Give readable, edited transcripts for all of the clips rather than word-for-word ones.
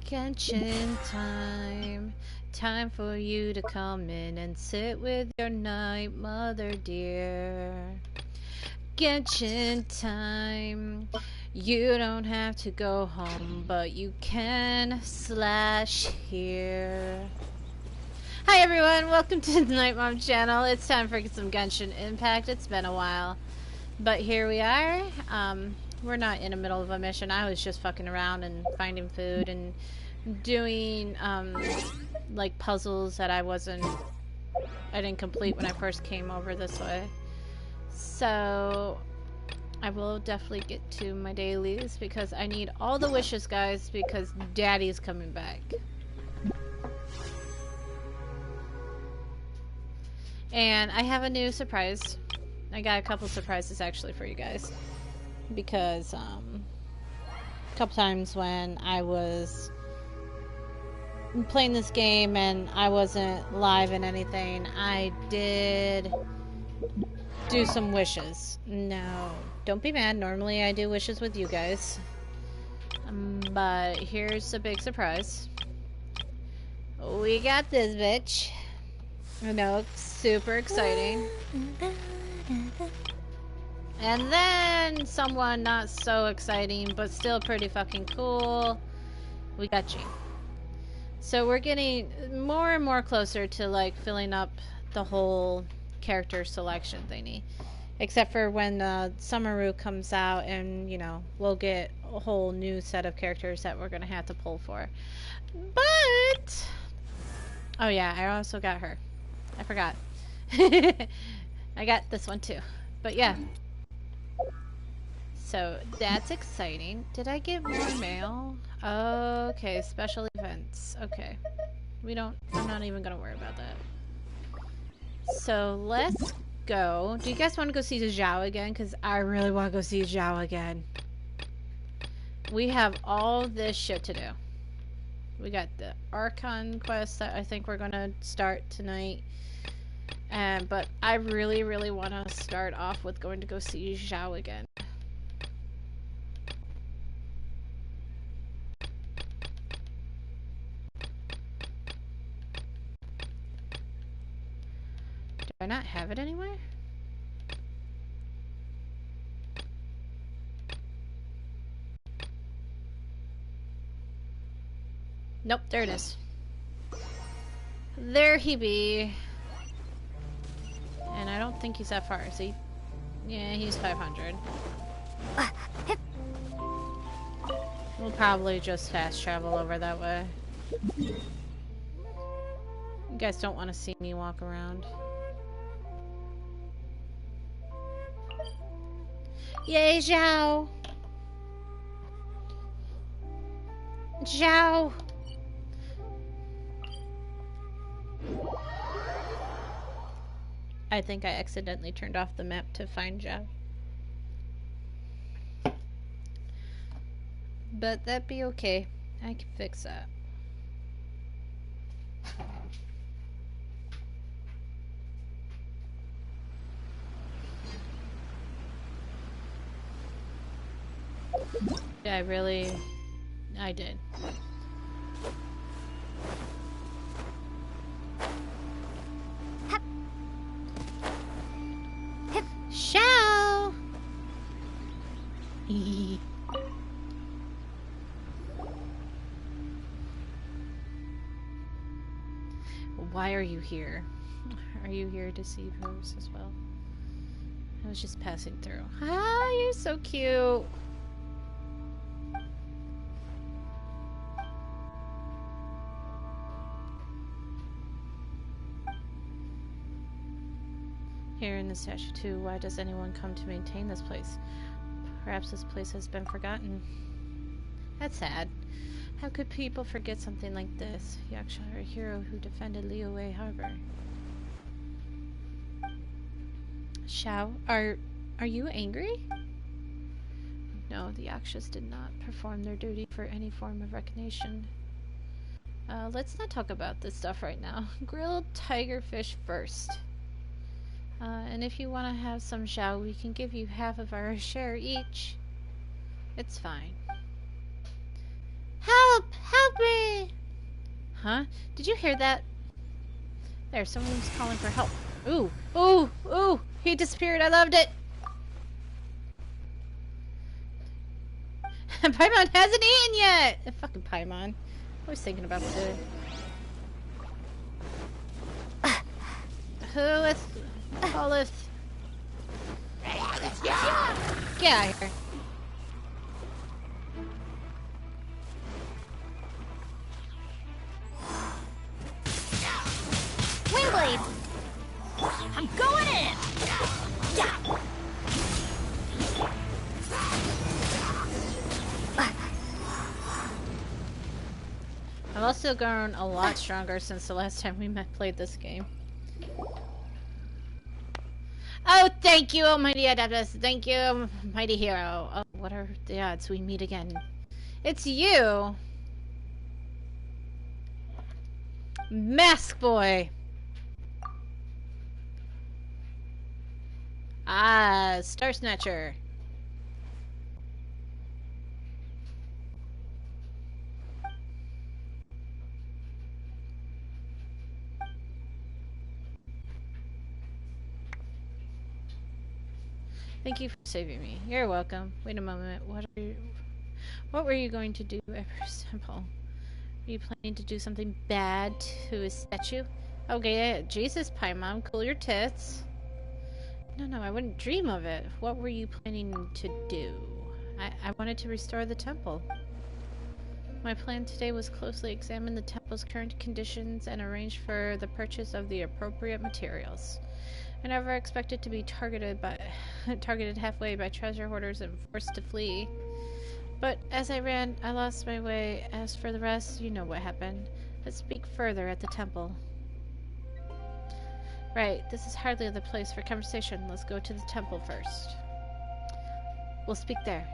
Genshin time. Time for you to come in and sit with your night mother dear. Genshin time. You don't have to go home, but you can / here. Hi everyone, welcome to the Night Mom channel. It's time for some Genshin Impact. It's been a while, but here we are. We're not in the middle of a mission. I was just fucking around and finding food and doing like puzzles that I didn't complete when I first came over this way. So I will definitely get to my dailies because I need all the wishes, guys, because Daddy's coming back. And I have a new surprise. I got a couple surprises actually for you guys. Because a couple times when I was playing this game and I wasn't live in anything, I did do some wishes. No, don't be mad. Normally I do wishes with you guys. But here's a big surprise. We got this bitch. I know, it's super exciting. And then someone not so exciting, but still pretty fucking cool. We got Jean. So we're getting more and more closer to like filling up the whole character selection thingy. Except for when Summeru comes out and, you know, we'll get a whole new set of characters that we're going to have to pull for. But... oh yeah, I also got her. I forgot. I got this one too. But yeah. So that's exciting. Did I get more mail? Okay, special events. Okay. I'm not even gonna worry about that. So let's go. Do you guys want to go see the Zhao again? Because I really want to go see Zhao again. We have all this shit to do. We got the Archon quest that I think we're gonna start tonight. But I really, really want to start off with going to go see Zhao again. Do I not have it anywhere? Nope, there it is. There he be. And I don't think he's that far, is he? Yeah, he's 500. We'll probably just fast travel over that way. You guys don't want to see me walk around. Yay, Zhao! Zhao! I think I accidentally turned off the map to find Zhao. But that'd be okay. I can fix that. Yeah, I did. Shao! Why are you here? Are you here to see hers as well? I was just passing through. Ah, you're so cute. Here in the statue too, why does anyone come to maintain this place? Perhaps this place has been forgotten. That's sad. How could people forget something like this? Yaksha, our hero who defended Liyue Harbor. Shao, are you angry? No, the Yakshas did not perform their duty for any form of recognition. Let's not talk about this stuff right now. Grilled tigerfish first. And if you want to have some Zhao, we can give you half of our share each. It's fine. Help! Help me! Huh? Did you hear that? There, someone's calling for help. Ooh, ooh, ooh! He disappeared. I loved it. Paimon hasn't eaten yet. Fucking Paimon. Always thinking about food. Whoolith, Olith. Get out of here. Wingblade! I'm going in! Yeah. I've also grown a lot stronger since the last time we played this game. Oh, thank you, Almighty Adeptus. Thank you, Mighty Hero. Oh, what are the odds we meet again? It's you! Mask Boy! Ah, Star Snatcher. Thank you for saving me. You're welcome. Wait a moment. What were you going to do, Simple? Are you planning to do something bad to his statue? Okay, Jesus, Paimon, cool your tits. No, I wouldn't dream of it. What were you planning to do? I wanted to restore the temple. My plan today was closely examine the temple's current conditions and arrange for the purchase of the appropriate materials. I never expected to be targeted halfway by treasure hoarders and forced to flee. But as I ran, I lost my way. As for the rest, you know what happened. Let's speak further at the temple. Right, this is hardly the place for conversation. Let's go to the temple first. We'll speak there.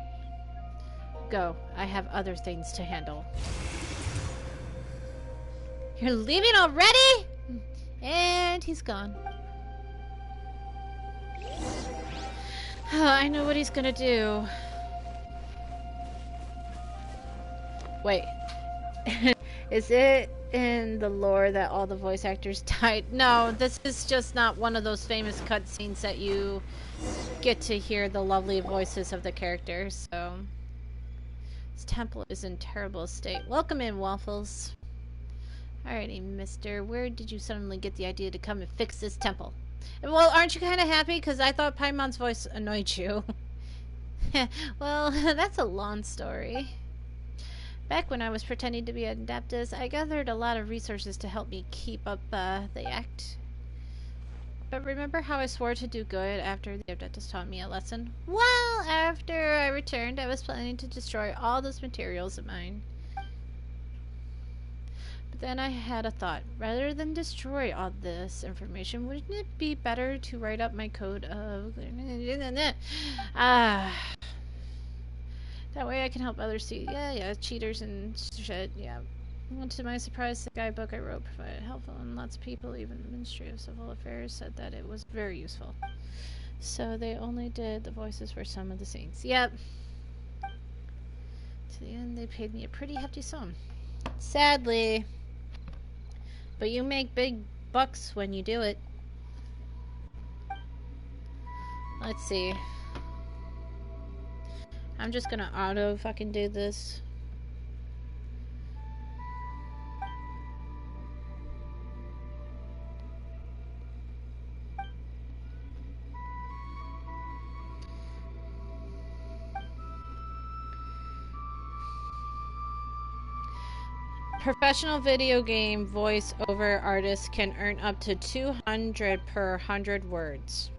Go. I have other things to handle. You're leaving already? And he's gone. I know what he's gonna do. Wait. Is it in the lore that all the voice actors died? No, this is just not one of those famous cutscenes that you get to hear the lovely voices of the characters, so... This temple is in terrible state. Welcome in, Waffles. Alrighty, mister. Where did you suddenly get the idea to come and fix this temple? Well, aren't you kind of happy? Because I thought Paimon's voice annoyed you. Well, that's a long story. Back when I was pretending to be an Adeptus, I gathered a lot of resources to help me keep up the act. But remember how I swore to do good after the Adeptus taught me a lesson? Well, after I returned, I was planning to destroy all those materials of mine. But then I had a thought. Rather than destroy all this information, wouldn't it be better to write up my code of... That way I can help others see. Yeah, cheaters and shit, yeah. Well, to my surprise, the guidebook I wrote provided help, and lots of people, even the Ministry of Civil Affairs, said that it was very useful. So they only did the voices for some of the scenes. Yep. To the end, they paid me a pretty hefty sum. Sadly. But you make big bucks when you do it. Let's see. I'm just gonna auto fucking do this. Professional video game voice-over artists can earn up to 200 per 100 words.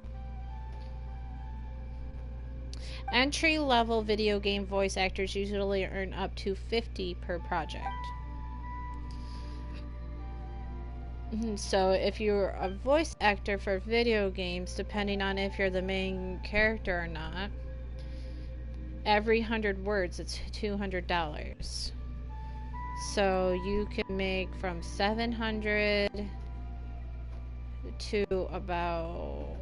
Entry-level video game voice actors usually earn up to 50 per project. So if you're a voice actor for video games, depending on if you're the main character or not, every 100 words it's $200. So you can make from 700 to about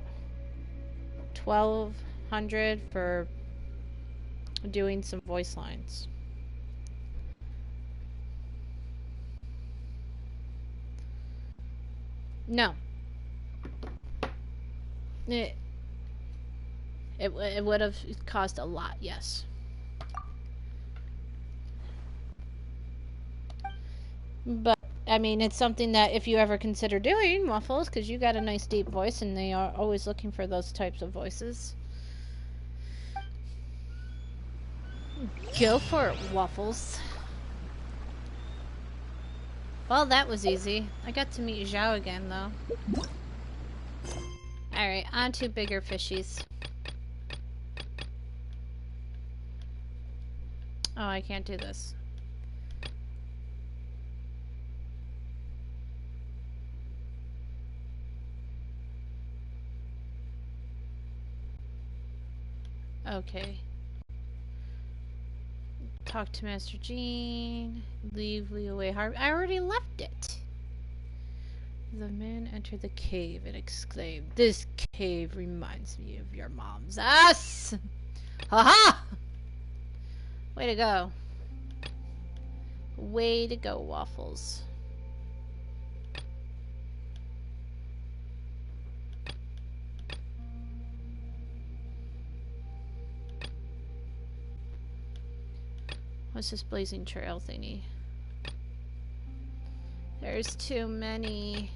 1,200 for doing some voice lines. No. It, it would have cost a lot, yes. But, I mean, it's something that if you ever consider doing, Waffles, because you got a nice deep voice and they are always looking for those types of voices. Go for it, Waffles. Well, that was easy. I got to meet Zhao again, though. Alright, on to bigger fishies. Oh, I can't do this. Okay. Talk to Master Jean. Leave Leeway Harbor. I already left it. The man entered the cave and exclaimed, "This cave reminds me of your mom's ass!" Haha! Way to go. Way to go, Waffles. What's this blazing trail thingy? There's too many.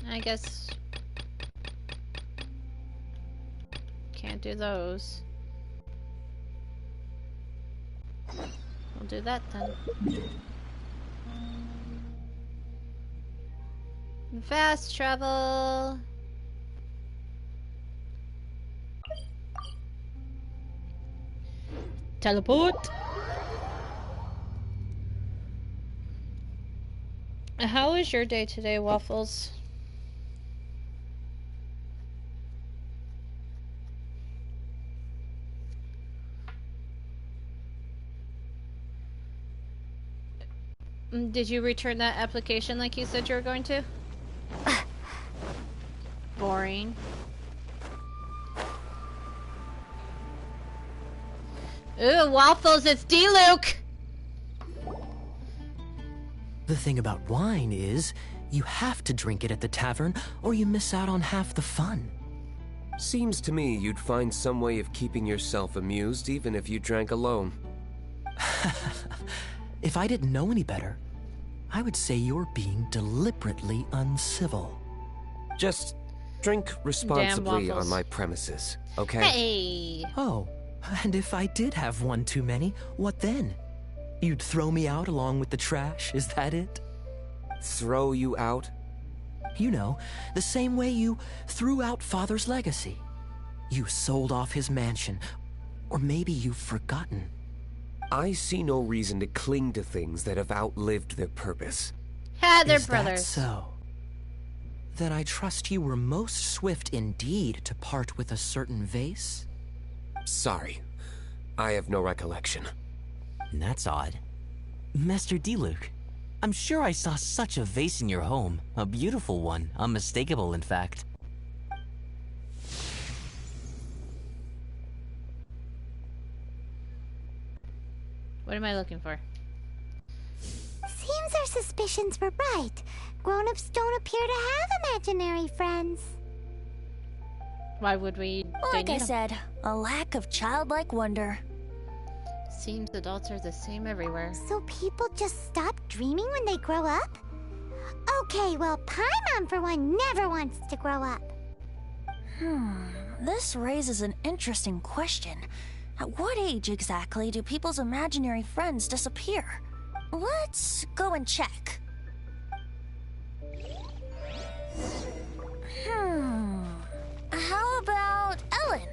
I guess can't do those. We'll do that then. Fast travel. Teleport. How was your day today, Waffles? Did you return that application like you said you were going to? Boring. Ooh, Waffles, it's D-Luke! The thing about wine is, you have to drink it at the tavern, or you miss out on half the fun. Seems to me you'd find some way of keeping yourself amused even if you drank alone. If I didn't know any better, I would say you're being deliberately uncivil. Just drink responsibly Waffles. on my premises, okay? Hey! Oh, and if I did have one too many, what then? You'd throw me out along with the trash, is that it? Throw you out? You know, the same way you threw out Father's legacy. You sold off his mansion, or maybe you've forgotten. I see no reason to cling to things that have outlived their purpose. Ha, they're Is brothers. that so? Then I trust you were most swift indeed to part with a certain vase? Sorry, I have no recollection. That's odd. Master D-Luke, I'm sure I saw such a vase in your home. A beautiful one, unmistakable in fact. What am I looking for? Seems our suspicions were right. Grown-ups don't appear to have imaginary friends. Why would we? Like I need 'em? said, a lack of childlike wonder. Seems adults are the same everywhere. So people just stop dreaming when they grow up? Okay, well, Paimon for one never wants to grow up. This raises an interesting question. At what age exactly do people's imaginary friends disappear? Let's go and check. How about Ellen?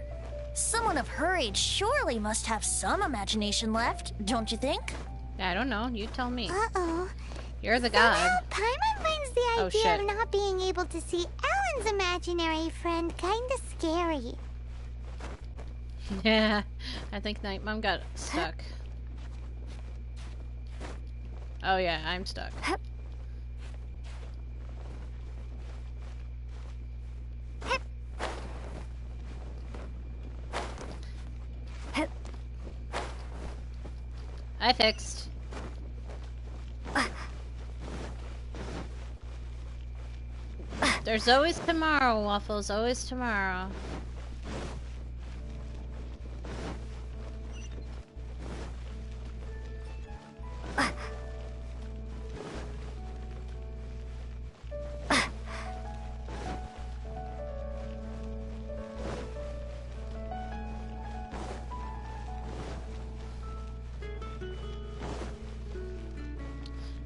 Someone of her age surely must have some imagination left, don't you think? I don't know. You tell me. Uh-oh. You're the Somehow, god. Paimon finds the Oh, idea shit. of not being able to see Ellen's imaginary friend kinda scary. Yeah, I think Night Mom got stuck. Oh yeah, I'm stuck. I fixed. There's always tomorrow, Waffles. Always tomorrow.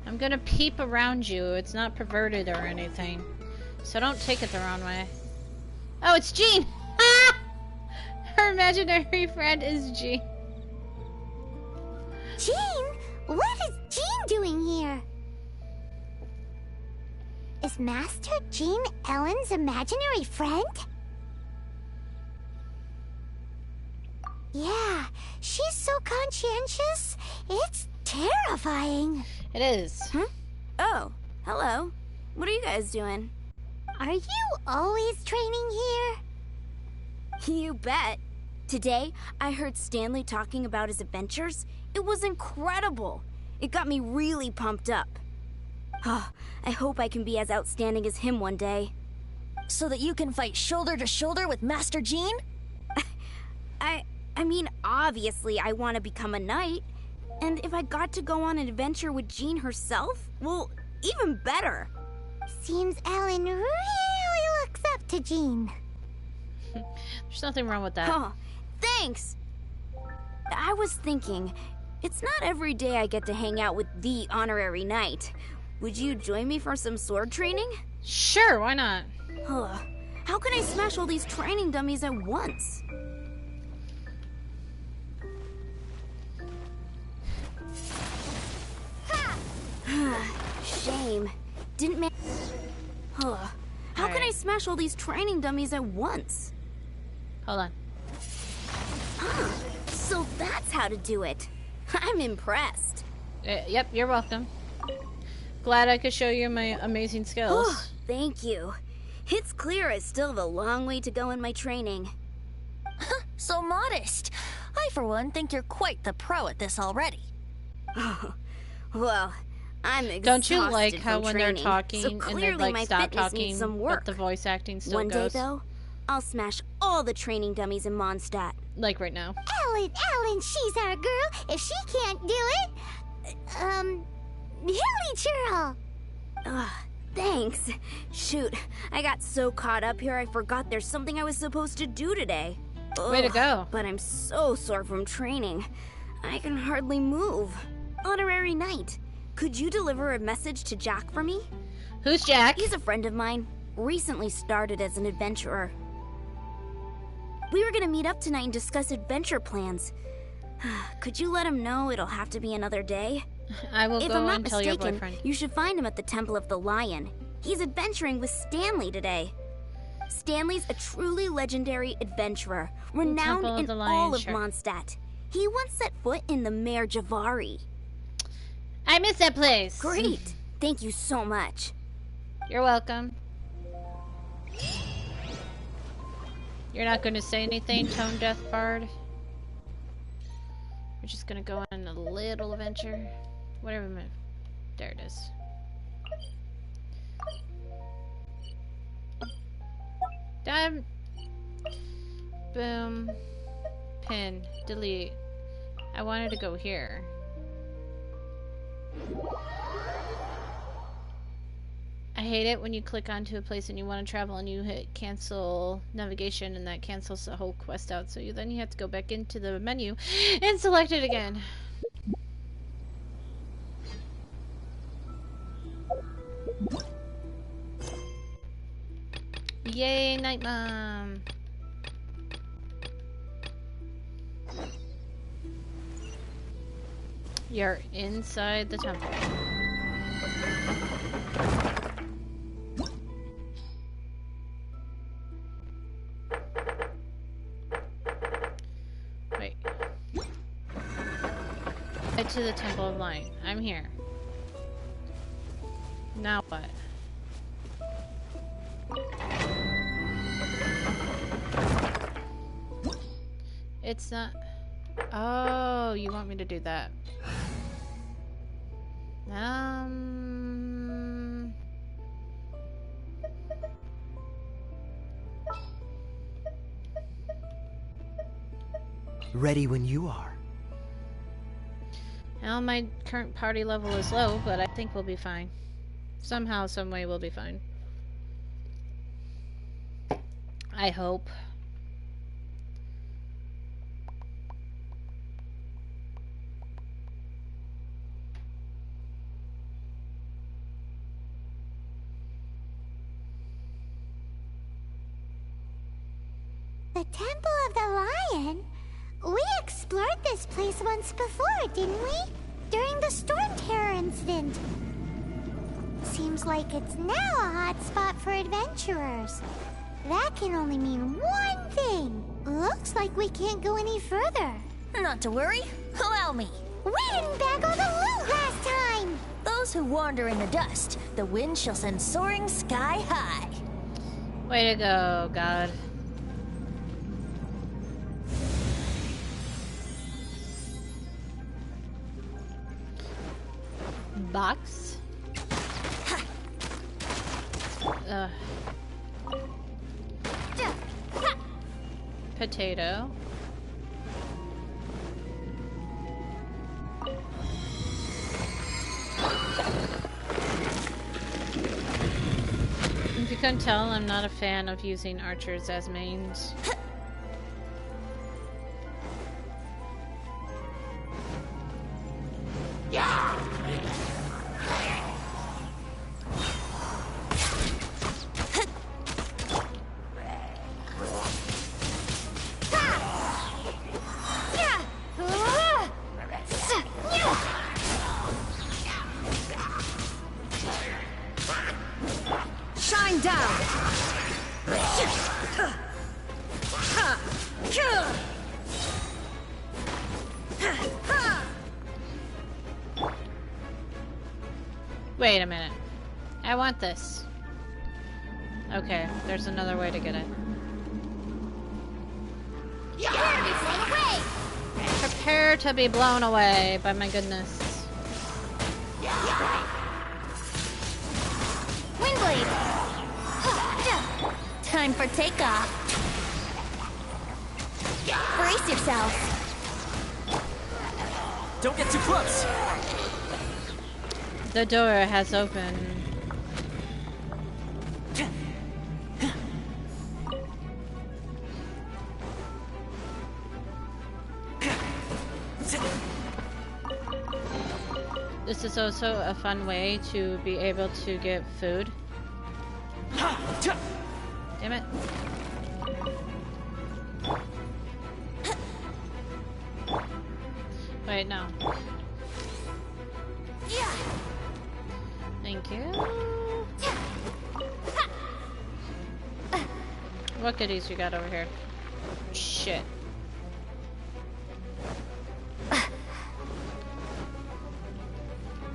I'm gonna peep around you. It's not perverted or anything. So don't take it the wrong way. Oh, it's Jean! Her imaginary friend is Jean. Jean? What is Jean doing here? Is Master Jean Ellen's imaginary friend? Yeah, she's so conscientious. It's terrifying. It is. Huh? Oh, hello. What are you guys doing? Are you always training here? You bet. Today, I heard Stanley talking about his adventures. It was incredible. It got me really pumped up. Oh, I hope I can be as outstanding as him one day. So that you can fight shoulder to shoulder with Master Jean? I mean, obviously I want to become a knight. And if I got to go on an adventure with Jean herself, well, even better. Seems Ellen really looks up to Jean. There's nothing wrong with that. Oh, thanks. I was thinking, it's not every day I get to hang out with the honorary knight. Would you join me for some sword training? Sure, why not? How can I smash all these training dummies at once? Shame. Didn't man. How can I smash all these training dummies at once? Hold on. So that's how to do it. I'm impressed. Yep, you're welcome. Glad I could show you my amazing skills. Thank you. It's clear I still have a long way to go in my training. So modest. I, for one, think you're quite the pro at this already. Well, I'm exhausted. Don't you like how from when training, they're talking so and they clearly my like stop fitness talking, needs some but work. the voice acting still One goes? day, though, I'll smash all the training dummies in Mondstadt. Like right now. Ellen, she's our girl. If she can't do it, Hilly Churl. Thanks. Shoot, I got so caught up here I forgot there's something I was supposed to do today. Way to go. But I'm so sore from training. I can hardly move. Honorary Knight, could you deliver a message to Jack for me? Who's Jack? He's a friend of mine. Recently started as an adventurer. We were gonna meet up tonight and discuss adventure plans. Could you let him know it'll have to be another day? I will If go I'm not and tell your mistaken, boyfriend. you should find him at the Temple of the Lion. He's adventuring with Stanley today. Stanley's a truly legendary adventurer, renowned Temple of in the Lion, all of sure. Mondstadt. He once set foot in the Mare Javari. I miss that place. Great. Thank you so much. You're welcome. You're not going to say anything, Tone Death Bard? We're just going to go on a little adventure. Whatever. There it is. Done. Boom. Pin. Delete. I wanted to go here. I hate it when you click onto a place and you want to travel and you hit cancel navigation and that cancels the whole quest out. So then you have to go back into the menu and select it again. Yay, Night Mom! You're inside the temple. Wait. Head to the Temple of Light. I'm here. Now what? It's not... Oh, you want me to do that. Um... Ready when you are. Well, my current party level is low, but I think we'll be fine. Somehow, someway, we'll be fine. I hope. The Temple of the Lion? We explored this place once before, didn't we? During the Storm Terror incident. Seems like it's now a hot spot for adventurers. That can only mean one thing. Looks like we can't go any further. Not to worry. Allow me. We didn't bag all the loot last time! Those who wander in the dust, the wind shall send soaring sky high. Way to go, God. Box. Potato. If you couldn't tell, I'm not a fan of using archers as mains. Shine down! Wait a minute. I want this. Okay, there's another way to get it. Prepare to be blown away by my goodness. Windblade! Time for takeoff. Brace yourself. Don't get too close! The door has opened. This is also a fun way to be able to get food. Damn it. Wait, no. Thank you. What goodies you got over here? Shit.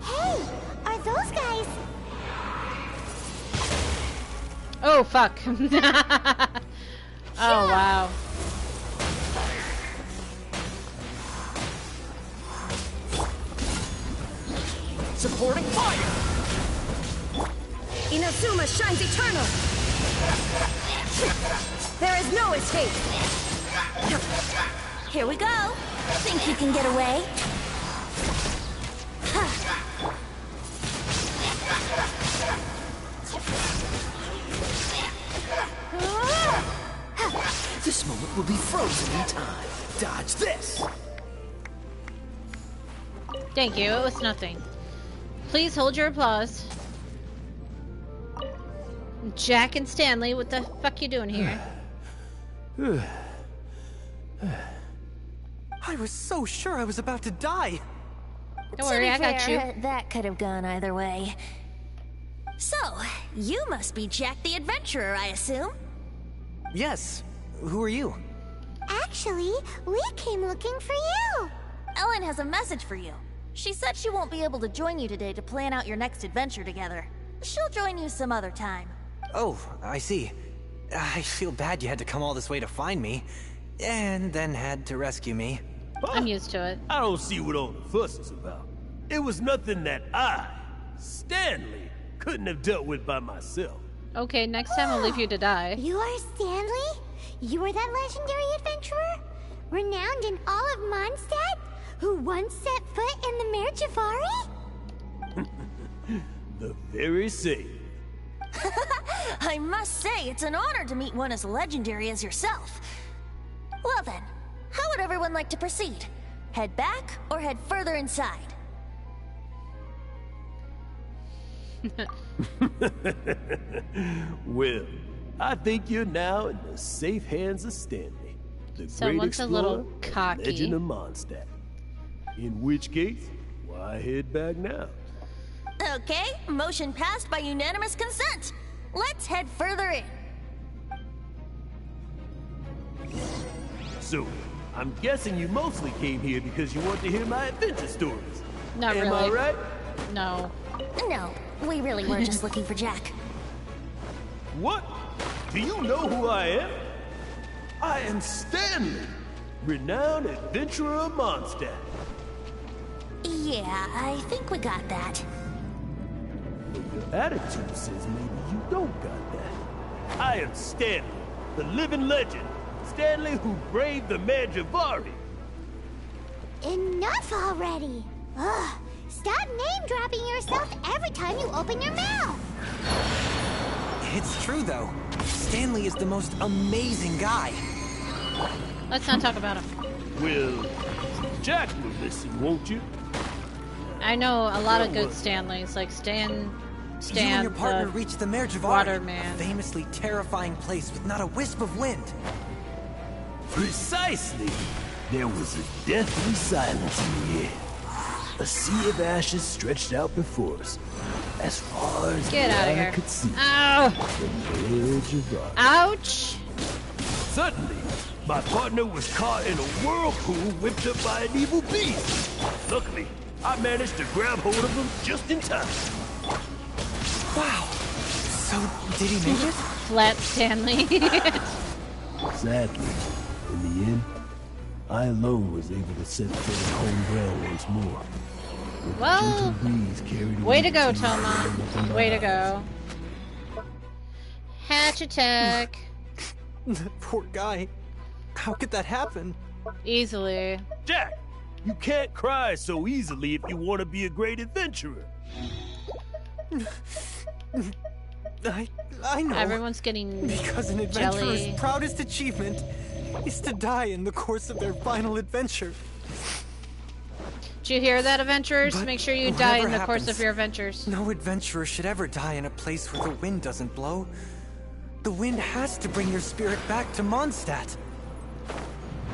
Hey, are those guys? Oh, fuck. Oh, wow. Supporting fire! Inazuma shines eternal! There is no escape! Here we go. Think you can get away? This moment will be frozen in time. Dodge this! Thank you, it was nothing. Please hold your applause. Jack and Stanley, what the fuck you doing here? I was so sure I was about to die! Don't worry, I got you. That could have gone either way. So, you must be Jack the Adventurer, I assume? Yes. Who are you? Actually, we came looking for you. Ellen has a message for you. She said she won't be able to join you today to plan out your next adventure together. She'll join you some other time. Oh, I see. I feel bad you had to come all this way to find me, and then had to rescue me. I'm used to it. I don't see what all the fuss is about. It was nothing that I, Stanley, couldn't have dealt with by myself. Okay, next time I'll leave you to die. You are Stanley? You are that legendary adventurer? Renowned in all of Mondstadt? Who once set foot in the Mare Javari? The very same. I must say, it's an honor to meet one as legendary as yourself. Well then, how would everyone like to proceed? Head back or head further inside? Well, I think you're now in the safe hands of Stanley, the great Someone's a explorer little and cocky. legend of Mondstadt. In which case, why head back now? Okay, motion passed by unanimous consent. Let's head further in. So, I'm guessing you mostly came here because you want to hear my adventure stories. Not Am really. I right? No. No, we really were just looking for Jack. What? Do you know who I am? I am Stanley, renowned adventurer of Mondstadt. Yeah, I think we got that. But your attitude says maybe you don't got that. I am Stanley, the living legend. Stanley who braved the Mare Javari. Enough already! Ugh! Stop name-dropping yourself every time you open your mouth! It's true, though. Stanley is the most amazing guy. Let's not talk about him. Well, Jack will listen, won't you? I know a lot of good Stanleys, like Stan, You and your partner the reached the Mare Javari, Waterman. a famously terrifying place with not a wisp of wind. Precisely. There was a deathly silence in the air. A sea of ashes stretched out before us, as far as Get the out of eye here. could see. Ow! The Mare Javari. Ouch! Suddenly, my partner was caught in a whirlpool whipped up by an evil beast. Luckily, I managed to grab hold of him just in time. Wow. So, did he make it? Flat Stanley. Sadly, in the end, I alone was able to set foot on home ground once more. With Well, gentle breeze carried way away to go, the Toma. tears Way to from my eyes. go. Hatch attack. Poor guy. How could that happen? Easily. Jack, you can't cry so easily if you want to be a great adventurer. I know. Everyone's getting Because an adventurer's jelly. proudest achievement is to die in the course of their final adventure. Did you hear that, adventurers? But Make sure you die in whatever the course of happens, your adventures. No adventurer should ever die in a place where the wind doesn't blow. The wind has to bring your spirit back to Mondstadt.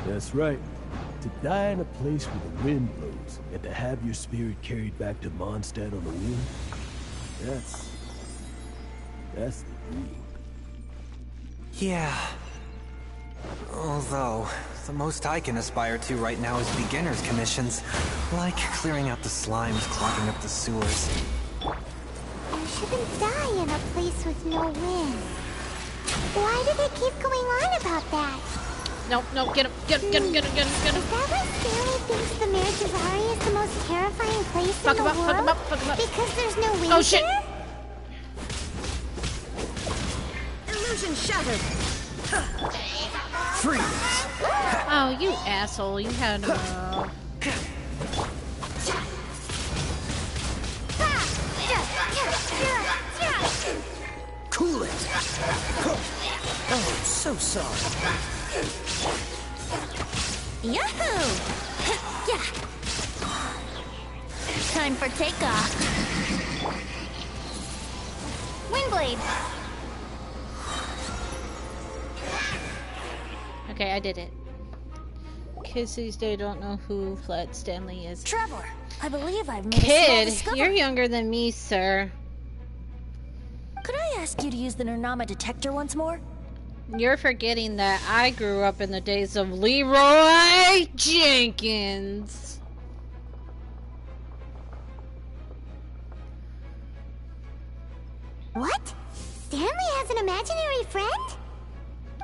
That's right. To die in a place where the wind blows and to have your spirit carried back to Mondstadt on the wind, that's the dream. Yeah. Although, the most I can aspire to right now is beginner's commissions. Like clearing out the slimes clogging up the sewers. You shouldn't die in a place with no wind. Why do they keep going on about that? Nope, nope, get him, get him, get him, get him, get him, get him. Is that why Stanley thinks the Mare Javari is the most terrifying place Fuck in him the up, world? fuck him up, fuck him up. Because there's no wind Oh, shit. there? Illusion shattered. Freeze! Oh, you asshole, you had Cool it! Oh, so sorry. Yahoo! Yeah. Time for takeoff. Windblade. Okay, I did it. Kids these days don't know who Flat Stanley is. Traveler, I believe I've made a small Kid, discovery. you're younger than me, sir. Could I ask you to use the Nernama detector once more? You're forgetting that I grew up in the days of Leroy Jenkins. What? Stanley has an imaginary friend?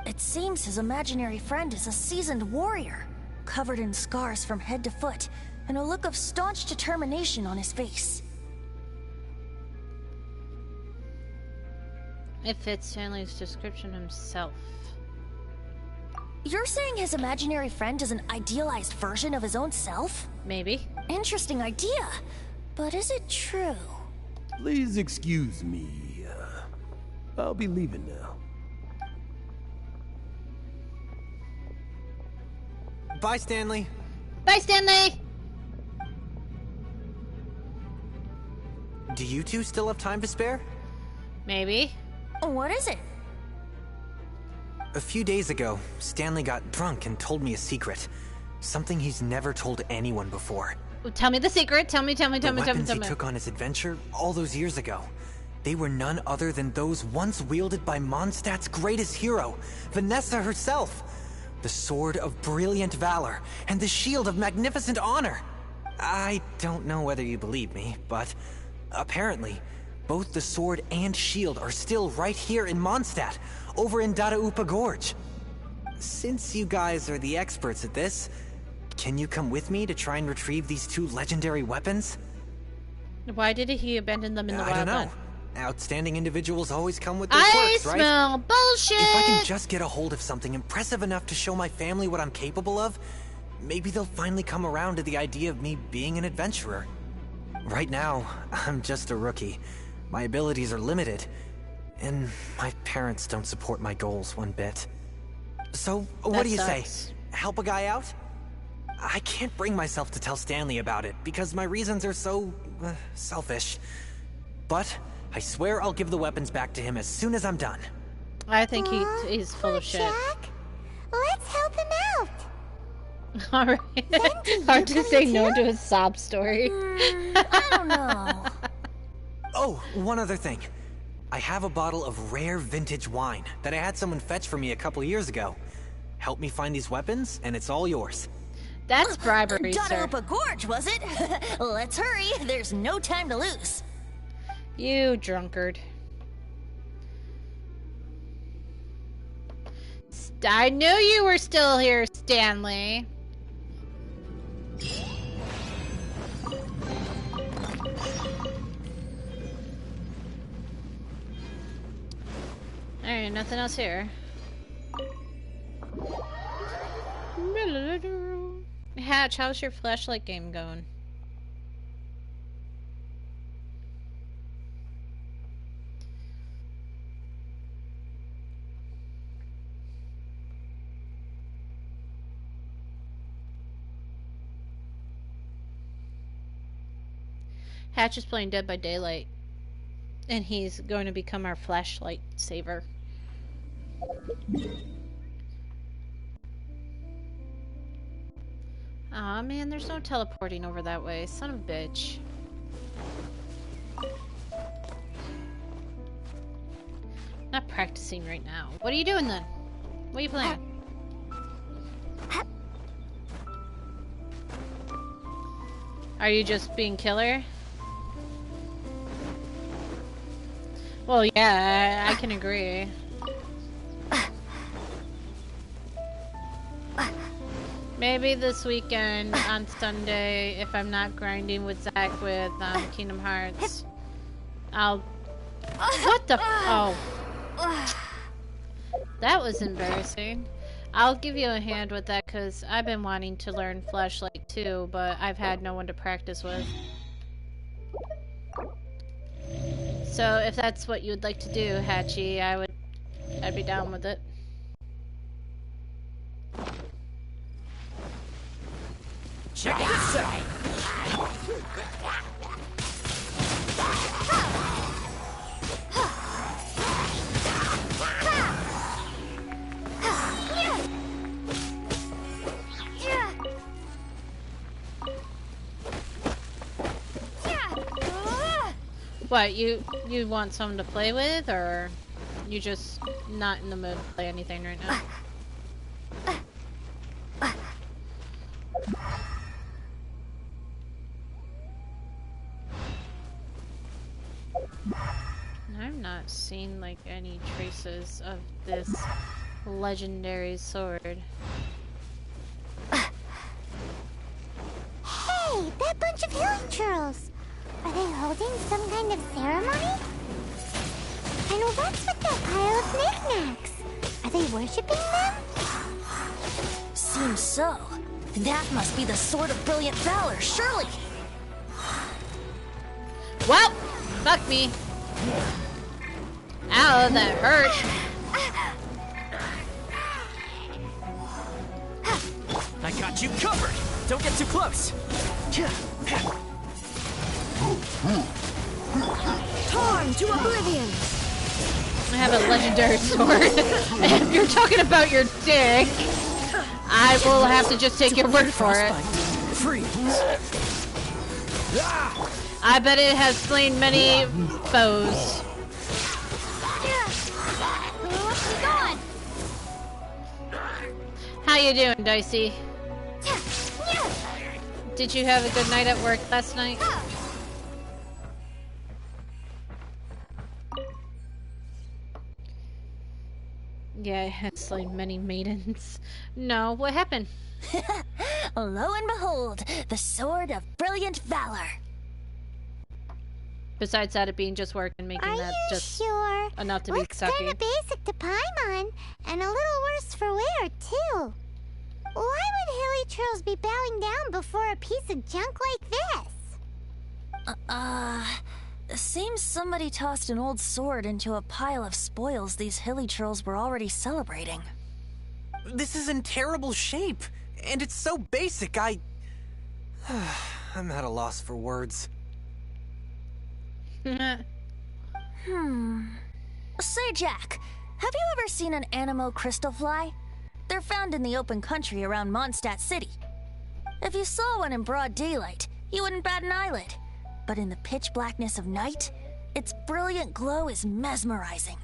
It seems his imaginary friend is a seasoned warrior, covered in scars from head to foot, and a look of staunch determination on his face. It fits Stanley's description himself. You're saying his imaginary friend is an idealized version of his own self? Maybe. Interesting idea, but is it true? Please excuse me. I'll be leaving now. Bye, Stanley. Bye, Stanley! Do you two still have time to spare? Maybe. What is it? A few days ago, Stanley got drunk and told me a secret. Something he's never told anyone before. Tell me the secret. Tell me. The weapons he took on his adventure all those years ago. They were none other than those once wielded by Mondstadt's greatest hero, Vanessa herself. The Sword of Brilliant Valor and the Shield of Magnificent Honor. I don't know whether you believe me, but apparently, both the sword and shield are still right here in Mondstadt, over in Dadaupa Gorge. Since you guys are the experts at this, can you come with me to try and retrieve these two legendary weapons? Why did he abandon them in the wild? I don't know. Outstanding individuals always come with their quirks, right? I smell bullshit! If I can just get a hold of something impressive enough to show my family what I'm capable of, maybe they'll finally come around to the idea of me being an adventurer. Right now, I'm just a rookie. My abilities are limited, and my parents don't support my goals one bit. So, what do you say? Help a guy out? I can't bring myself to tell Stanley about it, because my reasons are so, selfish. But I swear I'll give the weapons back to him as soon as I'm done. I think he's full of shit. Jack, let's help him out. Alright. Hard to say no to a sob story. I don't know. Oh, one other thing. I have a bottle of rare vintage wine that I had someone fetch for me a couple years ago. Help me find these weapons, and it's all yours. That's bribery, sir. Dadaupa Gorge, was it? Let's hurry. There's no time to lose. You drunkard. I knew you were still here, Stanley. Alright, nothing else here. Hatch, how's your flashlight game going? Hatch is playing Dead by Daylight, and he's going to become our flashlight saver. Aw, man, there's no teleporting over that way. Son of a bitch. Not practicing right now. What are you doing then? What are you playing? Are you just being killer? Well, yeah, I can agree. Maybe this weekend on Sunday, if I'm not grinding with Zach with Kingdom Hearts, I'll... What the oh. That was embarrassing. I'll give you a hand with that because I've been wanting to learn Flashlight too, but I've had no one to practice with. So if that's what you would like to do, Hatchie, I'd be down with it. Check this out! What, you want someone to play with, or you just not in the mood to play anything right now? I'm not seeing like any traces of this legendary sword. Hey, bunch of hilly churls. Are they holding some kind of ceremony? And what's with that pile of knickknacks? Are they worshipping them? Seems so. That must be the Sword of Brilliant Valor, surely. Well, fuck me. Ow, that hurt. I got you covered! Don't get too close! Torn to oblivion! I have a legendary sword. If you're talking about your dick, I will have to just take your word for it. I bet it has slain many foes. How you doing, Dicey? Did you have a good night at work last night? Yeah, it has slain many maidens. No, what happened? Lo and behold, the Sword of Brilliant Valor. Besides that, it being just work and making that just sure? enough to be Looks sucky. kinda basic to Paimon, and a little worse for wear, too. Why would hilly churls be bowing down before a piece of junk like this? Seems somebody tossed an old sword into a pile of spoils these hilly churls were already celebrating. This is in terrible shape, and it's so basic, I'm at a loss for words. Say, Jack, have you ever seen an Anemo crystal fly? They're found in the open country around Mondstadt City. If you saw one in broad daylight, you wouldn't bat an eyelid. But in the pitch blackness of night, its brilliant glow is mesmerizing.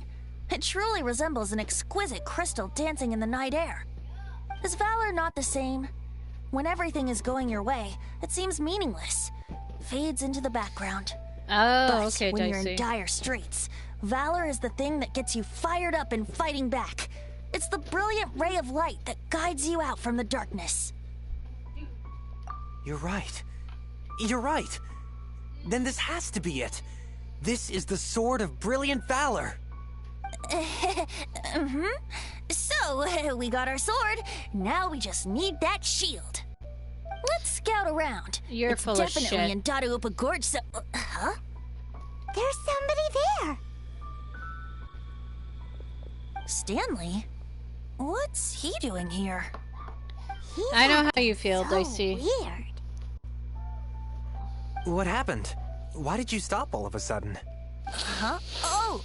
It truly resembles an exquisite crystal dancing in the night air. Is valor not the same? When everything is going your way, it seems meaningless, fades into the background. Oh, But okay, when you're Dicey. in dire straits, valor is the thing that gets you fired up and fighting back. It's the brilliant ray of light that guides you out from the darkness. You're right. You're right. Then this has to be it. This is the Sword of Brilliant Valor. So, we got our sword. Now we just need that shield. Let's scout around. You're it's full of definitely shit. in Dadaupa Gorge, so... huh? There's somebody there. Stanley? What's he doing here? He's I know how acting you feel, so Dicey. weird. What happened? Why did you stop all of a sudden? Huh? Oh,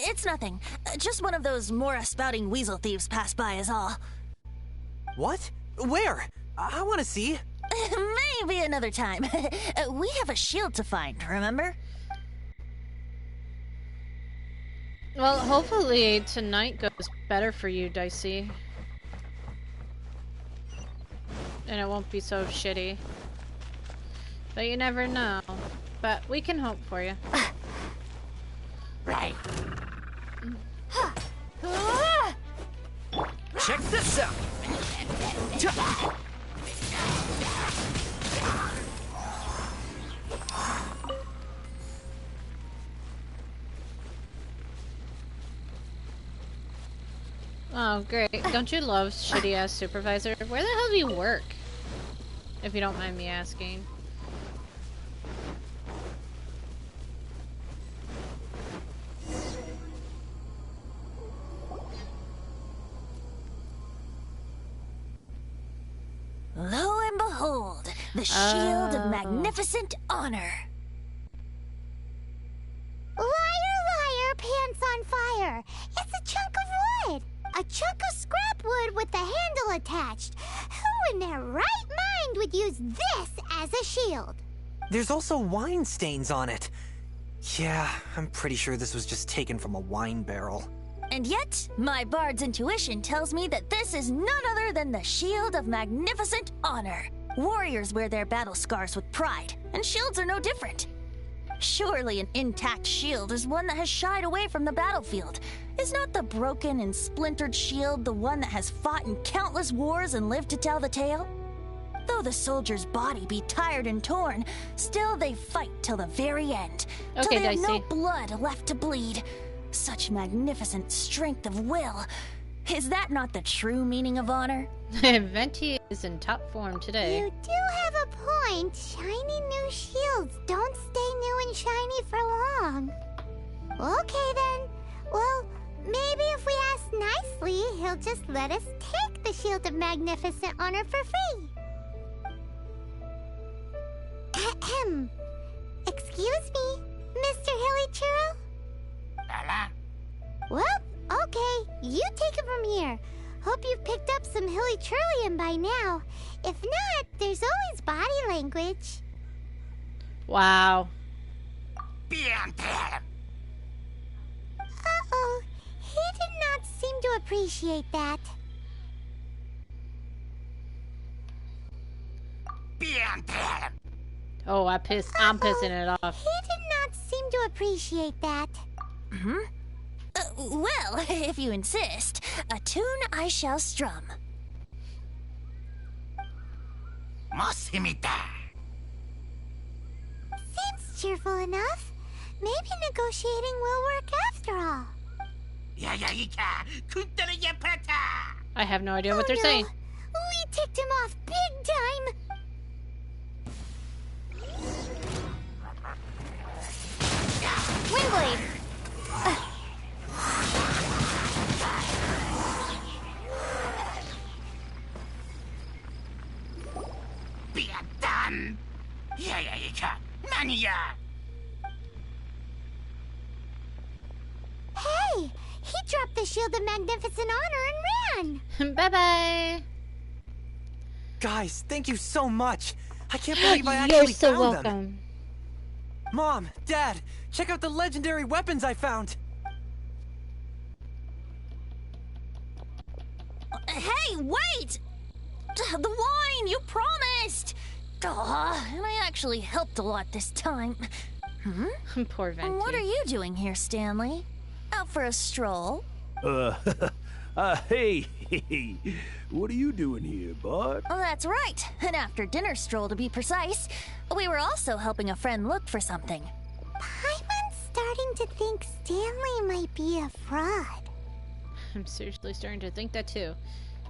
it's nothing. Just one of those Mora spouting weasel thieves passed by is all. What? Where? I want to see. Maybe another time. We have a shield to find, remember? Well, hopefully tonight goes better for you, Dicey. And it won't be so shitty. But you never know. But we can hope for you. Right. Check this out! Oh, great. Don't you love shitty-ass supervisor? Where the hell do you work? If you don't mind me asking. Lo and behold, the shield of magnificent honor. Liar, liar, pants on fire. It's a chunk of wood. A chunk of scrap wood with the handle attached. Who in their right mind would use this as a shield? There's also wine stains on it. Yeah, I'm pretty sure this was just taken from a wine barrel. And yet, my bard's intuition tells me that this is none other than the shield of magnificent honor. Warriors wear their battle scars with pride, and shields are no different. Surely an intact shield is one that has shied away from the battlefield. Is not the broken and splintered shield the one that has fought in countless wars and lived to tell the tale? Though the soldier's body be tired and torn, still they fight till the very end. Till Okay, they have no Dicey. blood left to bleed. Such magnificent strength of will. Is that not the true meaning of honor? Venti is in top form today. You do have a point. Shiny new shields don't stay new and shiny for long. Okay then. Well, maybe if we ask nicely, he'll just let us take the Shield of Magnificent Honor for free. Ahem. Excuse me, Mr. Hillychurl? Well, okay, you take it from here. Hope you've picked up some Hillychurlian by now. If not, there's always body language. Wow. Uh-oh, he did not seem to appreciate that. Oh, I'm pissing it off. He did not seem to appreciate that. Well, if you insist, a tune I shall strum. Seems cheerful enough. Maybe negotiating will work after all. I have no idea what they're no. saying. We ticked him off big time. Windblade! Hey, he dropped the Shield of Magnificent Honor and ran. Bye-bye. Guys, thank you so much. I can't believe I You're actually so found welcome. them. Mom, Dad, check out the legendary weapons I found. Hey, wait! The wine, you promised! And I actually helped a lot this time. Poor Venti. What are you doing here, Stanley? Out for a stroll? Hey, what are you doing here, Bart? Oh, that's right. An after-dinner stroll, to be precise. We were also helping a friend look for something. Paimon's starting to think Stanley might be a fraud. I'm seriously starting to think that too.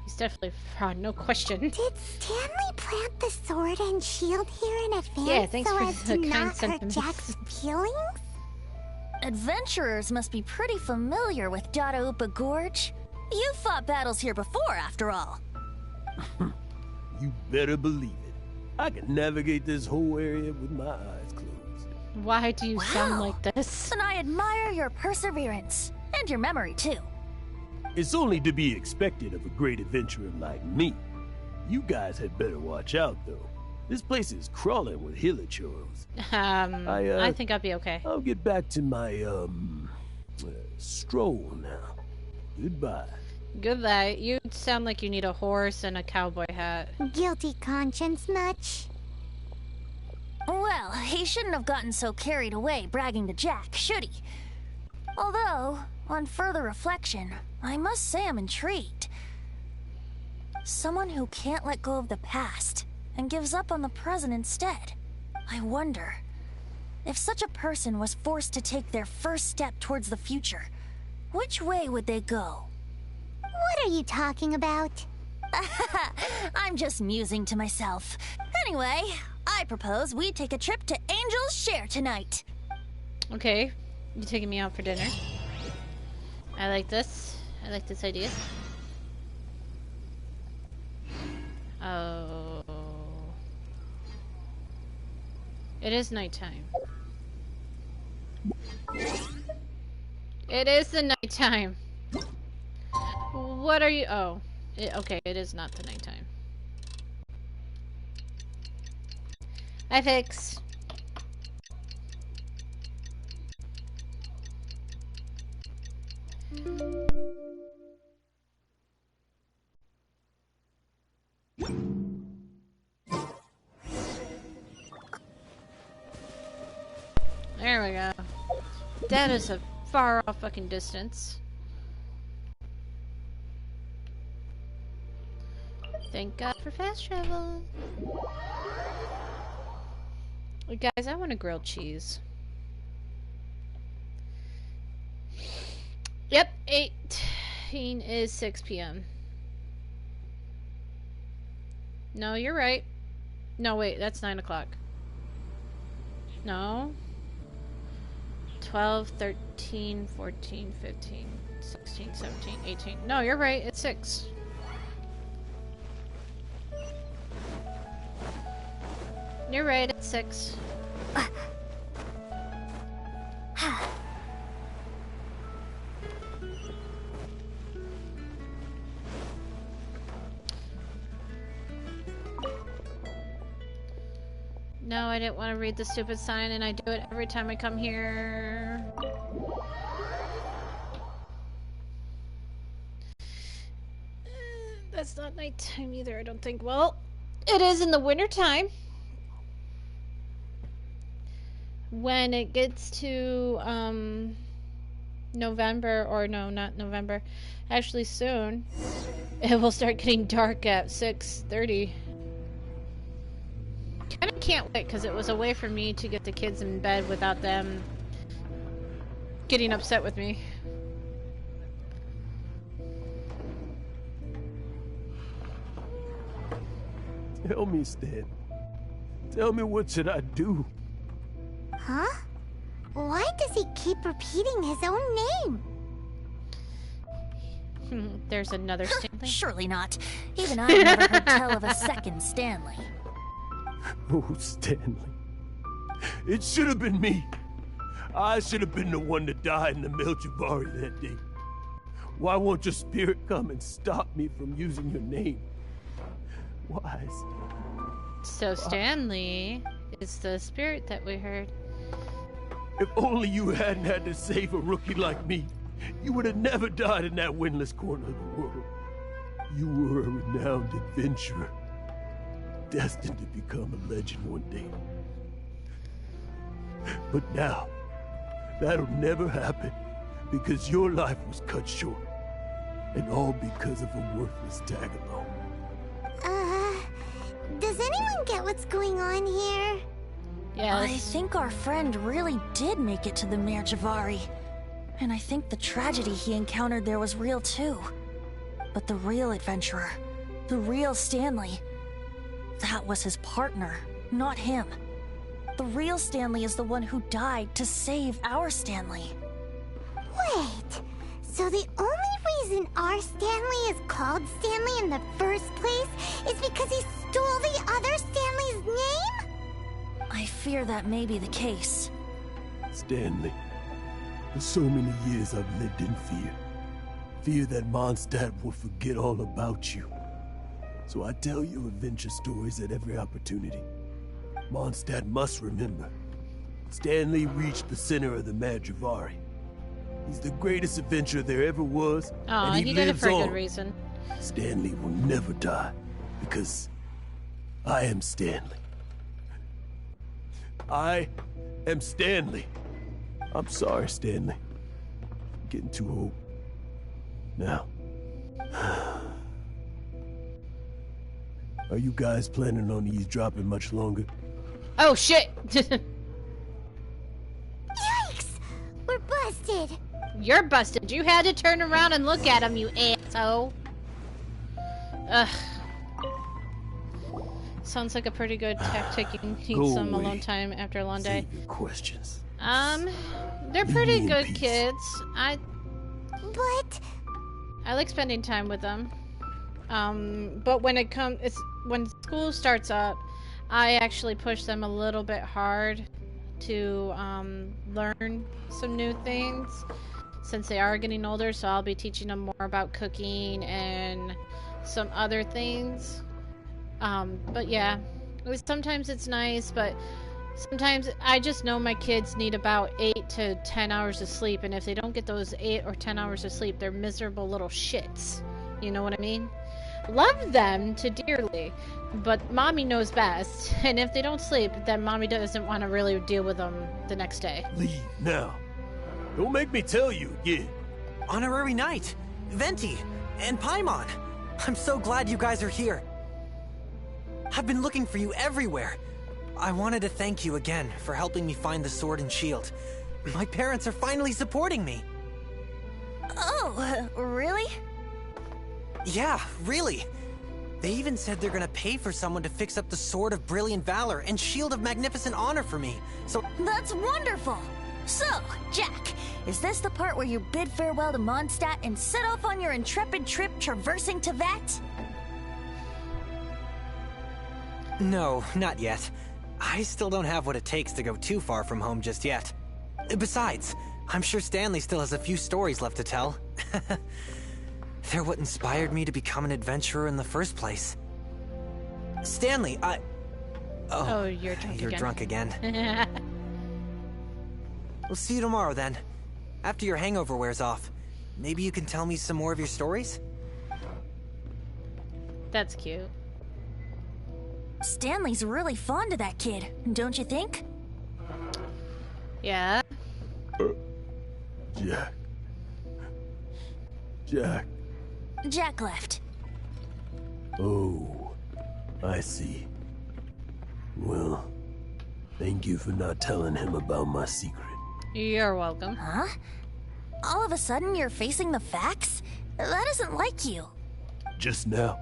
He's definitely a fraud, no question. Did Stanley plant the sword and shield here in advance Yeah, thanks so for as the to kind not hurt sentiments. Jack's feelings? Adventurers must be pretty familiar with Dadaupa Gorge. You fought battles here before, after all. You better believe it. I can navigate this whole area with my eyes closed. Why do you sound like this? And I admire your perseverance. And your memory, too. It's only to be expected of a great adventurer like me. You guys had better watch out, though. This place is crawling with hilichurls. I think I'll be okay. I'll get back to my, stroll now. Goodbye. Goodbye. You sound like you need a horse and a cowboy hat. Guilty conscience much? Well, he shouldn't have gotten so carried away bragging to Jack, should he? Although, on further reflection, I must say I'm intrigued. Someone who can't let go of the past and gives up on the present instead. I wonder, if such a person was forced to take their first step towards the future, which way would they go? What are you talking about? I'm just musing to myself. Anyway, I propose we take a trip to Angel's Share tonight. Okay. You taking me out for dinner? I like this. I like this idea. Oh. It is nighttime. It is the nighttime. What are you? Oh. Okay, it is not the nighttime. I fix. There we go. That is a far off fucking distance. Thank God for fast travel. Guys, I want a grilled cheese. Yep, 18 is 6 p.m. No, you're right. No, wait, that's 9 o'clock. No. 12, 13, 14, 15, 16, 17, 18. No, you're right, it's 6. You're right, it's 6. No, I didn't want to read the stupid sign, and I do it every time I come here. That's not nighttime either, I don't think. Well, it is in the wintertime. When it gets to, November, or no, not November, actually soon, it will start getting dark at 6:30. Kinda can't wait, because it was a way for me to get the kids in bed without them getting upset with me. Tell me, Stan. Tell me, what should I do? Huh? Why does he keep repeating his own name? There's another Stanley? Surely not. Even I've never heard tell of a second Stanley. Oh, Stanley. It should have been me. I should have been the one to die in the Melchivari that day. Why won't your spirit come and stop me from using your name? Why? So Stanley is the spirit that we heard. If only you hadn't had to save a rookie like me, you would have never died in that windless corner of the world. You were a renowned adventurer, destined to become a legend one day. But now, that'll never happen, because your life was cut short, and all because of a worthless tag-along. Does anyone get what's going on here? Yeah. I think our friend really did make it to the Merjavari. And I think the tragedy he encountered there was real too. But the real adventurer, the real Stanley, that was his partner, not him. The real Stanley is the one who died to save our Stanley. Wait, so the only reason our Stanley is called Stanley in the first place is because he stole the other Stanley's name? I fear that may be the case. Stanley, for so many years I've lived in fear. Fear that Mondstadt will forget all about you. So I tell you adventure stories at every opportunity. Mondstadt must remember. Stanley reached the center of the Madrivari. He's the greatest adventurer there ever was, and he did it lives for a on. good reason. Stanley will never die, because I am Stanley. I am Stanley. I'm sorry, Stanley. I'm getting too old. Now. Are you guys planning on eavesdropping much longer? Oh, shit! Yikes! We're busted! You're busted. You had to turn around and look at him, you asshole. Ugh. Sounds like a pretty good tactic. You need Go some away. alone time after a long day. Save your questions. They're Leave pretty me in good peace. kids. But... I like spending time with them. But when when school starts up, I actually push them a little bit hard to learn some new things since they are getting older. So I'll be teaching them more about cooking and some other things. But yeah, sometimes it's nice, but sometimes I just know my kids need about 8 to 10 hours of sleep, and if they don't get those 8 or 10 hours of sleep, they're miserable little shits. You know what I mean? Love them to dearly, but mommy knows best, and if they don't sleep, then mommy doesn't want to really deal with them the next day. Leave now. Don't make me tell you again. Honorary Knight, Venti, and Paimon. I'm so glad you guys are here. I've been looking for you everywhere. I wanted to thank you again for helping me find the sword and shield. My parents are finally supporting me. Oh, really? Yeah, really. They even said they're gonna pay for someone to fix up the Sword of Brilliant Valor and Shield of Magnificent Honor for me, so... That's wonderful! So, Jack, is this the part where you bid farewell to Mondstadt and set off on your intrepid trip traversing Teyvat? No, not yet. I still don't have what it takes to go too far from home just yet. Besides, I'm sure Stanley still has a few stories left to tell. They're what inspired me to become an adventurer in the first place. Stanley, Oh, you're drunk you're again. drunk again. We'll see you tomorrow then. After your hangover wears off. Maybe you can tell me some more of your stories? That's cute. Stanley's really fond of that kid, don't you think? Yeah. Jack. Jack. Jack left. Oh, I see. Well, thank you for not telling him about my secret. You're welcome. Huh? All of a sudden you're facing the facts? That isn't like you. Just now,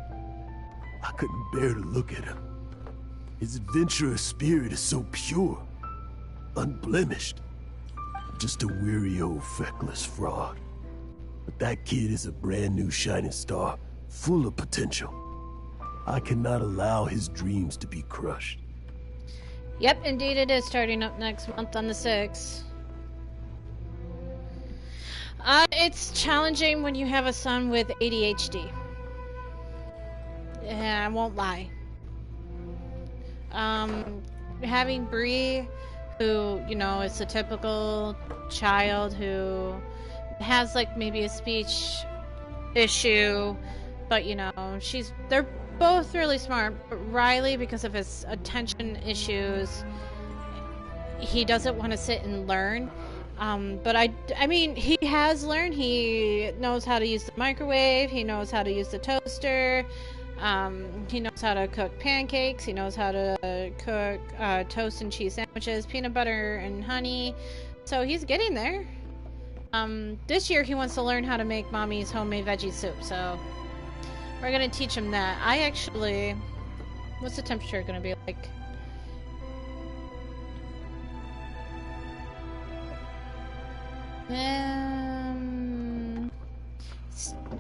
I couldn't bear to look at him. His adventurous spirit is so pure, unblemished. Just a weary old feckless fraud. But that kid is a brand new shining star, full of potential. I cannot allow his dreams to be crushed. Yep, indeed it is starting up next month on the 6th. It's challenging when you have a son with ADHD. Yeah, I won't lie. Having Bree, who, you know, is a typical child who has, like, maybe a speech issue, but, you know, they're both really smart, but Riley, because of his attention issues, he doesn't want to sit and learn. But I mean, he has learned. He knows how to use the microwave. He knows how to use the toaster. He knows how to cook pancakes. He knows how to cook toast and cheese sandwiches, peanut butter and honey. So he's getting there. This year he wants to learn how to make Mommy's homemade veggie soup. So we're gonna teach him that. What's the temperature gonna be like?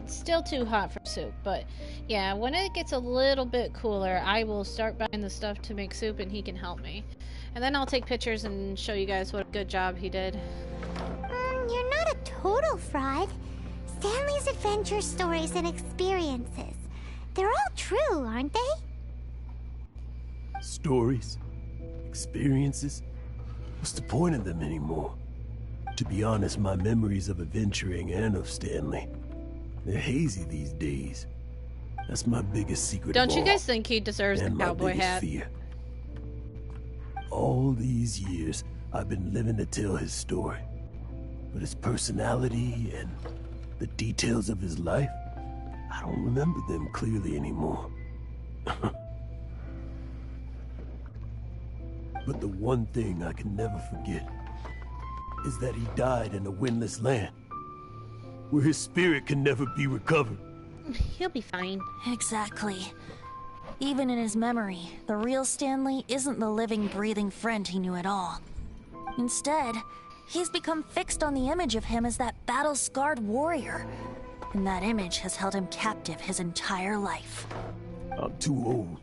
Still too hot for soup, but yeah, when it gets a little bit cooler, I will start buying the stuff to make soup and he can help me. And then I'll take pictures and show you guys what a good job he did. You're not a total fraud. Stanley's adventure stories and experiences, they're all true, aren't they? Stories? Experiences? What's the point of them anymore? To be honest, my memories of adventuring and of Stanley, they're hazy these days. That's my biggest secret. Don't you guys think he deserves the cowboy hat? Fear. All these years, I've been living to tell his story. But his personality and the details of his life, I don't remember them clearly anymore. But the one thing I can never forget is that he died in a windless land, where his spirit can never be recovered. He'll be fine. Exactly. Even in his memory, the real Stanley isn't the living, breathing friend he knew at all. Instead, he's become fixed on the image of him as that battle-scarred warrior. And that image has held him captive his entire life. I'm too old.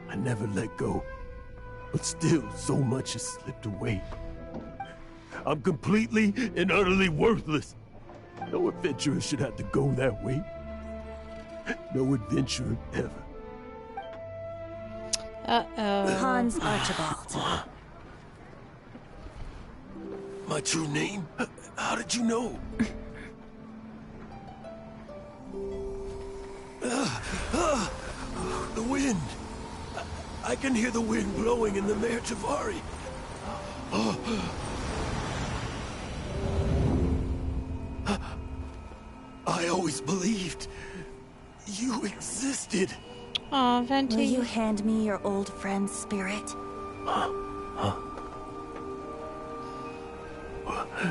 I never let go. But still, so much has slipped away. I'm completely and utterly worthless. No adventurer should have to go that way. No adventurer ever. Uh-oh. Hans Archibald. My true name? How did you know? The wind. I can hear the wind blowing in the Mare Javari. I always believed you existed. Aw, Venti. Will you hand me your old friend's spirit?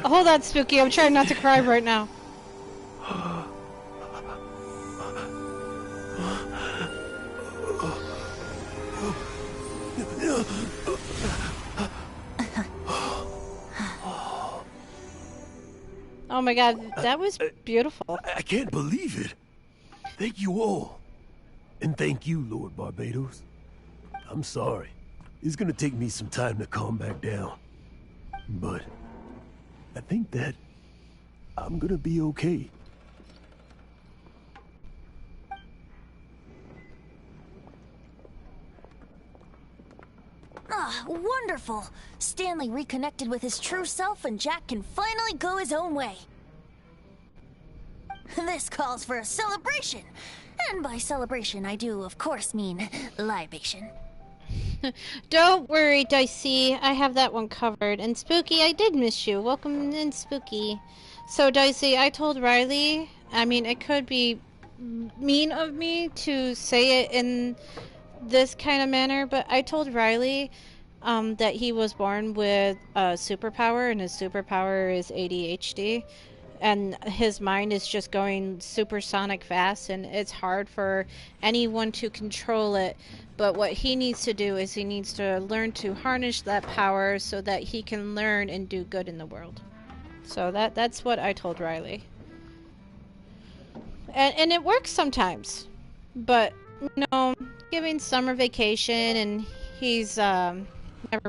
Hold on, Spooky. I'm trying not to cry right now. Oh my god, that was beautiful. I can't believe it. Thank you all. And thank you, Lord Barbados. I'm sorry. It's gonna take me some time to calm back down. But I think that I'm gonna be okay. Ah, wonderful! Stanley reconnected with his true self and Jack can finally go his own way. This calls for a celebration! And by celebration, I do, of course, mean libation. Don't worry, Dicey. I have that one covered. And Spooky, I did miss you. Welcome in, Spooky. So, Dicey, I told Riley, I mean, it could be mean of me to say it in this kind of manner, but I told Riley that he was born with a superpower, and his superpower is ADHD. And his mind is just going supersonic fast, and it's hard for anyone to control it. But what he needs to do is he needs to learn to harness that power so that he can learn and do good in the world. So that's what I told Riley. And it works sometimes. But, you know, giving summer vacation, and he's never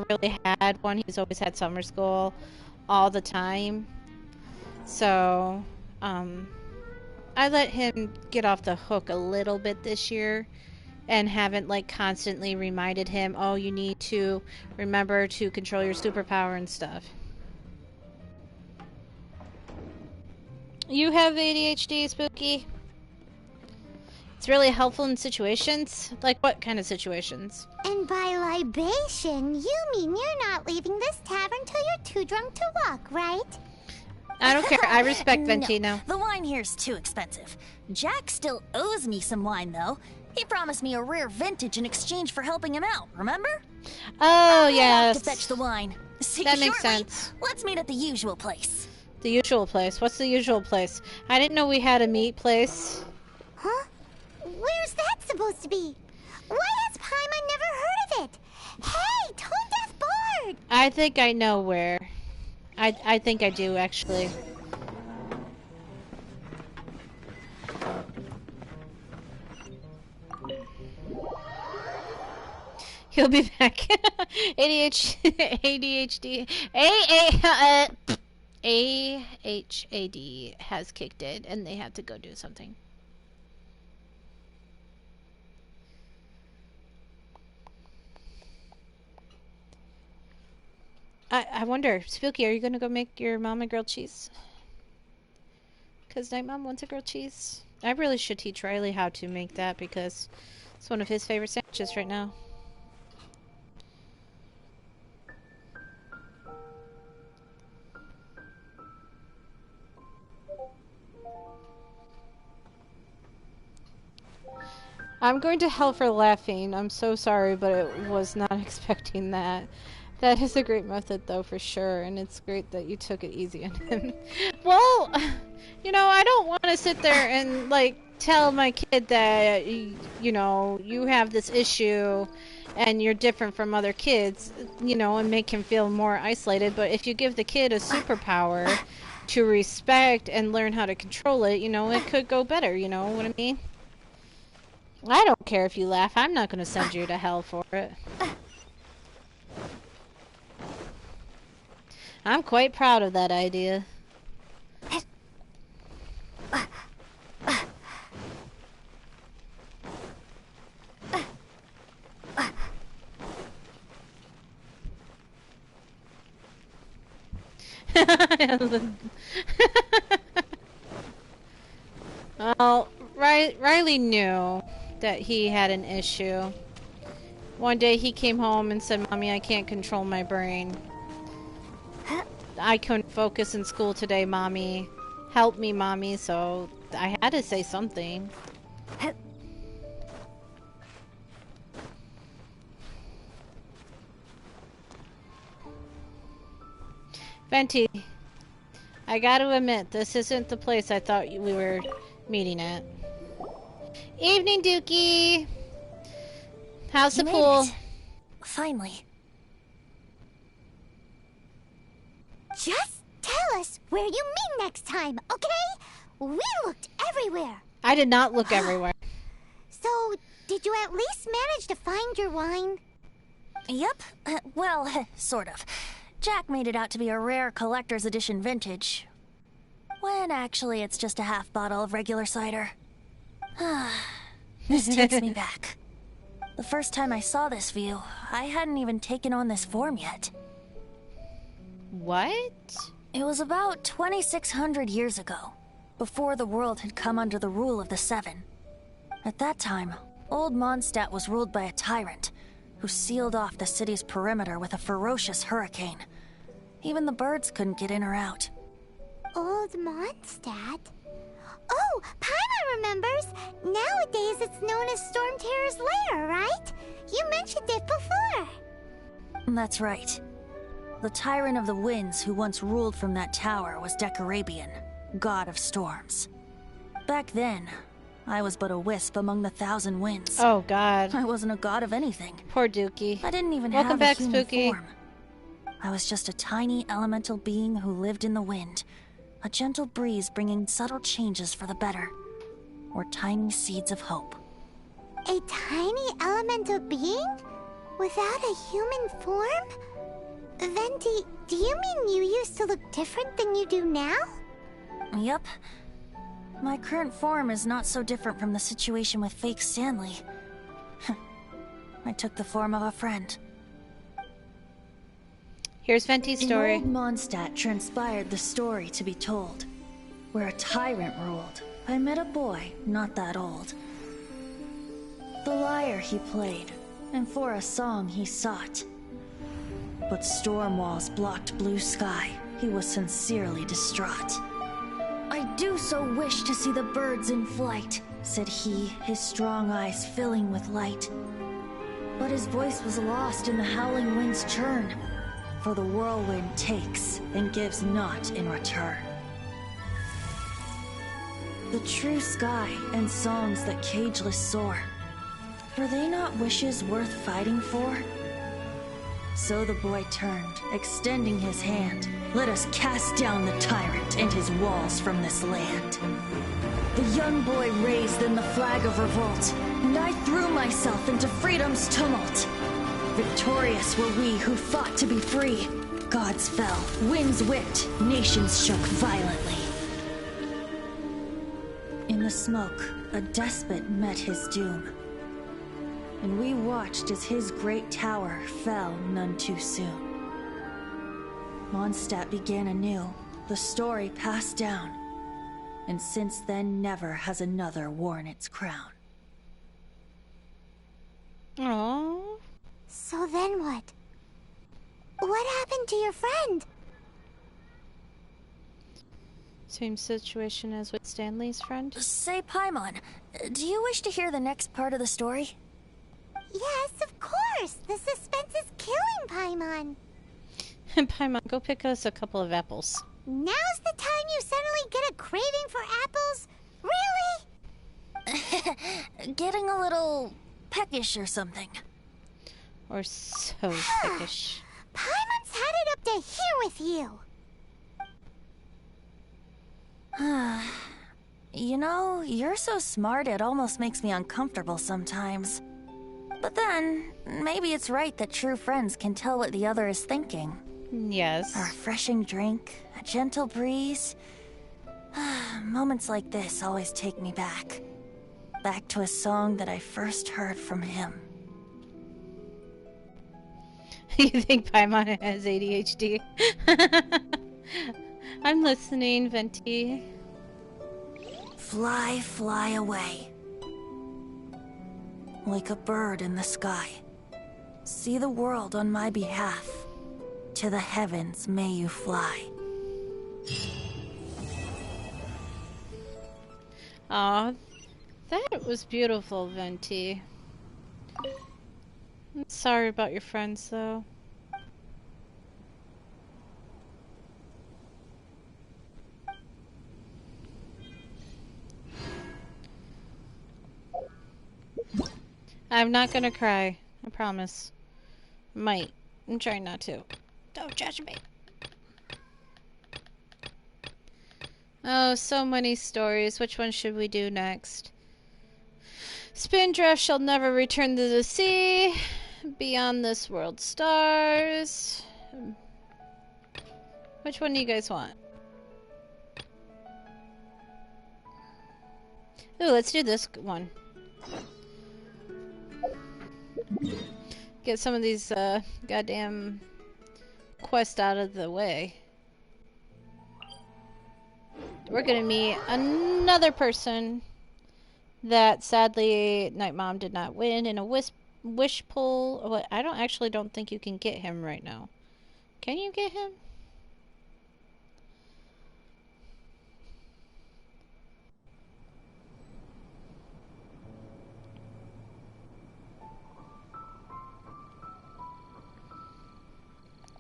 really had one. He's always had summer school all the time. So, I let him get off the hook a little bit this year and haven't, like, constantly reminded him, oh, you need to remember to control your superpower and stuff. You have ADHD, Spooky? It's really helpful in situations? Like, what kind of situations? And by libation, you mean you're not leaving this tavern till you're too drunk to walk, right? I don't care. I respect Venti now. The wine here's too expensive. Jack still owes me some wine, though. He promised me a rare vintage in exchange for helping him out, remember? Oh, yes. To fetch the wine. See that you makes shortly. sense. Let's meet at the usual place. The usual place? What's the usual place? I didn't know we had a meat place. Huh? Where's that supposed to be? Why has Paimon never heard of it? Hey, Tone Deaf Bard! I think I know where. I think I do, actually. He'll be back. ADHD. AHAD has kicked in, and they have to go do something. I wonder, Spooky, are you gonna go make your mom a grilled cheese? Because Night Mom wants a grilled cheese. I really should teach Riley how to make that because it's one of his favorite sandwiches right now. I'm going to hell for laughing. I'm so sorry, but I was not expecting that. That is a great method, though, for sure, and it's great that you took it easy on him. Well, you know, I don't want to sit there and, like, tell my kid that, you know, you have this issue and you're different from other kids, you know, and make him feel more isolated. But if you give the kid a superpower to respect and learn how to control it, you know, it could go better, you know what I mean? I don't care if you laugh. I'm not going to send you to hell for it. I'm quite proud of that idea. Well, Riley knew that he had an issue. One day he came home and said, "Mommy, I can't control my brain. I couldn't focus in school today, Mommy. Help me, Mommy." So I had to say something. Venti, I gotta admit, this isn't the place I thought we were meeting at. Evening, Dookie! How's the You made pool? it. Finally. Just tell us where you meet next time, okay? We looked everywhere. I did not look everywhere. So, did you at least manage to find your wine? Yep. Well, sort of. Jack made it out to be a rare collector's edition vintage. When actually it's just a half bottle of regular cider. This takes me back. The first time I saw this view, I hadn't even taken on this form yet. What? It was about 2,600 years ago, before the world had come under the rule of the Seven. At that time, old Mondstadt was ruled by a tyrant, who sealed off the city's perimeter with a ferocious hurricane. Even the birds couldn't get in or out. Old Mondstadt? Oh, Paimon remembers! Nowadays it's known as Storm Terror's lair, right? You mentioned it before. That's right. The Tyrant of the Winds who once ruled from that tower was Decarabian, god of storms. Back then, I was but a wisp among the thousand winds. Oh, God. I wasn't a god of anything. Poor Dookie. I didn't even Welcome have back, a human Spooky. form. I was just a tiny elemental being who lived in the wind, a gentle breeze bringing subtle changes for the better, or tiny seeds of hope. A tiny elemental being? Without a human form? Venti, do you mean you used to look different than you do now? Yep. My current form is not so different from the situation with fake Stanley. I took the form of a friend. Here's Venti's story. In old Mondstadt transpired the story to be told. Where a tyrant ruled, I met a boy not that old. The lyre he played, and for a song he sought. But storm walls blocked blue sky. He was sincerely distraught. I do so wish to see the birds in flight, said he, his strong eyes filling with light. But his voice was lost in the howling wind's churn, for the whirlwind takes and gives not in return. The true sky and songs that cageless soar, were they not wishes worth fighting for? So the boy turned, extending his hand. Let us cast down the tyrant and his walls from this land. The young boy raised then the flag of revolt, and I threw myself into freedom's tumult. Victorious were we who fought to be free. Gods fell, winds whipped, nations shook violently. In the smoke, a despot met his doom. And we watched as his great tower fell none too soon. Mondstadt began anew, the story passed down, and since then never has another worn its crown. Aww. So then what? What happened to your friend? Same situation as with Stanley's friend. Say, Paimon, do you wish to hear the next part of the story? Yes, of course. The suspense is killing, Paimon. Paimon, go pick us a couple of apples. Now's the time you suddenly get a craving for apples? Really? Getting a little peckish or something. Or so peckish. Paimon's had it up to here with you. You know, you're so smart it almost makes me uncomfortable sometimes. But then, maybe it's right that true friends can tell what the other is thinking. Yes. A refreshing drink, a gentle breeze. Moments like this always take me back. Back to a song that I first heard from him. You think Paimon has ADHD? I'm listening, Venti. Fly, fly away. Like a bird in the sky. See the world on my behalf. To the heavens may you fly. Aw, that was beautiful, Venti. I'm sorry about your friends, though. I'm not gonna cry. I promise. Might. I'm trying not to. Don't judge me. Oh, so many stories. Which one should we do next? Spindrift shall never return to the sea. Beyond this world stars. Which one do you guys want? Ooh, let's do this one. Get some of these goddamn quests out of the way. We're gonna meet another person that sadly Night Mom did not win in a wish pull. I don't think you can get him right now. Can you get him?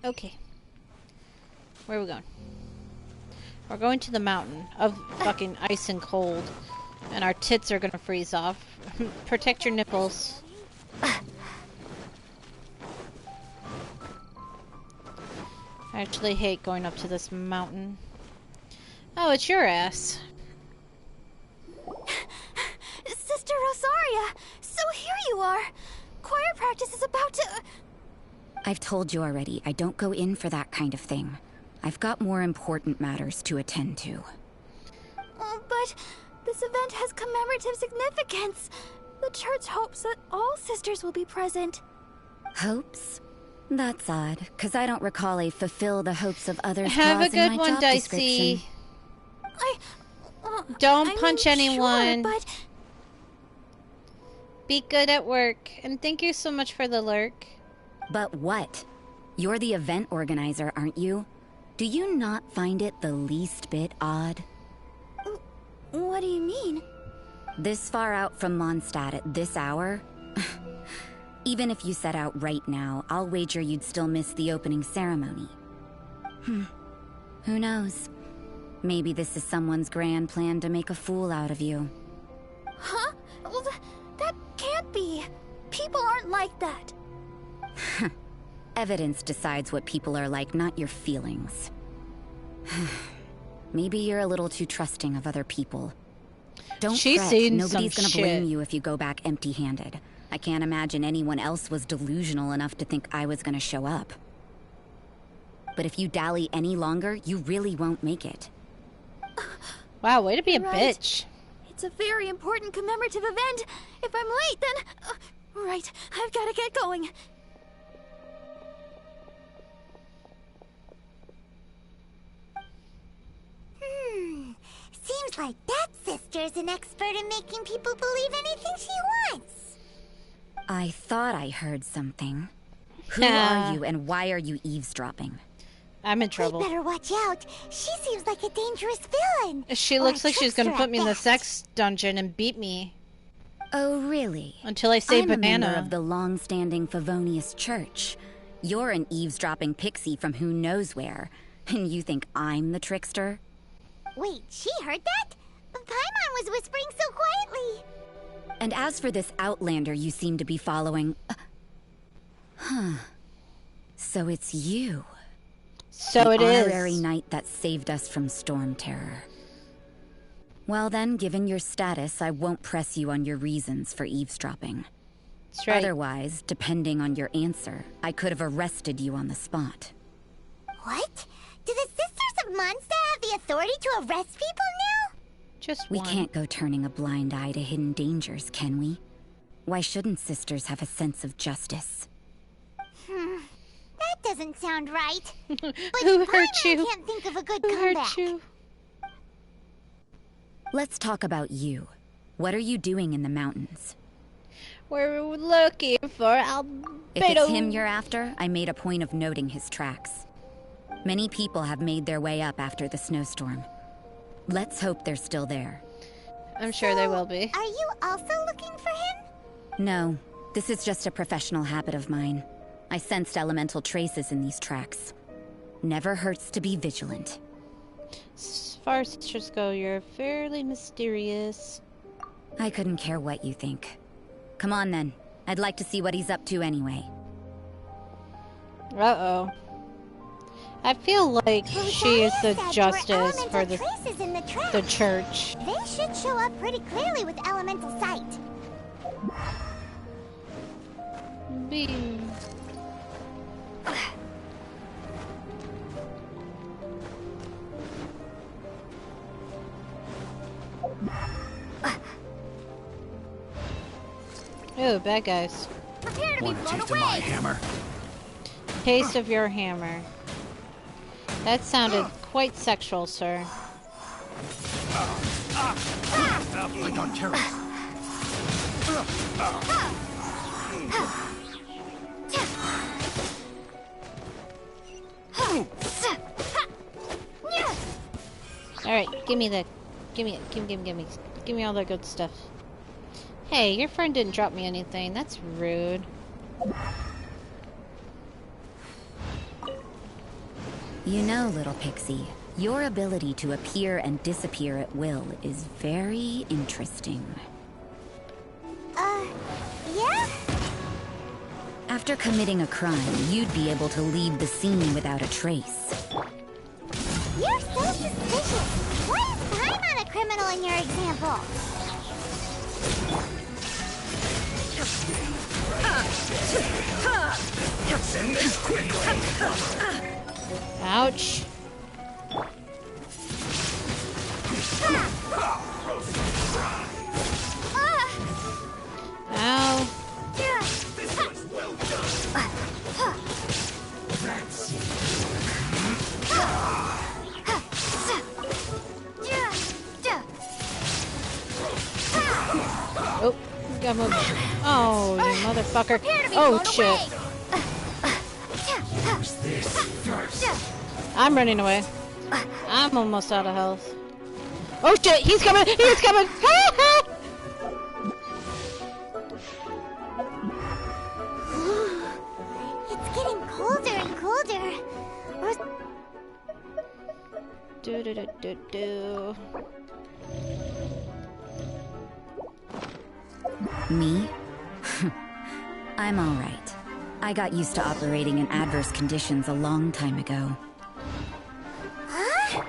Okay. Where are we going? We're going to the mountain of fucking ice and cold. And our tits are gonna freeze off. Protect your nipples. I actually hate going up to this mountain. Oh, it's your ass. Sister Rosaria! So here you are! Choir practice is about to... I've told you already, I don't go in for that kind of thing. I've got more important matters to attend to. But this event has commemorative significance. The church hopes that all sisters will be present. Hopes? That's odd, because I don't recall a fulfill the hopes of others Have clause a good in my one, job Dicey. description. Don't punch anyone. Sure, but... Be good at work. And thank you so much for the lurk. But what? You're the event organizer, aren't you? Do you not find it the least bit odd? What do you mean? This far out from Mondstadt at this hour? Even if you set out right now, I'll wager you'd still miss the opening ceremony. Who knows? Maybe this is someone's grand plan to make a fool out of you. Huh? Well, that can't be. People aren't like that. Evidence decides what people are like, not your feelings. Maybe you're a little too trusting of other people. Don't fret, nobody's gonna blame you if you go back empty-handed. I can't imagine anyone else was delusional enough to think I was gonna show up. But if you dally any longer, you really won't make it. Wow, way to be a bitch. It's a very important commemorative event. If I'm late, then... right, I've gotta get going. Seems like that sister's an expert in making people believe anything she wants. I thought I heard something. Who are you and why are you eavesdropping? I'm in trouble. We better watch out. She seems like a dangerous villain. She looks like she's gonna put me in the sex dungeon and beat me. Oh, really? Until I say I'm banana. a member of the long-standing Favonius Church. You're an eavesdropping pixie from who knows where. And you think I'm the trickster? Wait, she heard that? Paimon was whispering so quietly. And as for this outlander you seem to be following... So it's you. So it is. The honorary knight that saved us from storm terror. Well then, given your status, I won't press you on your reasons for eavesdropping. That's right. Otherwise, depending on your answer, I could have arrested you on the spot. What? Do the Sisters of Mondstadt have the authority to arrest people now? Just We one. can't go turning a blind eye to hidden dangers, can we? Why shouldn't sisters have a sense of justice? That doesn't sound right. But Who hurt Paimon you? can't think of a good Who comeback. hurt you? Let's talk about you. What are you doing in the mountains? We're looking for Albedo. If it's him you're after, I made a point of noting his tracks. Many people have made their way up after the snowstorm. Let's hope they're still there. I'm sure they will be. Are you also looking for him? No, this is just a professional habit of mine. I sensed elemental traces in these tracks. Never hurts to be vigilant. As far as sisters go, you're fairly mysterious. I couldn't care what you think. Come on then, I'd like to see what he's up to anyway. Uh-oh. I feel like she is the justice for the church. They should show up pretty clearly with elemental sight. Beam. Ooh, bad guys. Prepare to be Want a blown taste away. of my hammer? Taste of your hammer. That sounded quite sexual, sir. I don't care. Alright, give me all the good stuff. Hey, your friend didn't drop me anything. That's rude. You know, little pixie, your ability to appear and disappear at will is very interesting. Yeah? After committing a crime, you'd be able to leave the scene without a trace. You're so suspicious. Why is Paimon a criminal in your example? Ouch. Ow. Oh, got moved. Oh, you motherfucker. Oh, shit. I'm running away. I'm almost out of health. Oh, shit. He's coming. He's coming. It's getting colder and colder. Do do do do do. Me? I'm alright. I got used to operating in adverse conditions a long time ago. Huh?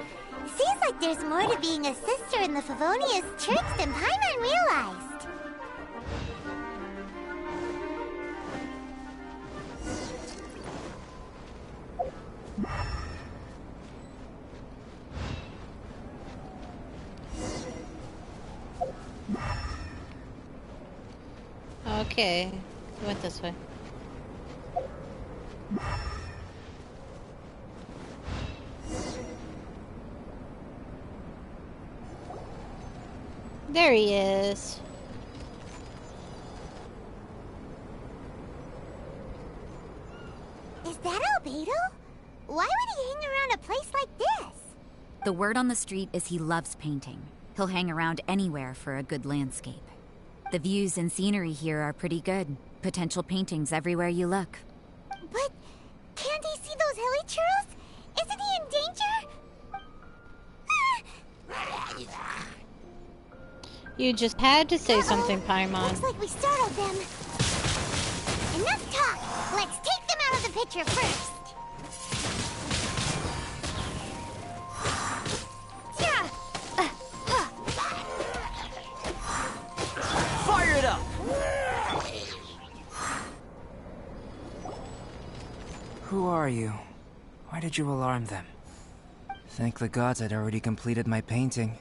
Seems like there's more to being a sister in the Favonius Church than Paimon realized. Okay. We went this way. There he is. Is that Albedo? Why would he hang around a place like this? The word on the street is he loves painting. He'll hang around anywhere for a good landscape. The views and scenery here are pretty good. Potential paintings everywhere you look. But can't he see those hilichurls? Isn't he in danger? You just had to say something, Paimon. Looks like we startled them. Enough talk. Let's take them out of the picture first. Fire it up! Who are you? Why did you alarm them? Thank the gods I'd already completed my painting.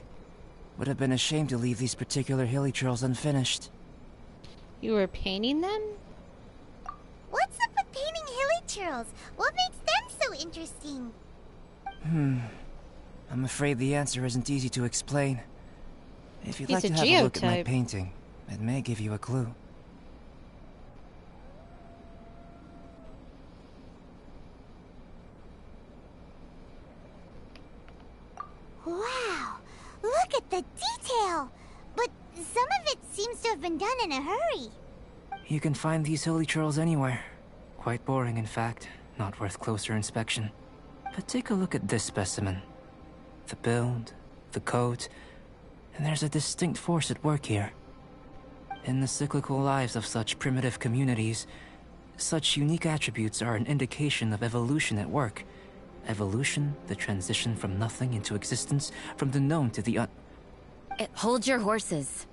Would have been a shame to leave these particular hilichurls unfinished. You were painting them? What's up with painting hilichurls? What makes them so interesting? I'm afraid the answer isn't easy to explain. If you'd He's like to a have a look at my geotype. painting, it may give you a clue. Wow, look at the detail! But some of it seems to have been done in a hurry. You can find these hilichurls anywhere. Quite boring, in fact. Not worth closer inspection. But take a look at this specimen. The build, the coat, and there's a distinct force at work here. In the cyclical lives of such primitive communities, such unique attributes are an indication of evolution at work. Evolution, the transition from nothing into existence, from the known to the Hold your horses.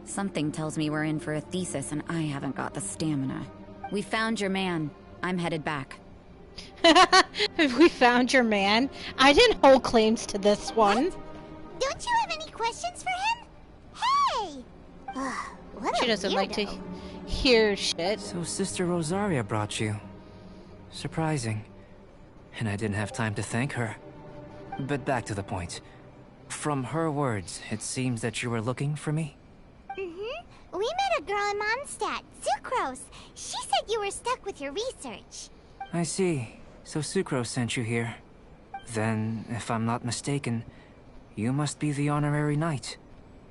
Something tells me we're in for a thesis and I haven't got the stamina. We found your man. I'm headed back. We found your man? I didn't hold claims to this one. What? Don't you have any questions for him? Hey! What She doesn't like to hear shit. So Sister Rosaria brought you. Surprising. And I didn't have time to thank her. But back to the point. From her words, it seems that you were looking for me? We met a girl in Mondstadt, Sucrose. She said you were stuck with your research. I see. So Sucrose sent you here. Then, if I'm not mistaken, you must be the honorary knight.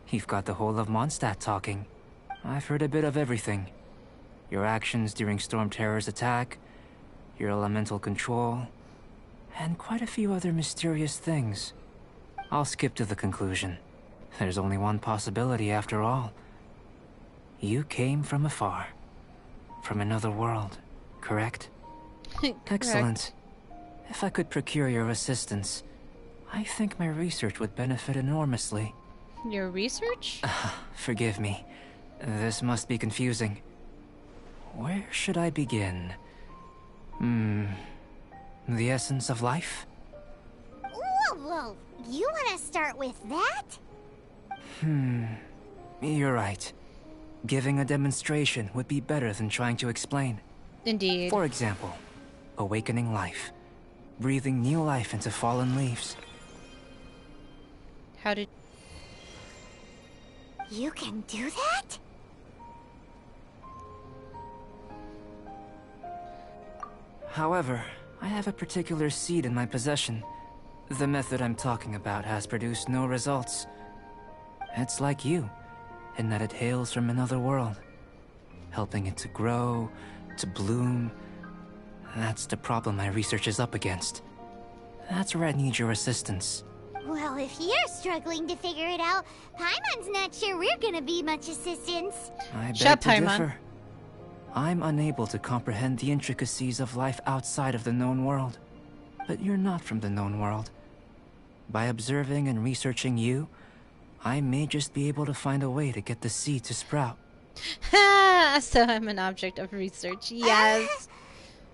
You've got the whole of Mondstadt talking. I've heard a bit of everything. Your actions during Storm Terror's attack, your elemental control, and quite a few other mysterious things. I'll skip to the conclusion. There's only one possibility after all. You came from afar. From another world, correct? Correct. Excellent. If I could procure your assistance, I think my research would benefit enormously. Your research? Forgive me. This must be confusing. Where should I begin? The essence of life? Whoa. You want to start with that? You're right. Giving a demonstration would be better than trying to explain. Indeed. For example, awakening life. Breathing new life into fallen leaves. How did... You can do that? However, I have a particular seed in my possession. The method I'm talking about has produced no results. It's like you, in that it hails from another world. Helping it to grow, to bloom. That's the problem my research is up against. That's where I need your assistance. Well, if you're struggling to figure it out, Paimon's not sure we're gonna be much assistance. I beg to differ. I'm unable to comprehend the intricacies of life outside of the known world. But you're not from the known world. By observing and researching you, I may just be able to find a way to get the seed to sprout. Ha! So I'm an object of research. Yes.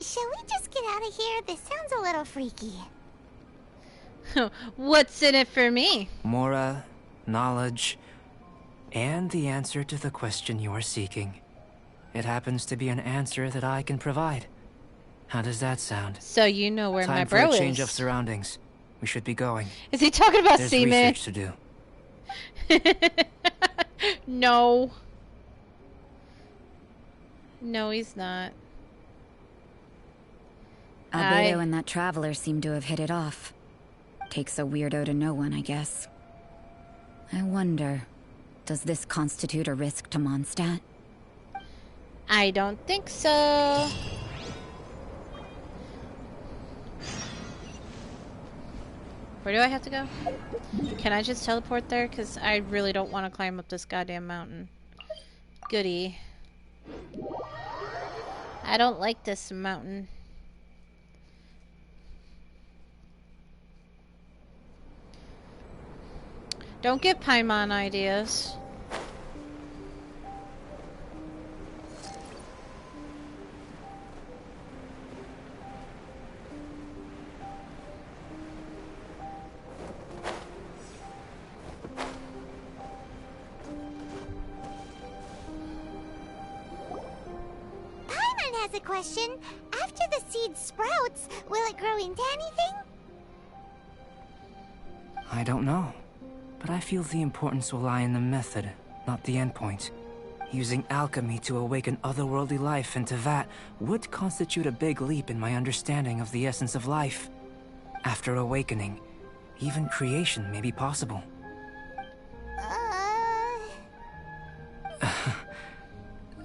Shall we just get out of here? This sounds a little freaky. What's in it for me? Mora, knowledge, and the answer to the question you are seeking. It happens to be an answer that I can provide. How does that sound? So you know where my bro is. Time for a change of surroundings. We should be going. Is he talking about semen? There's research to do. No. No, he's not. Albedo and that traveler seem to have hit it off. Takes a weirdo to know one, I guess. I wonder, does this constitute a risk to Mondstadt? I don't think so. Where do I have to go? Can I just teleport there? Because I really don't want to climb up this goddamn mountain. Goody. I don't like this mountain. Don't give Paimon ideas. Paimon has a question. After the seed sprouts, will it grow into anything? I don't know. But I feel the importance will lie in the method, not the endpoint. Using alchemy to awaken otherworldly life into that would constitute a big leap in my understanding of the essence of life. After awakening, even creation may be possible.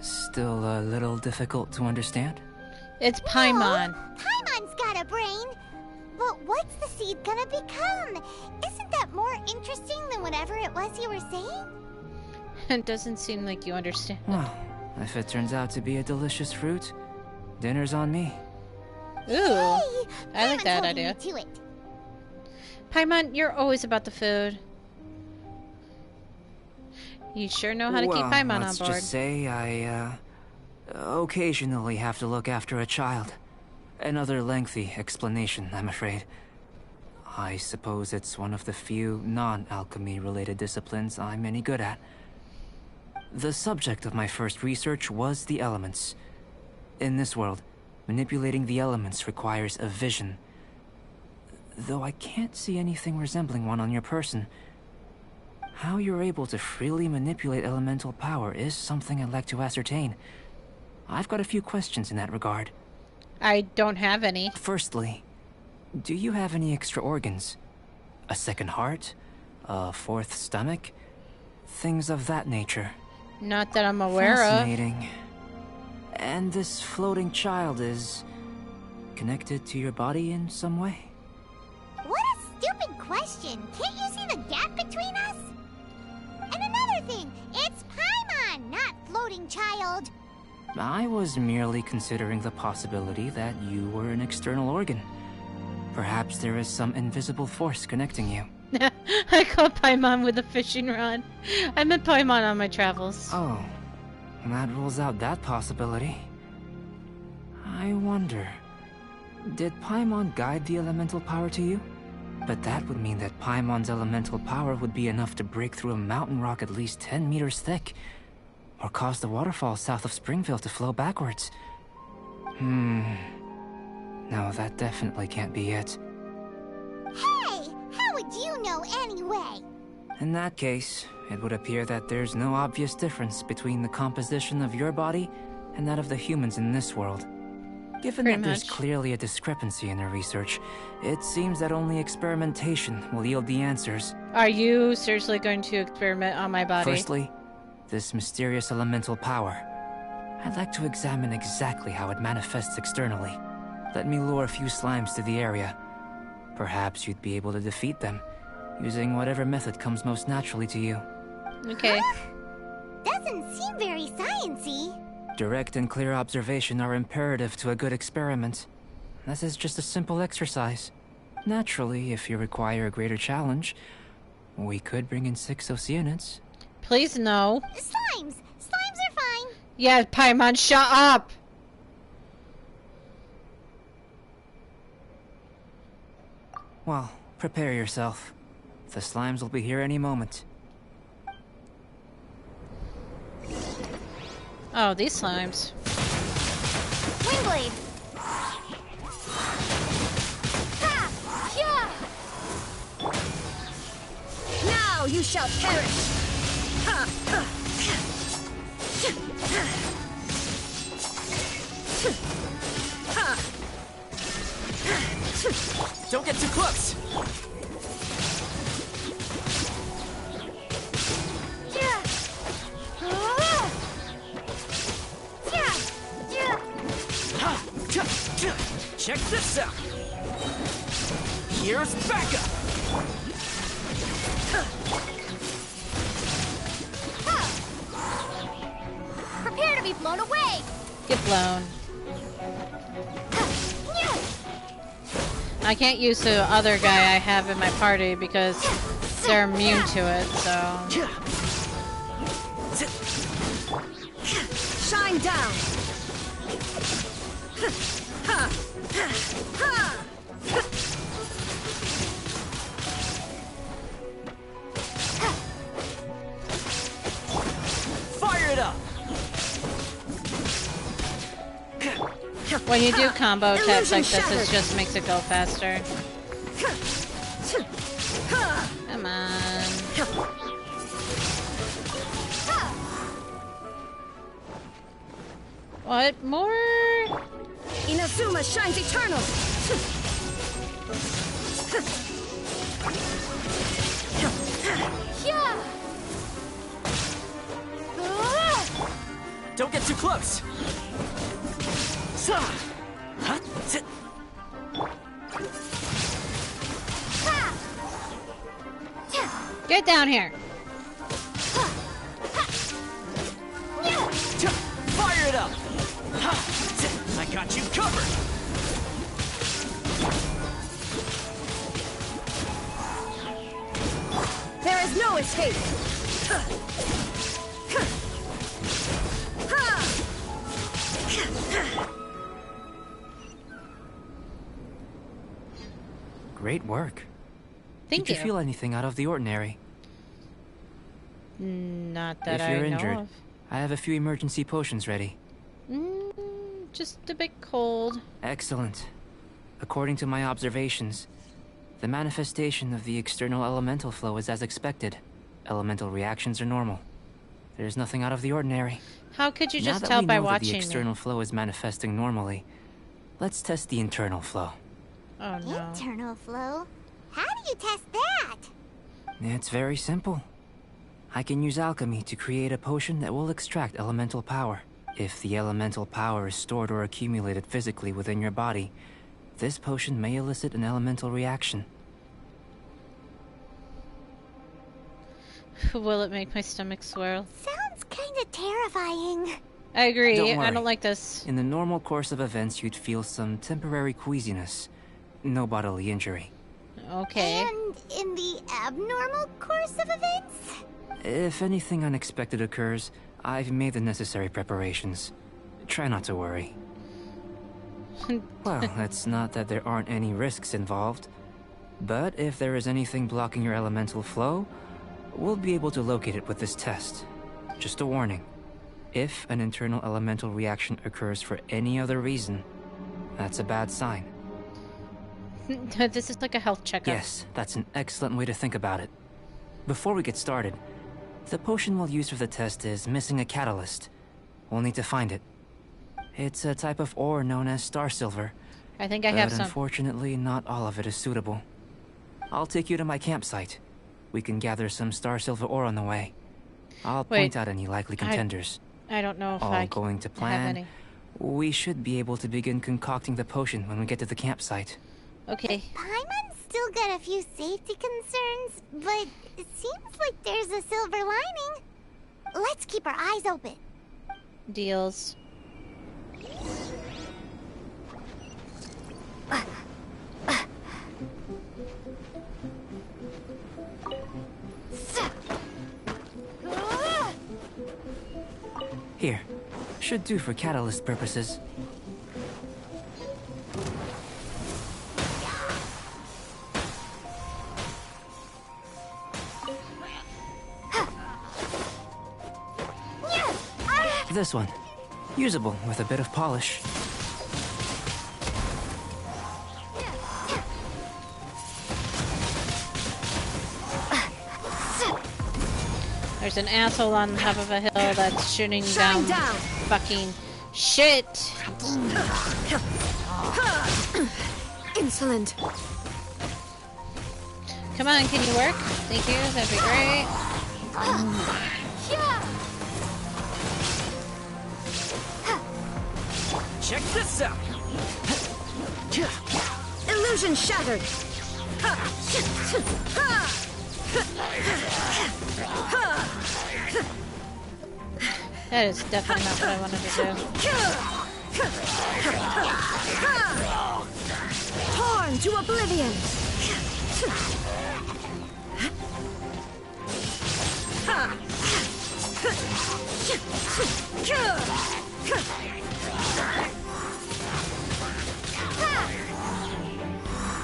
Still a little difficult to understand? It's Paimon. Paimon's got a brain. But what's the seed gonna become? Isn't that more interesting than whatever it was you were saying? It doesn't seem like you understand. Well, if it turns out to be a delicious fruit, dinner's on me. Ooh, I like that idea. Paimon, you're always about the food. You sure know how to keep Paimon on board. Let's just say I, occasionally have to look after a child. Another lengthy explanation, I'm afraid. I suppose it's one of the few non-alchemy related disciplines I'm any good at. The subject of my first research was the elements. In this world, manipulating the elements requires a vision. Though I can't see anything resembling one on your person. How you're able to freely manipulate elemental power is something I'd like to ascertain. I've got a few questions in that regard. I don't have any. Firstly, do you have any extra organs? A second heart? A fourth stomach? Things of that nature. Not that I'm aware Fascinating. And this floating child is connected to your body in some way? What a stupid question! Can't you see the gap between us? And another thing, it's Paimon, not floating child. I was merely considering the possibility that you were an external organ. Perhaps there is some invisible force connecting you. I caught Paimon with a fishing rod. I met Paimon on my travels. Oh, that rules out that possibility. I wonder, did Paimon guide the elemental power to you? But that would mean that Paimon's elemental power would be enough to break through a mountain rock at least 10 meters thick, or cause the waterfall south of Springville to flow backwards. No, that definitely can't be it. Hey! How would you know anyway? In that case, it would appear that there's no obvious difference between the composition of your body and that of the humans in this world. Given that there's clearly a discrepancy in their research, it seems that only experimentation will yield the answers. Are you seriously going to experiment on my body? Firstly, this mysterious elemental power. I'd like to examine exactly how it manifests externally. Let me lure a few slimes to the area. Perhaps you'd be able to defeat them, using whatever method comes most naturally to you. Okay. Doesn't seem very sciencey. Direct and clear observation are imperative to a good experiment. This is just a simple exercise. Naturally, if you require a greater challenge, we could bring in 6 Oceanids. Please no. Slimes! Slimes are fine. Yeah, Paimon, shut up! Well, prepare yourself. The slimes will be here any moment. Oh, these slimes. Wingblade! Now you shall perish! Don't get too close! Check this out! Here's backup! Prepare to be blown away! Get blown. I can't use the other guy I have in my party because they're immune to it, so... Shine down! Fire it up! When you do combo attacks like this, it just makes it go faster. Come on. What more? Inazuma shines eternal! Don't get too close! Get down here. up! Ha! I got you covered! There is no escape! Great work. Thank you. Did you feel anything out of the ordinary? Not that If you're I know injured, of. I have a few emergency potions ready. Just a bit cold. Excellent. According to my observations, the manifestation of the external elemental flow is as expected. Elemental reactions are normal. There's nothing out of the ordinary. How could you Now just that tell we by know that watching the external flow is manifesting normally, let's test the internal flow. Oh no. Internal flow? How do you test that? It's very simple. I can use alchemy to create a potion that will extract elemental power. If the elemental power is stored or accumulated physically within your body, this potion may elicit an elemental reaction. Will it make my stomach swirl? Sounds kinda terrifying. I agree. Don't worry. I don't like this. In the normal course of events, you'd feel some temporary queasiness. No bodily injury. Okay. And in the abnormal course of events? If anything unexpected occurs, I've made the necessary preparations. Try not to worry. Well, it's not that there aren't any risks involved. But if there is anything blocking your elemental flow, we'll be able to locate it with this test. Just a warning. If an internal elemental reaction occurs for any other reason, that's a bad sign. This is like a health checkup. Yes, that's an excellent way to think about it. Before we get started, the potion we'll use for the test is missing a catalyst. We'll need to find it. It's a type of ore known as star silver. I think I have some. Unfortunately, not all of it is suitable. I'll take you to my campsite. We can gather some star silver ore on the way. I'll point out any likely contenders. I don't know if all I going to have plan. any. We should be able to begin concocting the potion when we get to the campsite. Okay. Paimon's still got a few safety concerns, but it seems like there's a silver lining. Let's keep our eyes open. Deals. Here. Should do for catalyst purposes. This one. Usable with a bit of polish. There's an asshole on top of a hill that's shooting down fucking shit. Insolent. Come on, can you work? Thank you, that'd be great. Check this out! Illusion shattered! That is definitely not what I wanted to do. Torn to oblivion!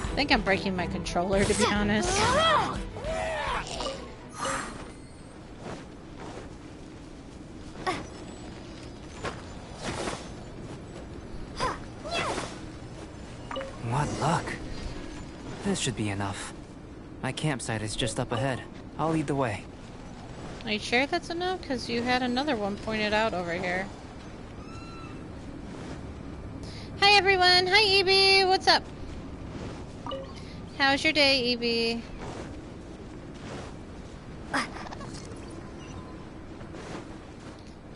I think I'm breaking my controller, to be honest. What luck. This should be enough. My campsite is just up ahead. I'll lead the way. Are you sure that's enough? Because you had another one pointed out over here. Hi everyone! Hi Evie! What's up? How's your day, Evie?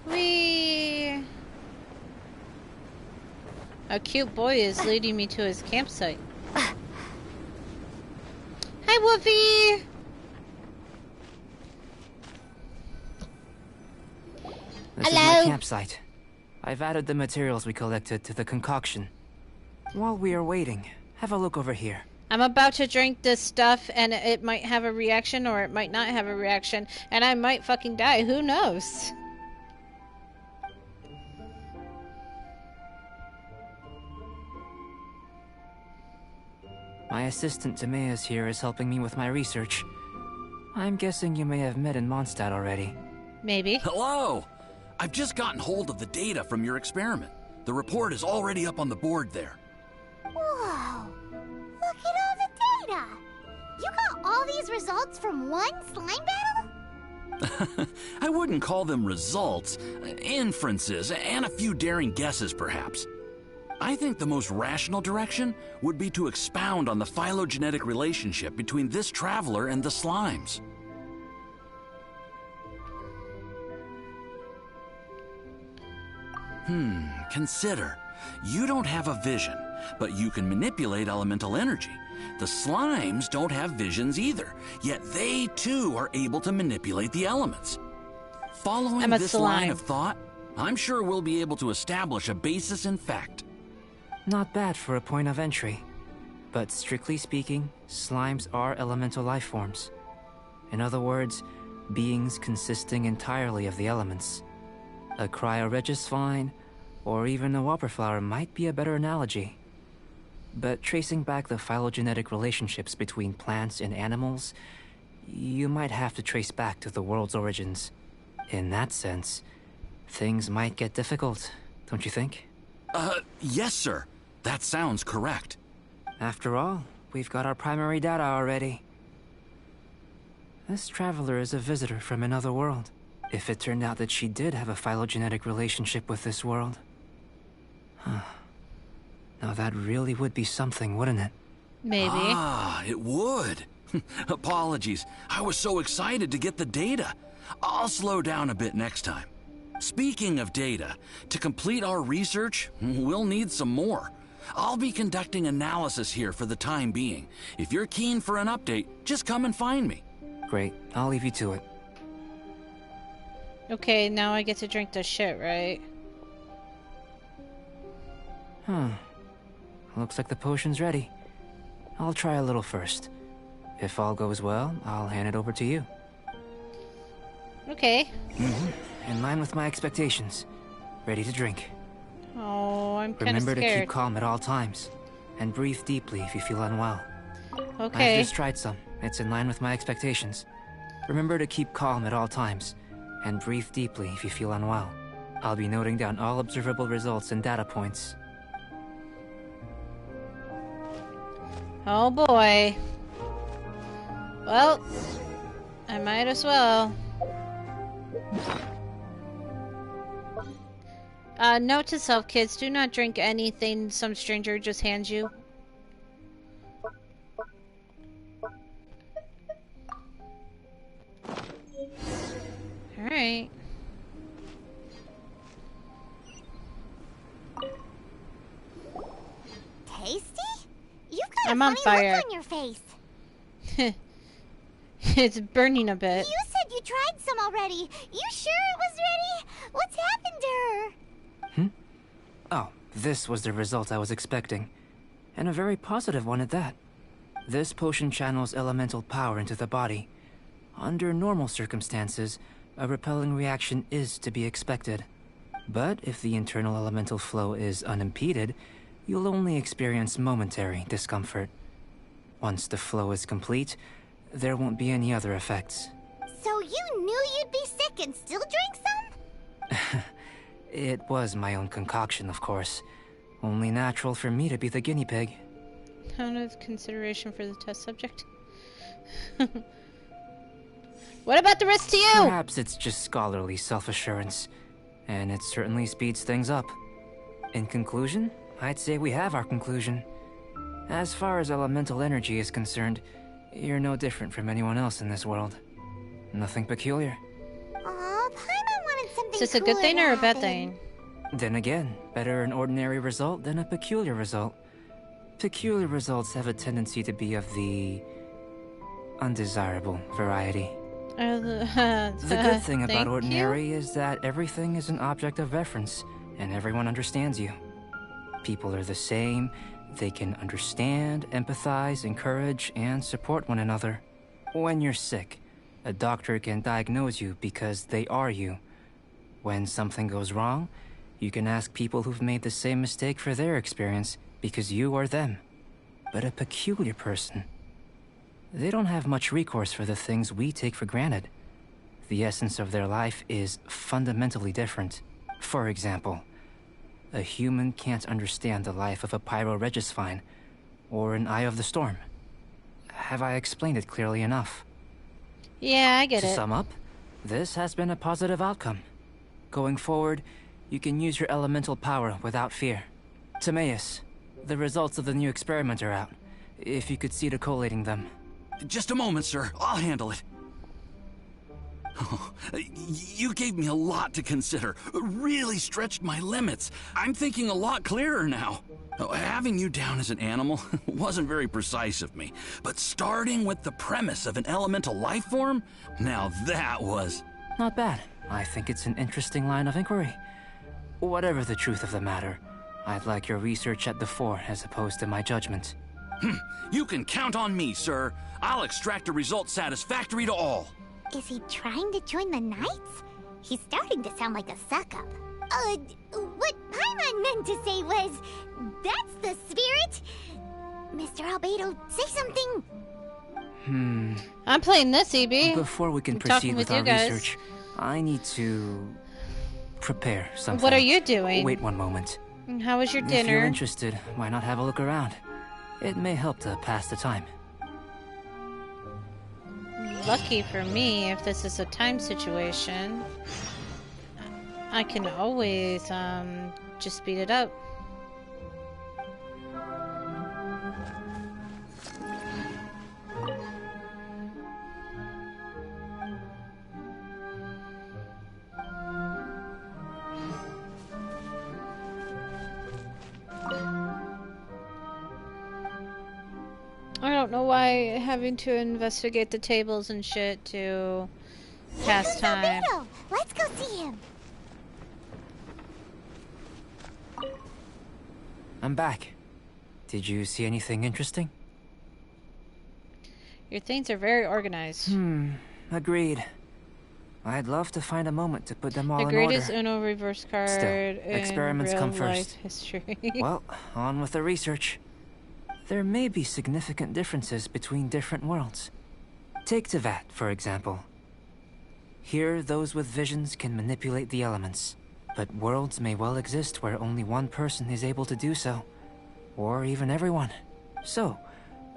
Whee! A cute boy is leading me to his campsite. Hi, Woofy! This Hello. is my campsite. I've added the materials we collected to the concoction. While we are waiting, have a look over here. I'm about to drink this stuff, and it might have a reaction, or it might not have a reaction, and I might fucking die. Who knows? My assistant Timaeus here is helping me with my research. I'm guessing you may have met in Mondstadt already. Maybe. Hello! I've just gotten hold of the data from your experiment. The report is already up on the board there. Whoa! Look at all the data! You got all these results from one slime battle? I wouldn't call them results, inferences, and a few daring guesses perhaps. I think the most rational direction would be to expound on the phylogenetic relationship between this traveler and the slimes. Consider. You don't have a vision, but you can manipulate elemental energy. The slimes don't have visions either, yet they too are able to manipulate the elements. Following this line of thought, I'm sure we'll be able to establish a basis in fact. Not bad for a point of entry. But strictly speaking, slimes are elemental life forms. In other words, beings consisting entirely of the elements. A cryoregisvine, or even a whopperflower might be a better analogy. But tracing back the phylogenetic relationships between plants and animals, you might have to trace back to the world's origins. In that sense, things might get difficult, don't you think? Yes, sir. That sounds correct. After all, we've got our primary data already. This traveler is a visitor from another world. If it turned out that she did have a phylogenetic relationship with this world. Now that really would be something, wouldn't it? Maybe. Ah, it would. Apologies. I was so excited to get the data. I'll slow down a bit next time. Speaking of data, to complete our research, we'll need some more. I'll be conducting analysis here for the time being. If you're keen for an update, just come and find me. Great. I'll leave you to it. Okay, now I get to drink the shit, right? Looks like the potion's ready. I'll try a little first. If all goes well, I'll hand it over to you. Okay. In line with my expectations. Ready to drink. Oh, I'm kind of scared. Remember to keep calm at all times. And breathe deeply if you feel unwell. Okay. I've just tried some. It's in line with my expectations. Remember to keep calm at all times. And breathe deeply if you feel unwell. I'll be noting down all observable results and data points. Oh boy. Well, I might as well. Note to self, kids, do not drink anything some stranger just hands you. Alright. Tasty? You've got I'm a on funny fire. look on your face. It's burning a bit. You said you tried some already. You sure it was ready? What's happened to her? Oh, this was the result I was expecting. And a very positive one at that. This potion channels elemental power into the body. Under normal circumstances, a repelling reaction is to be expected. But if the internal elemental flow is unimpeded, you'll only experience momentary discomfort. Once the flow is complete, there won't be any other effects. So you knew you'd be sick and still drink some? It was my own concoction, of course. Only natural for me to be the guinea pig. Out of consideration for the test subject. What about the rest of you? Perhaps it's just scholarly self-assurance, and it certainly speeds things up. In conclusion, I'd say we have our conclusion. As far as elemental energy is concerned, you're no different from anyone else in this world. Nothing peculiar. Aw, Paimon wanted something Is this a good cooler thing to or a bad happen. thing? Then again, better an ordinary result than a peculiar result. Peculiar results have a tendency to be of the undesirable variety. The good thing about ordinary is that everything is an object of reference, and everyone understands you. People are the same. They can understand, empathize, encourage, and support one another. When you're sick, a doctor can diagnose you because they are you. When something goes wrong, you can ask people who've made the same mistake for their experience because you are them. But a peculiar person, they don't have much recourse for the things we take for granted. The essence of their life is fundamentally different. For example, a human can't understand the life of a pyroregisvine or an Eye of the Storm. Have I explained it clearly enough? Yeah, I get it. To sum up, this has been a positive outcome. Going forward, you can use your elemental power without fear. Timaeus, the results of the new experiment are out. If you could see to collating them. Just a moment, sir. I'll handle it. You gave me a lot to consider. Really stretched my limits. I'm thinking a lot clearer now. Having you down as an animal wasn't very precise of me, but starting with the premise of an elemental life form, now that was... Not bad. I think it's an interesting line of inquiry. Whatever the truth of the matter, I'd like your research at the fore as opposed to my judgment. You can count on me, sir. I'll extract a result satisfactory to all. Is he trying to join the Knights? He's starting to sound like a suck-up. What Paimon meant to say was, that's the spirit. Mr. Albedo, say something. I'm playing this, EB. Before we can proceed with our research, I need to prepare something. What are you doing? Wait one moment. How was your dinner? If you're interested, why not have a look around? It may help to pass the time. Lucky for me, if this is a time situation, I can always just speed it up. I don't know why having to investigate the tables and shit to pass time. Let's go see him. I'm back. Did you see anything interesting? Your things are very organized. Agreed. I'd love to find a moment to put them all in order. The greatest Uno reverse card Still, experiments in come real first. life history. Well, on with the research. There may be significant differences between different worlds. Take Tevat, for example. Here, those with visions can manipulate the elements. But worlds may well exist where only one person is able to do so. Or even everyone. So,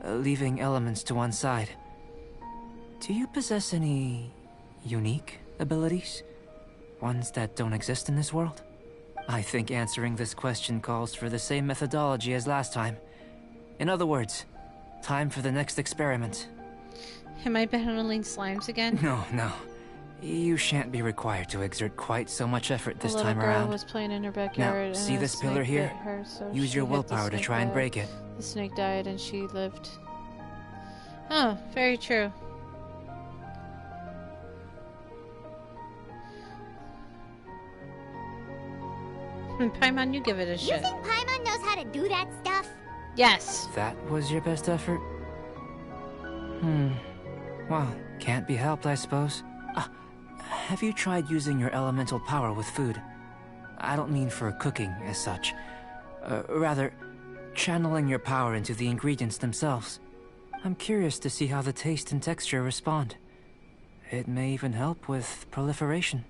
leaving elements to one side. Do you possess any unique abilities? Ones that don't exist in this world? I think answering this question calls for the same methodology as last time. In other words, time for the next experiment. Am I battling slimes again? No. You shan't be required to exert quite so much effort this time A little girl around. was playing in her backyard. Now, see this pillar here? Her, so Use your willpower to try and break it. The snake died and she lived. Oh, very true. Paimon, you give it a shot. You think Paimon knows how to do that stuff? Yes. That was your best effort? Well, can't be helped, I suppose. Have you tried using your elemental power with food? I don't mean for cooking as such. Rather, channeling your power into the ingredients themselves. I'm curious to see how the taste and texture respond. It may even help with proliferation.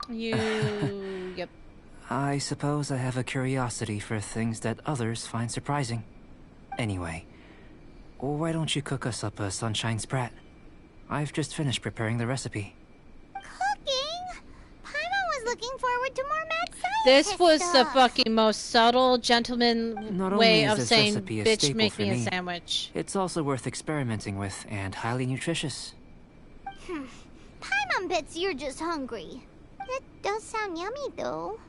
Yep. I suppose I have a curiosity for things that others find surprising. Anyway, why don't you cook us up a sunshine sprat? I've just finished preparing the recipe. Cooking? Paimon was looking forward to more mad science. This was the fucking most subtle, gentleman way of saying, bitch, make me a sandwich. It's also worth experimenting with and highly nutritious. Paimon bets you're just hungry. It does sound yummy, though.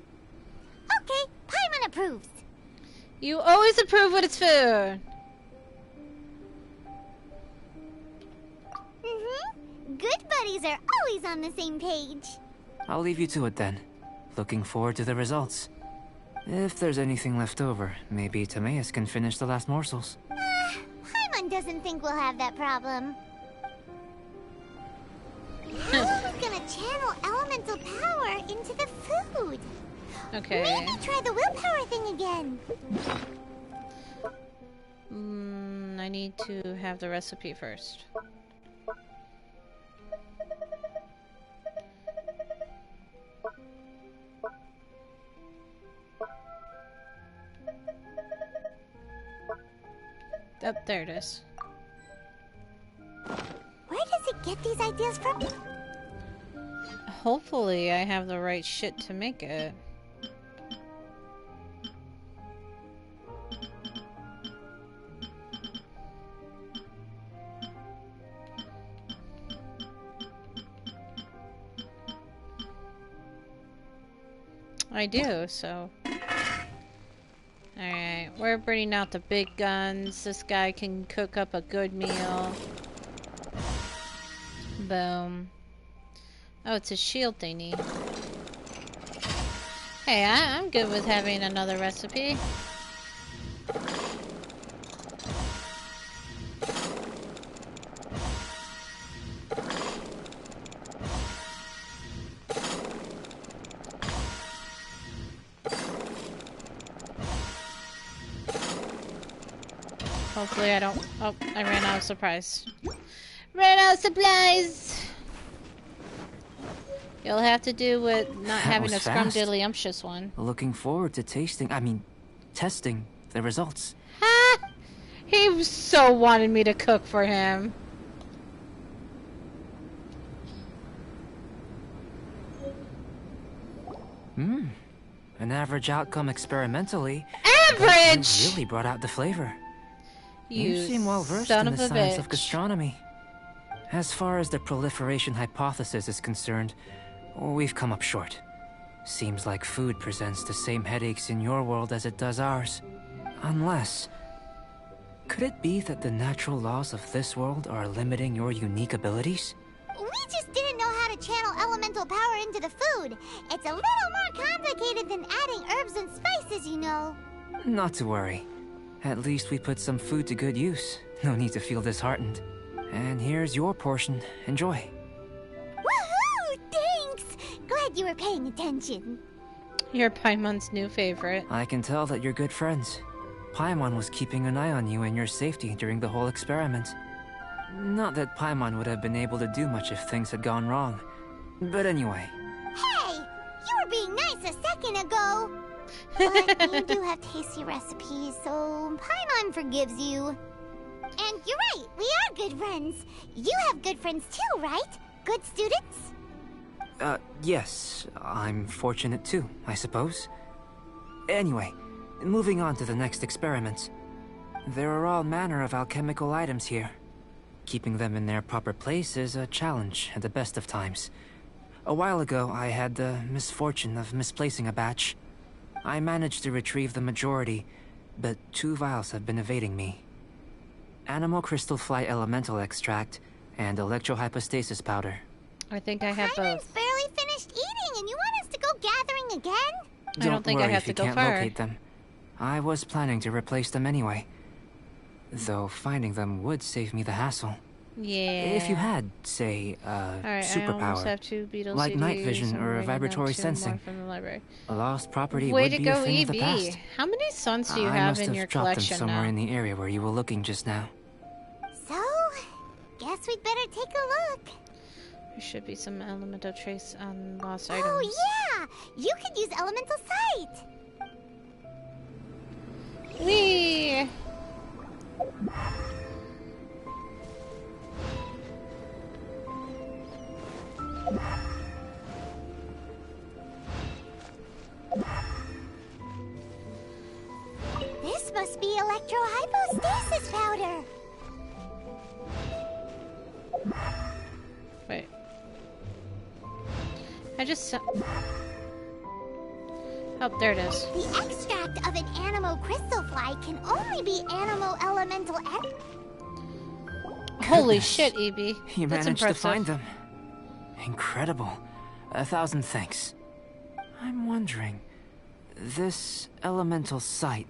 Okay, Paimon approves. You always approve when it's food. Good buddies are always on the same page. I'll leave you to it then. Looking forward to the results. If there's anything left over, maybe Timaeus can finish the last morsels. Paimon doesn't think we'll have that problem. How are we gonna channel elemental power into the food? Okay. Maybe try the willpower thing again. I need to have the recipe first. Oh, there it is. Where does it get these ideas from? Hopefully I have the right shit to make it. I do, so... Alright, we're bringing out the big guns. This guy can cook up a good meal. Boom. Oh, it's a shield thingy. Hey, I'm good with having another recipe. Hopefully I don't... Oh, I ran out of supplies. Ran out of supplies! You'll have to do with not having a scrumdiddlyumptious one. Looking forward to testing the results. Ha! He so wanted me to cook for him. An average outcome experimentally. Average! You really brought out the flavor. You seem well versed in the science of gastronomy. As far as the proliferation hypothesis is concerned, we've come up short. Seems like food presents the same headaches in your world as it does ours. Unless... Could it be that the natural laws of this world are limiting your unique abilities? We just didn't know how to channel elemental power into the food. It's a little more complicated than adding herbs and spices, you know. Not to worry. At least we put some food to good use. No need to feel disheartened. And here's your portion. Enjoy. Woohoo! Thanks! Glad you were paying attention. You're Paimon's new favorite. I can tell that you're good friends. Paimon was keeping an eye on you and your safety during the whole experiment. Not that Paimon would have been able to do much if things had gone wrong. But anyway. Hey! You were being nice a second ago! But you do have tasty recipes, so Paimon forgives you. And you're right, we are good friends. You have good friends too, right? Good students? Yes. I'm fortunate too, I suppose. Anyway, moving on to the next experiment. There are all manner of alchemical items here. Keeping them in their proper place is a challenge at the best of times. A while ago, I had the misfortune of misplacing a batch. I managed to retrieve the majority, but 2 vials have been evading me. Animal crystal fly elemental extract and electrohypostasis powder. I think I have Paimon's both. barely finished eating and you want us to go gathering again? I don't think I have to go far. Don't worry if you can't locate them. I was planning to replace them anyway. Though finding them would save me the hassle. Yeah. If you had, say, superpower, like night vision or vibratory sensing, a lost property would be a thing of the past. How many suns do you have in your collection now? I must have dropped them somewhere in the area where you were looking just now. So, guess we'd better take a look. There should be some elemental trace on lost items. Oh yeah! You could use elemental sight! Whee! This must be electrohypostasis powder. Wait. I just saw... Oh, there it is. The extract of an anemo crystal fly can only be anemo elemental Holy shit, EB. You managed to find them. Incredible. 1,000 thanks. I'm wondering, this elemental sight,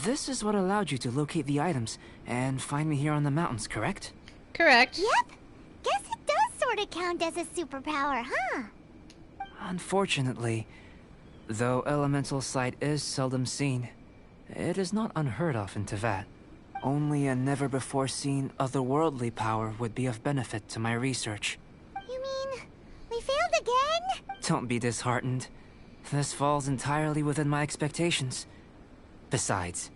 this is what allowed you to locate the items and find me here on the mountains, correct? Correct. Yep. Guess it does sort of count as a superpower, huh? Unfortunately, though elemental sight is seldom seen, it is not unheard of in Teyvat. Only a never-before-seen otherworldly power would be of benefit to my research. You mean, we failed again? Don't be disheartened. This falls entirely within my expectations. Besides,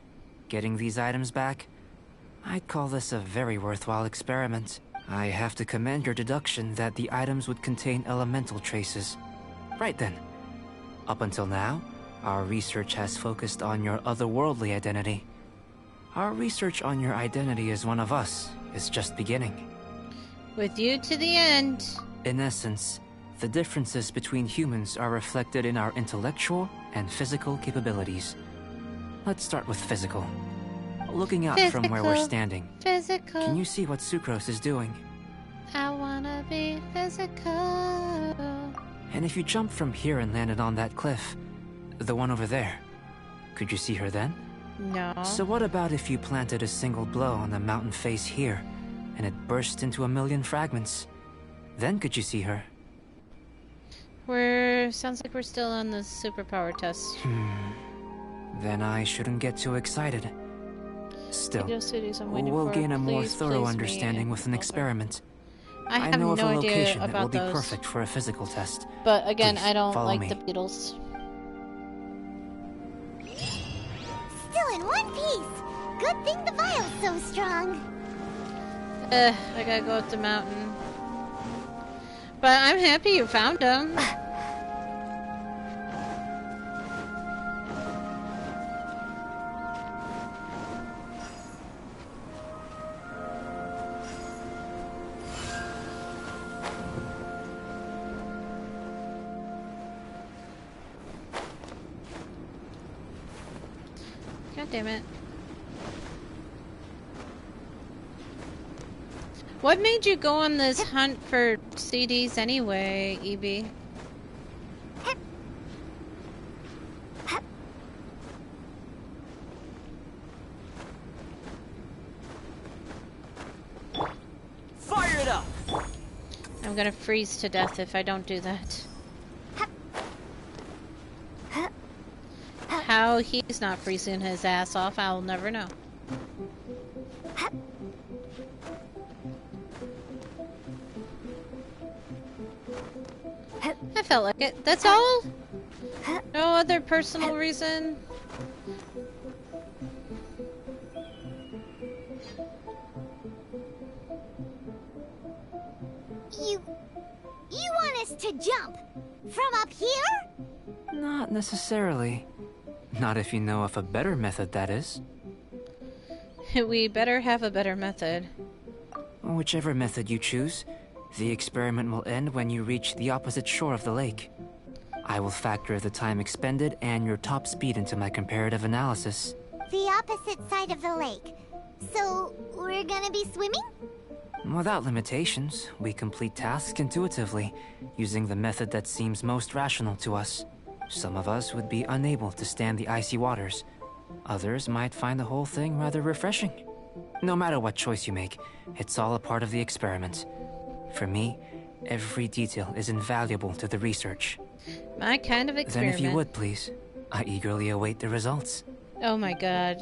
getting these items back, I'd call this a very worthwhile experiment. I have to commend your deduction that the items would contain elemental traces. Right then. Up until now, our research has focused on your otherworldly identity. Our research on your identity as one of us is just beginning. With you to the end. In essence, the differences between humans are reflected in our intellectual and physical capabilities. Let's start with physical. Looking out from where we're standing, Physical. can you see what Sucrose is doing? I wanna be physical. And if you jumped from here and landed on that cliff, the one over there, could you see her then? No. So what about if you planted a single blow on the mountain face here, and it burst into a million fragments? Then could you see her? Sounds like we're still on the superpower test. Then I shouldn't get too excited. Still, we'll gain a more thorough understanding with an experiment. I know of a location that will be perfect for a physical test. But again, Please, I don't follow like me. the Beatles. Still in one piece. Good thing the vial's so strong. I gotta go up the mountain. But I'm happy you found them. God damn it. What made you go on this hunt for CDs anyway, Evie? Fire it up! I'm gonna freeze to death if I don't do that. How he's not freezing his ass off, I'll never know. I felt like it. That's all? No other personal reason? You want us to jump? From up here? Not necessarily. Not if you know of a better method, that is. We better have a better method. Whichever method you choose, the experiment will end when you reach the opposite shore of the lake. I will factor the time expended and your top speed into my comparative analysis. The opposite side of the lake. So, we're gonna be swimming? Without limitations, we complete tasks intuitively, using the method that seems most rational to us. Some of us would be unable to stand the icy waters. Others might find the whole thing rather refreshing. No matter what choice you make, it's all a part of the experiment. For me, every detail is invaluable to the research. My kind of experiment. Then if you would, please, I eagerly await the results. Oh my god.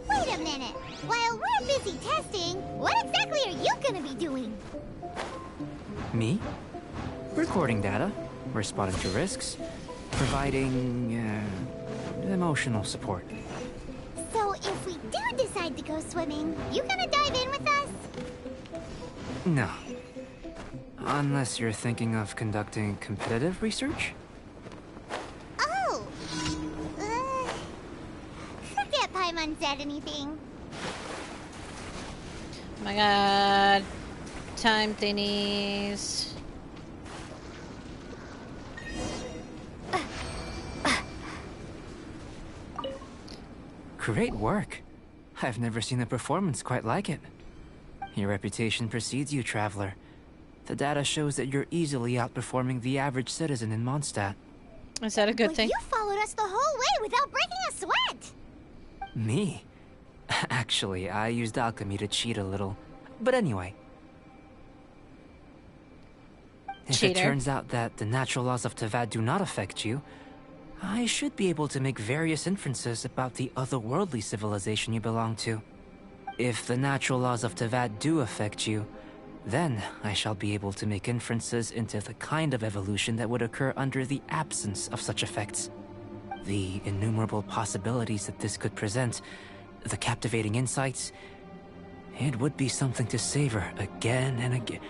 Wait a minute. While we're busy testing, what exactly are you gonna be doing? Me? Recording data, responding to risks, providing, emotional support. So if we do decide to go swimming, you gonna dive in with us? No. Unless you're thinking of conducting competitive research? Oh! Forget Paimon said anything. Oh my god. Time thingies. Great work. I've never seen a performance quite like it. Your reputation precedes you, traveler. The data shows that you're easily outperforming the average citizen in Mondstadt. Is that a good thing? You followed us the whole way without breaking a sweat! Me? Actually, I used alchemy to cheat a little. But anyway. If it turns out that the natural laws of Teyvat do not affect you, I should be able to make various inferences about the otherworldly civilization you belong to. If the natural laws of Teyvat do affect you, then I shall be able to make inferences into the kind of evolution that would occur under the absence of such effects. The innumerable possibilities that this could present, the captivating insights, it would be something to savor again and again.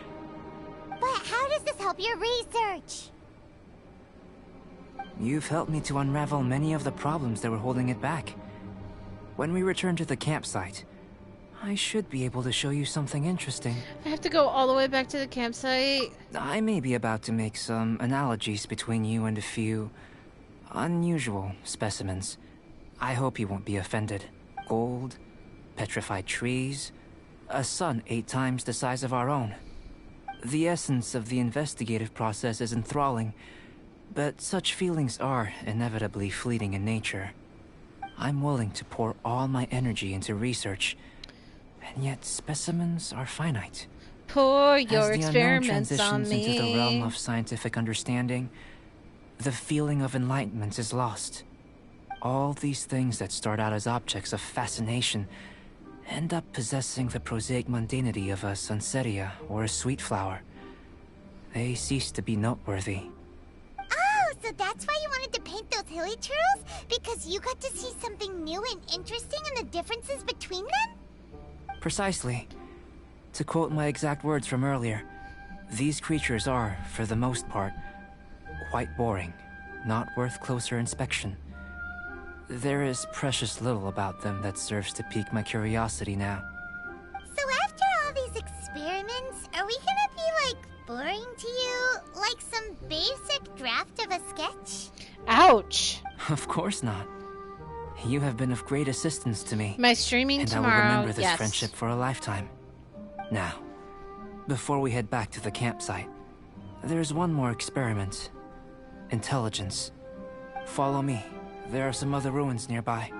But how does this help your research? You've helped me to unravel many of the problems that were holding it back. When we return to the campsite, I should be able to show you something interesting. I have to go all the way back to the campsite? I may be about to make some analogies between you and a few unusual specimens. I hope you won't be offended. Gold, petrified trees, a sun 8 times the size of our own. The essence of the investigative process is enthralling, but such feelings are inevitably fleeting in nature. I'm willing to pour all my energy into research, and yet specimens are finite. Pour your experiments on me. As the unknown transitions into the realm of scientific understanding, the feeling of enlightenment is lost. All these things that start out as objects of fascination end up possessing the prosaic mundanity of a sunsetia or a sweet flower. They cease to be noteworthy. Oh, so that's why you wanted to paint those hilly churls? Because you got to see something new and interesting in the differences between them? Precisely. To quote my exact words from earlier, these creatures are, for the most part, quite boring, not worth closer inspection. There is precious little about them that serves to pique my curiosity now. So after all these experiments, are we gonna be, like, boring to you? Like some basic draft of a sketch? Ouch! Of course not. You have been of great assistance to me. My streaming and tomorrow, I will remember this yes. friendship for a lifetime. Now, before we head back to the campsite, there's one more experiment. Intelligence. Follow me. There are some other ruins nearby.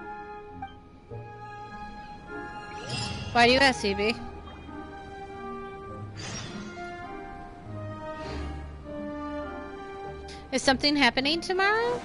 Why do you ask, CB? Is something happening tomorrow?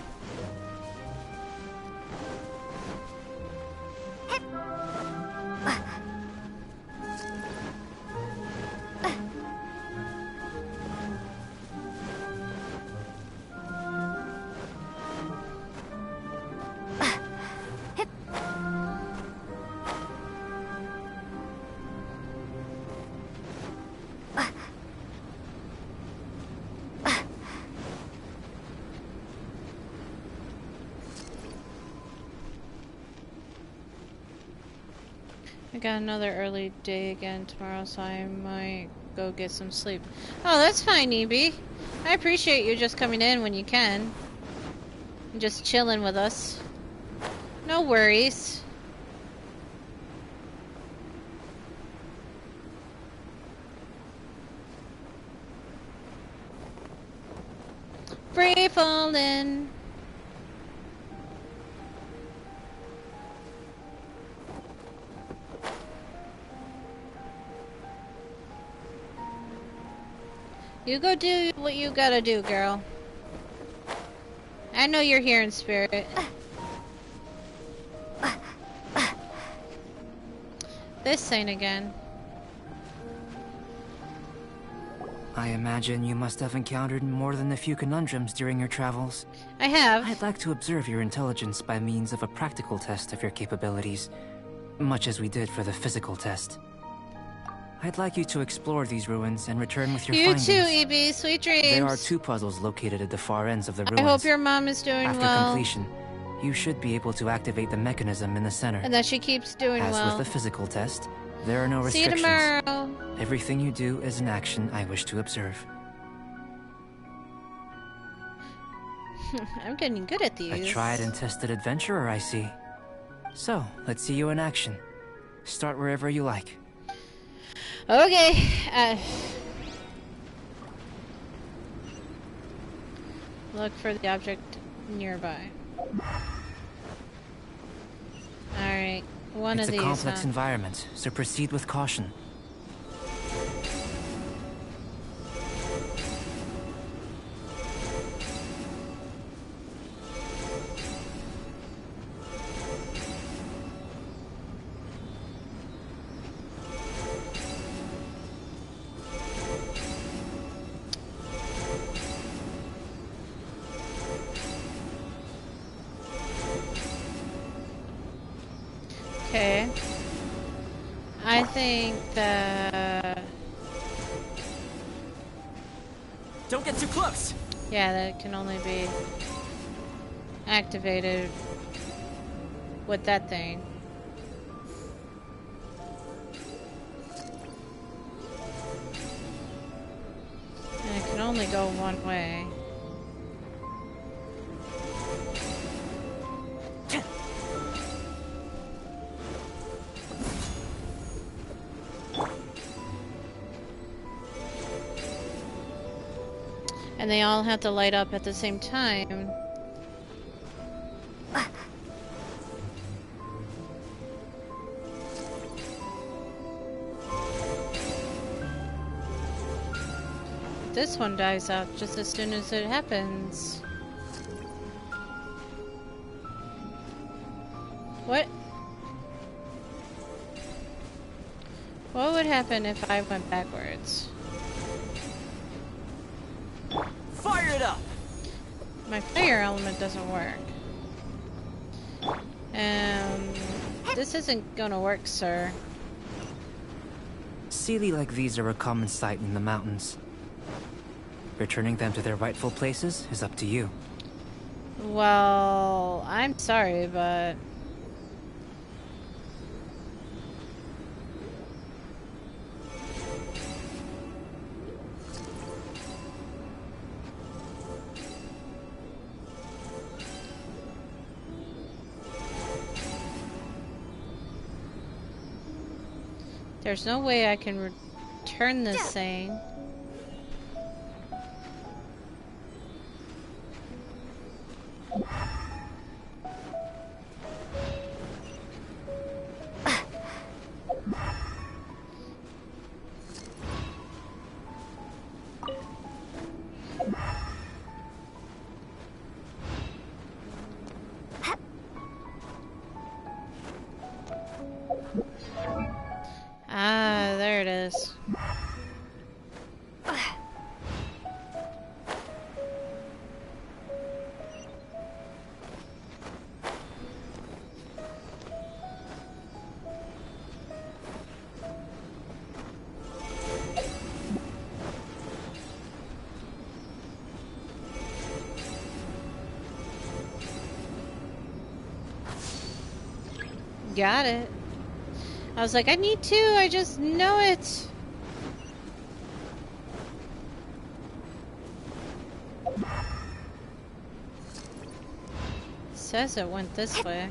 I got another early day again tomorrow, so I might go get some sleep. Oh, that's fine, EB. I appreciate you just coming in when you can. And just chilling with us. No worries. Free falling. You go do what you gotta do, girl. I know you're here in spirit. This thing again. I imagine you must have encountered more than a few conundrums during your travels. I have. I'd like to observe your intelligence by means of a practical test of your capabilities, much as we did for the physical test. I'd like you to explore these ruins and return with your findings. You too, EB. Sweet dreams. There are 2 puzzles located at the far ends of the ruins. I hope your mom is doing well. After completion, you should be able to activate the mechanism in the center. And that she keeps doing well. As with the physical test, there are no restrictions. See you tomorrow. Everything you do is an action I wish to observe. I'm getting good at these. A tried and tested adventurer, I see. So, let's see you in action. Start wherever you like. Okay. Look for the object nearby. Alright, one of these. It's a complex environment, so proceed with caution. Okay. I think that... Don't get too close! Yeah, that can only be activated with that thing. And it can only go one way. And they all have to light up at the same time. This one dies out just as soon as it happens. What? What would happen if I went backwards? Fire it up! My fire element doesn't work. This isn't gonna work, sir. Sealy like these are a common sight in the mountains. Returning them to their rightful places is up to you. Well, I'm sorry, but... There's no way I can return this thing. Ah, there it is. Got it. I was like, I need to, I just know it. Says it went this way.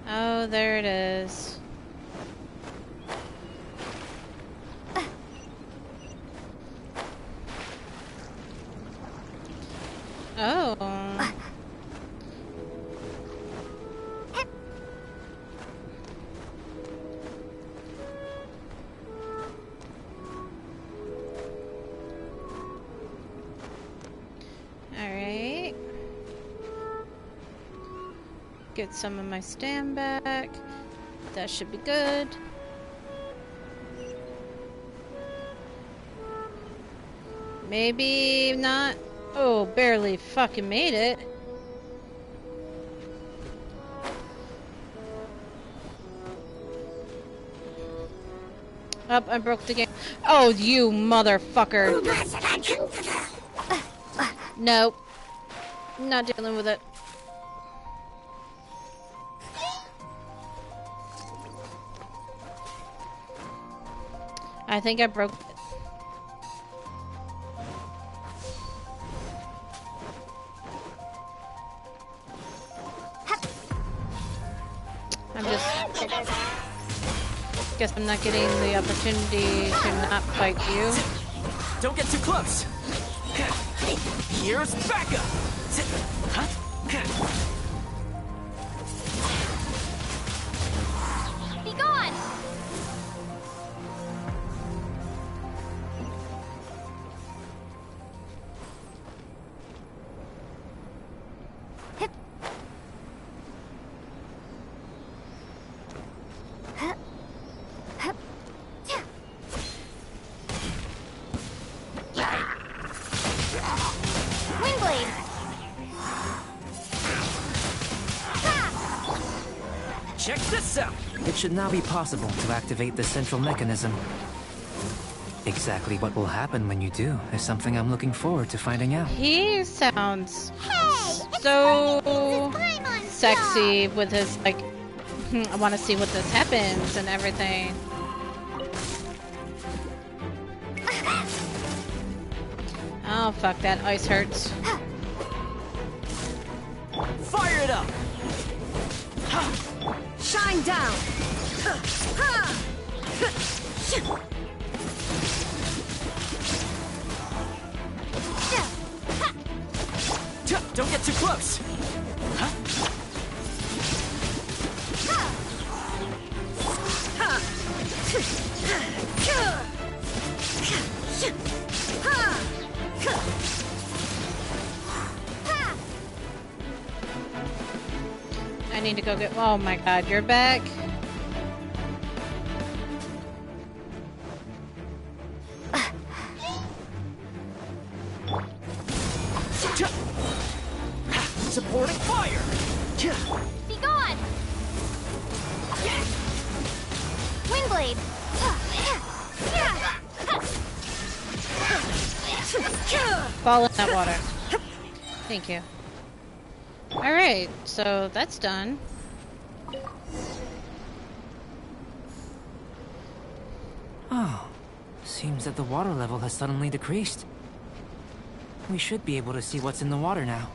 Oh, there it is. Oh. Alright. Get some of my stam back. That should be good. Maybe not. Oh, barely fucking made it. Up, I broke the game. Oh, you motherfucker. Nope. Not dealing with it. I think I broke it. I'm just... Guess I'm not getting the opportunity to not fight you. Don't get too close! Here's Becca! Huh? Be gone! Check this out! It should now be possible to activate the central mechanism. Exactly what will happen when you do is something I'm looking forward to finding out. He sounds so sexy with his, like, I want to see what this happens and everything. Oh, fuck, that ice hurts. Fire it up! Shine down! Don't get too close! I need to go get. Oh my god, you're back? Supporting fire! Be gone! Windblade! Fall in that water. Thank you. Alright, so that's done. Oh, seems that the water level has suddenly decreased. We should be able to see what's in the water now.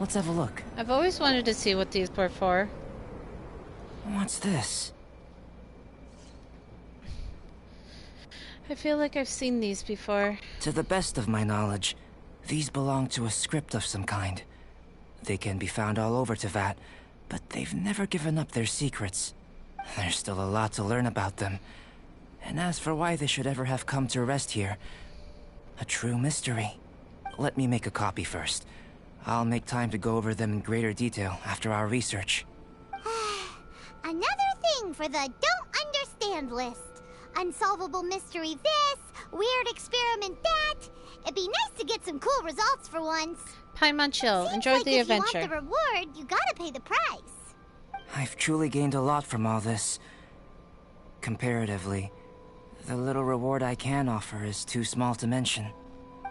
Let's have a look. I've always wanted to see what these were for. What's this? I feel like I've seen these before. To the best of my knowledge, these belong to a script of some kind. They can be found all over Teyvat, but they've never given up their secrets. There's still a lot to learn about them. And as for why they should ever have come to rest here, a true mystery. Let me make a copy first. I'll make time to go over them in greater detail after our research. Another thing for the don't understand list. Unsolvable mystery this, weird experiment that. It'd be nice to get some cool results for once. Paimon chill. Enjoy the adventure. If you want the reward, you gotta pay the price. I've truly gained a lot from all this. Comparatively, the little reward I can offer is too small to mention.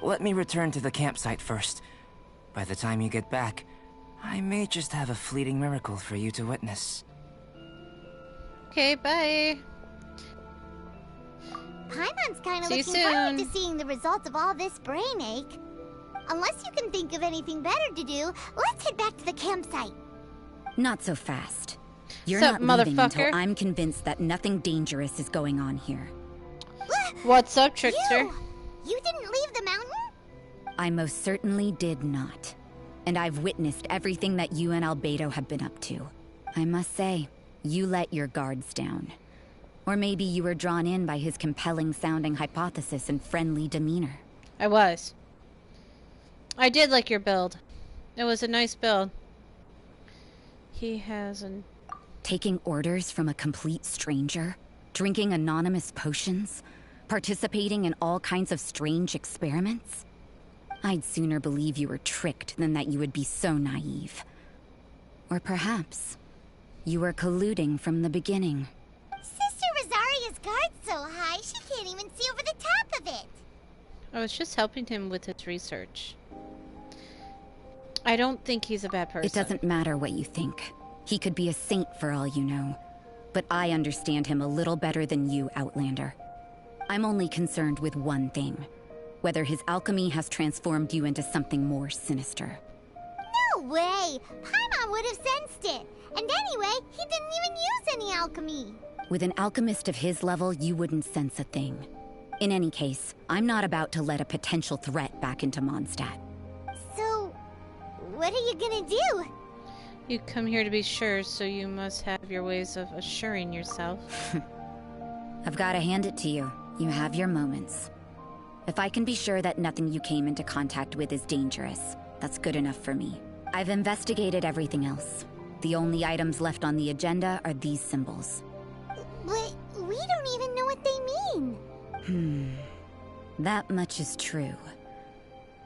Let me return to the campsite first. By the time you get back, I may just have a fleeting miracle for you to witness. Okay, bye. Paimon's kind of looking forward to seeing the results of all this brain ache. Unless you can think of anything better to do, let's head back to the campsite. Not so fast. You're Sup, not leaving until motherfucker? I'm convinced that nothing dangerous is going on here. What's up, Trickster? You didn't leave the mountain? I most certainly did not. And I've witnessed everything that you and Albedo have been up to. I must say, you let your guards down. Or maybe you were drawn in by his compelling-sounding hypothesis and friendly demeanor. I was. I did like your build. It was a nice build. He has an... Taking orders from a complete stranger? Drinking anonymous potions? Participating in all kinds of strange experiments? I'd sooner believe you were tricked than that you would be so naive. Or perhaps, you were colluding from the beginning. Sister Rosaria's guard's so high, she can't even see over the top of it. I was just helping him with his research. I don't think he's a bad person. It doesn't matter what you think. He could be a saint for all you know. But I understand him a little better than you, Outlander. I'm only concerned with one thing. Whether his alchemy has transformed you into something more sinister. No way! Paimon would have sensed it. And anyway, he didn't even use any alchemy. With an alchemist of his level, you wouldn't sense a thing. In any case, I'm not about to let a potential threat back into Mondstadt. What are you gonna do? You come here to be sure, so you must have your ways of assuring yourself. I've got to hand it to you. You have your moments. If I can be sure that nothing you came into contact with is dangerous, that's good enough for me. I've investigated everything else. The only items left on the agenda are these symbols. But we don't even know what they mean. That much is true.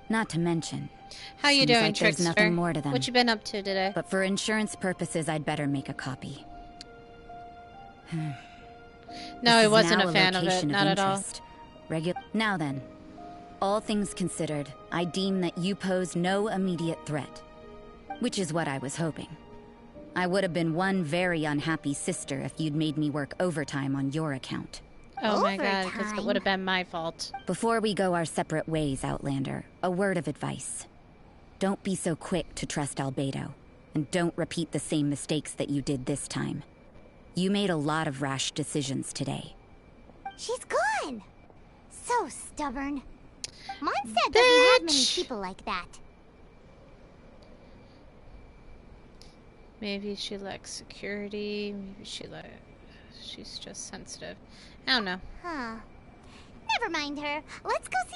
Not to mention, how you seems doing, like Trickster? There's nothing more to them. What you been up to today? But for insurance purposes, I'd better make a copy. No, I wasn't a fan of it, location not at all. interest. Now then, all things considered, I deem that you pose no immediate threat. Which is what I was hoping. I would have been one very unhappy sister if you'd made me work overtime on your account. Oh my god, because it would have been my fault. Before we go our separate ways, Outlander, a word of advice. Don't be so quick to trust Albedo, and don't repeat the same mistakes that you did this time. You made a lot of rash decisions today. She's gone! So stubborn. Mondstadt doesn't have many people like that. Maybe she lacks security, maybe she's just sensitive. I don't know. Huh. Never mind her. Let's go see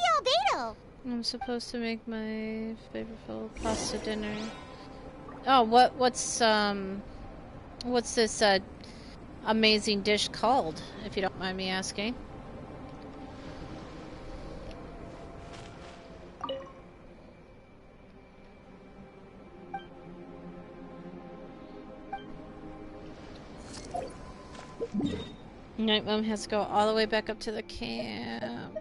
Albedo. I'm supposed to make my flavorful pasta dinner. Oh, what's this amazing dish called, if you don't mind me asking? Night Mom has to go all the way back up to the camp.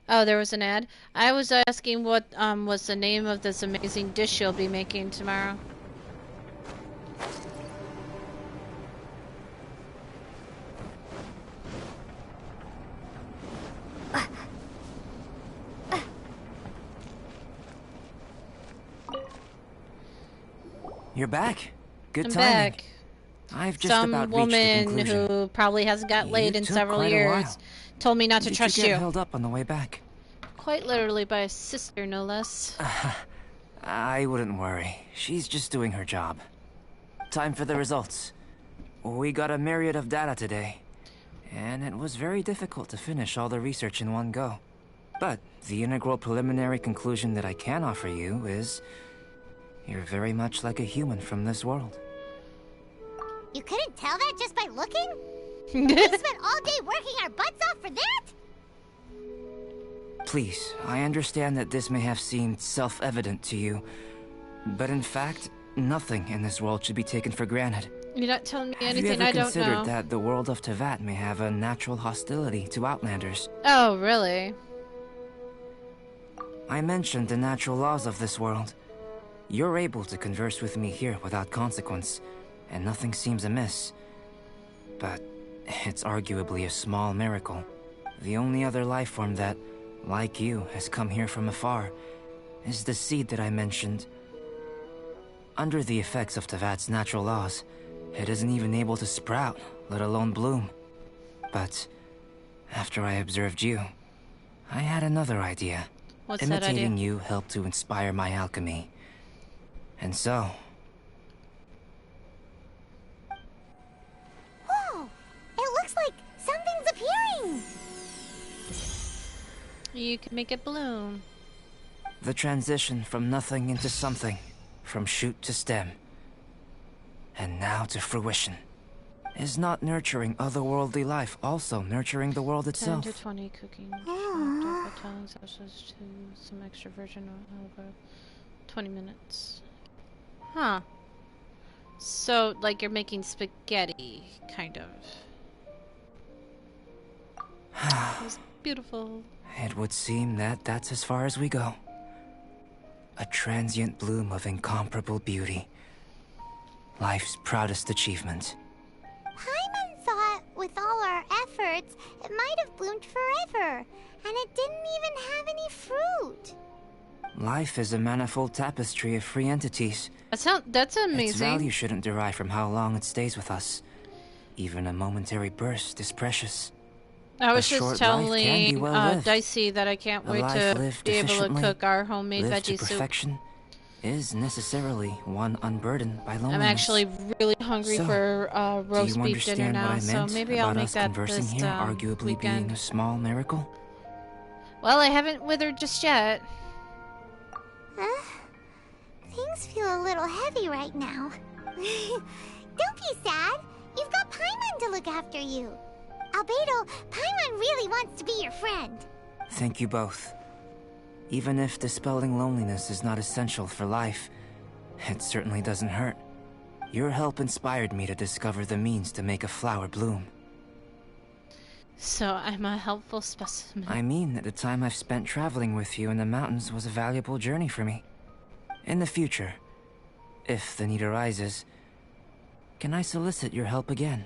Oh, there was an ad. I was asking what was the name of this amazing dish you'll be making tomorrow. You're back. Good I'm timing. back. I've just Some about woman reached the conclusion. who probably hasn't got laid You in took several quite a years while. told me not to Did trust you get you. held up on the way back? Quite literally by a sister, no less. I wouldn't worry. She's just doing her job. Time for the results. We got a myriad of data today, and it was very difficult to finish all the research in one go. But the integral preliminary conclusion that I can offer you is you're very much like a human from this world. You couldn't tell that just by looking? We spent all day working our butts off for that? Please, I understand that this may have seemed self-evident to you, but in fact, nothing in this world should be taken for granted. You're not telling me Have you anything ever I don't considered know. that the world of Teyvat may have a natural hostility to Outlanders? Oh, really? I mentioned the natural laws of this world. You're able to converse with me here without consequence, and nothing seems amiss. But it's arguably a small miracle. The only other life form that, like you, has come here from afar is the seed that I mentioned. Under the effects of Teyvat's natural laws, it isn't even able to sprout, let alone bloom. But after I observed you, I had another idea. What's that idea? Imitating you helped to inspire my alchemy. And so... Whoa! It looks like something's appearing! You can make it bloom. the transition from nothing into something, from shoot to stem, and now to fruition. Is not nurturing otherworldly life also nurturing the world 10 itself? to 20 cooking. Tongues, to some extra virgin over 20 minutes. Huh. So, like you're making spaghetti, kind of. It's beautiful. It would seem that that's as far as we go. A transient bloom of incomparable beauty. Life's proudest achievement. Paimon thought, with all our efforts, it might have bloomed forever, and it didn't even have any fruit. Life is a manifold tapestry of free entities. That's amazing. Its value shouldn't derive from how long it stays with us. Even a momentary burst is precious. I was just telling Dicey that I can't wait to be able to cook our homemade veggie soup. Perfection is necessarily one unburdened by loneliness. I'm actually really hungry for roast beef dinner now, so maybe I'll make that this arguably weekend. Being a small miracle. Well, I haven't withered just yet. Things feel a little heavy right now. Don't be sad. You've got Paimon to look after you. Albedo, Paimon really wants to be your friend. Thank you both. Even if dispelling loneliness is not essential for life, it certainly doesn't hurt. Your help inspired me to discover the means to make a flower bloom. So I'm a helpful specimen. I mean that the time I've spent traveling with you in the mountains was a valuable journey for me. In the future, if the need arises, can I solicit your help again?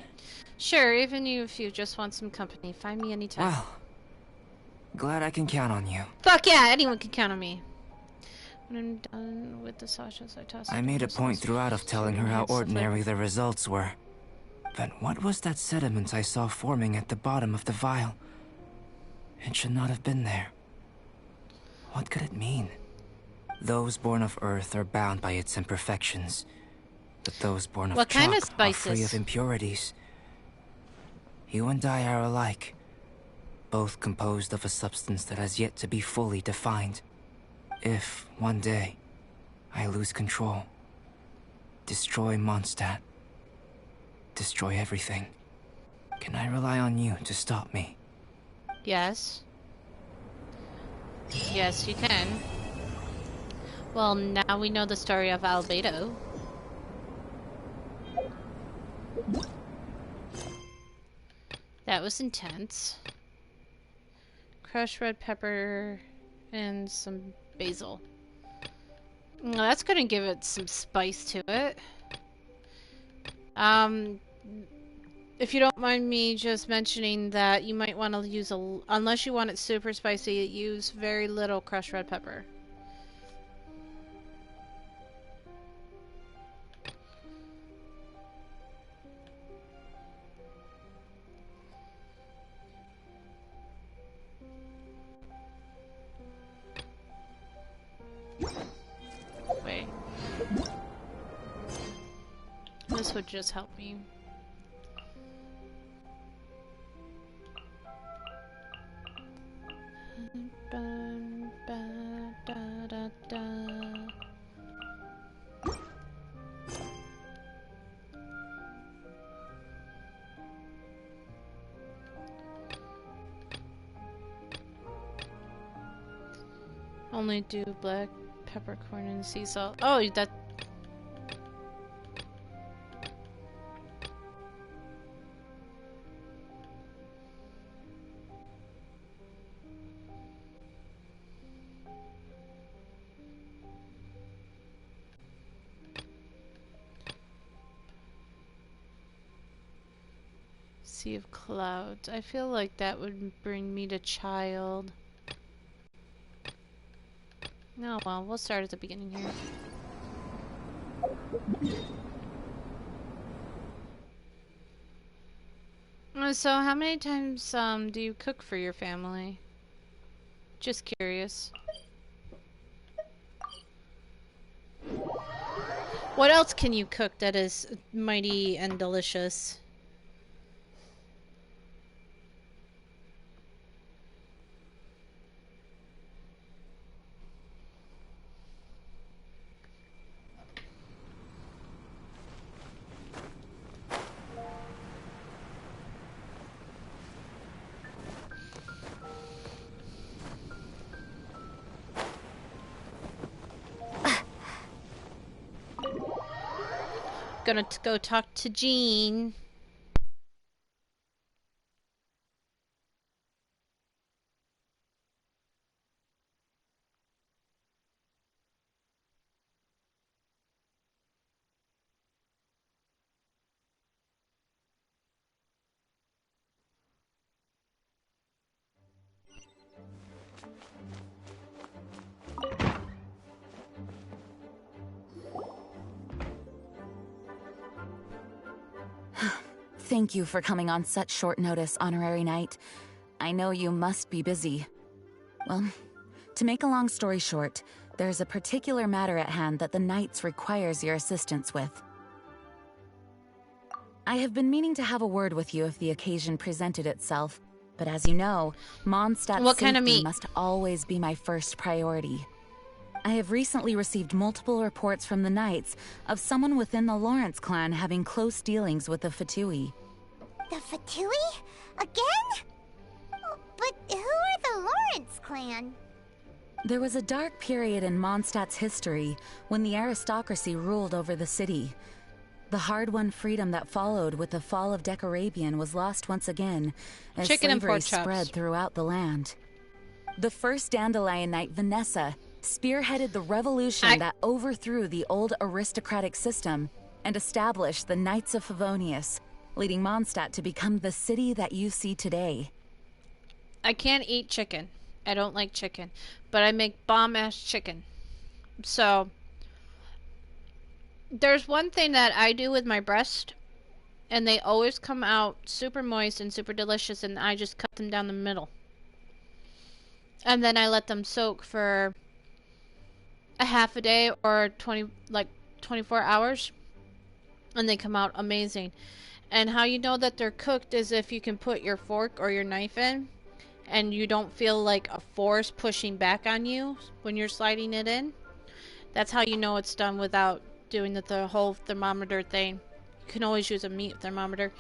Sure, even if you just want some company, find me anytime. Well, glad I can count on you. Fuck yeah, anyone can count on me. When I'm done with the sachets, I toss it. I made a point throughout of telling her how ordinary the results were. But what was that sediment I saw forming at the bottom of the vial? It should not have been there. What could it mean? Those born of Earth are bound by its imperfections, but those born of chalk are free of impurities. You and I are alike, both composed of a substance that has yet to be fully defined. If, one day, I lose control, destroy Mondstadt, destroy everything, can I rely on you to stop me? Yes. Yes, you can. Well, now we know the story of Albedo. That was intense. Crushed red pepper and some basil. Well, that's gonna give it some spice to it. If you don't mind me just mentioning that you might want to use unless you want it super spicy, use very little crushed red pepper. Wait. This would just help me. Only do black peppercorn and sea salt. Oh, that. Sea of clouds. I feel like that would bring me to child. Oh well, we'll start at the beginning here. So how many times do you cook for your family? Just curious. What else can you cook that is mighty and delicious? Gonna go talk to Jean. Thank you for coming on such short notice, Honorary Knight. I know you must be busy. Well, to make a long story short, there's a particular matter at hand that the Knights requires your assistance with. I have been meaning to have a word with you if the occasion presented itself, but as you know, Mondstadt's safety must always be my first priority. I have recently received multiple reports from the Knights of someone within the Lawrence clan having close dealings with the Fatui. The Fatui? Again? But who are the Lawrence clan? There was a dark period in Mondstadt's history when the aristocracy ruled over the city. The hard-won freedom that followed with the fall of Decarabian was lost once again as slavery spread throughout the land. The first Dandelion Knight, Vanessa, spearheaded the revolution that overthrew the old aristocratic system and established the Knights of Favonius, leading Mondstadt to become the city that you see today. I can't eat chicken. I don't like chicken, but I make bomb-ass chicken. So, there's one thing that I do with my breast, and they always come out super moist and super delicious, and I just cut them down the middle. And then I let them soak for a half a day or 24 hours, and they come out amazing. And how you know that they're cooked is if you can put your fork or your knife in, and you don't feel like a force pushing back on you when you're sliding it in. That's how you know it's done without doing the whole thermometer thing. You can always use a meat thermometer.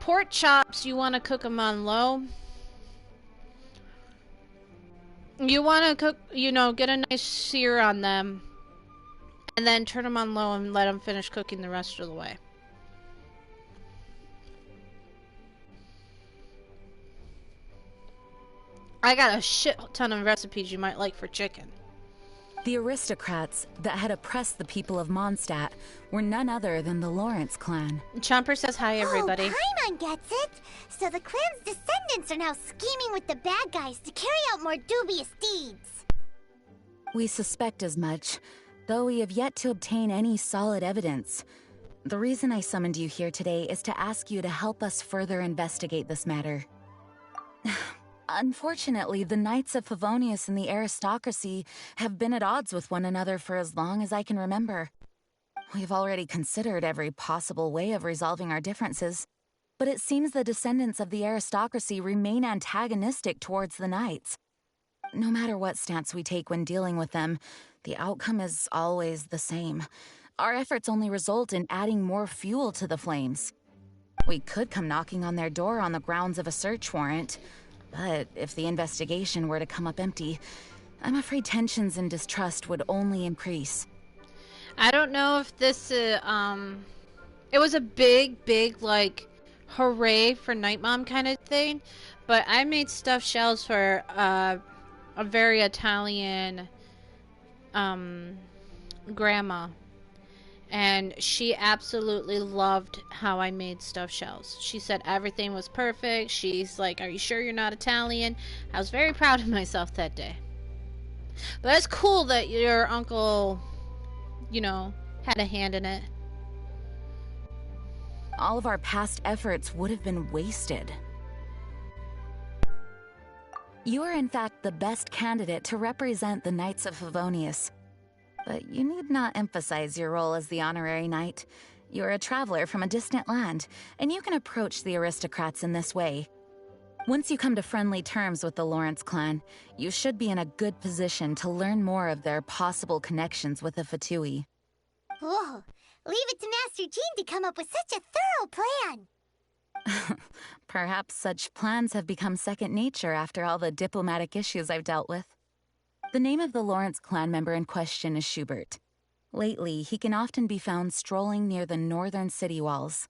Pork chops, you want to cook them on low. You want to cook, get a nice sear on them, and then turn them on low and let them finish cooking the rest of the way. I got a shit ton of recipes you might like for chicken. The aristocrats that had oppressed the people of Mondstadt were none other than the Lawrence clan. Chomper says hi, everybody. Oh, Paimon gets it! So the clan's descendants are now scheming with the bad guys to carry out more dubious deeds. We suspect as much, though we have yet to obtain any solid evidence. The reason I summoned you here today is to ask you to help us further investigate this matter. Unfortunately, the Knights of Favonius and the aristocracy have been at odds with one another for as long as I can remember. We've already considered every possible way of resolving our differences, but it seems the descendants of the aristocracy remain antagonistic towards the Knights. No matter what stance we take when dealing with them, the outcome is always the same. Our efforts only result in adding more fuel to the flames. We could come knocking on their door on the grounds of a search warrant, but if the investigation were to come up empty, I'm afraid tensions and distrust would only increase. I don't know if this, it was a big, like, hooray for Night Mom kind of thing, but I made stuffed shells for, a very Italian, grandma. And she absolutely loved how I made stuffed shells. She said everything was perfect. She's like, "Are you sure you're not Italian?" I was very proud of myself that day. But it's cool that your uncle, had a hand in it. All of our past efforts would have been wasted. You are in fact the best candidate to represent the Knights of Favonius. But you need not emphasize your role as the honorary knight. You're a traveler from a distant land, and you can approach the aristocrats in this way. Once you come to friendly terms with the Lawrence clan, you should be in a good position to learn more of their possible connections with the Fatui. Whoa, leave it to Master Jean to come up with such a thorough plan! Perhaps such plans have become second nature after all the diplomatic issues I've dealt with. The name of the Lawrence clan member in question is Schubert. Lately, he can often be found strolling near the northern city walls.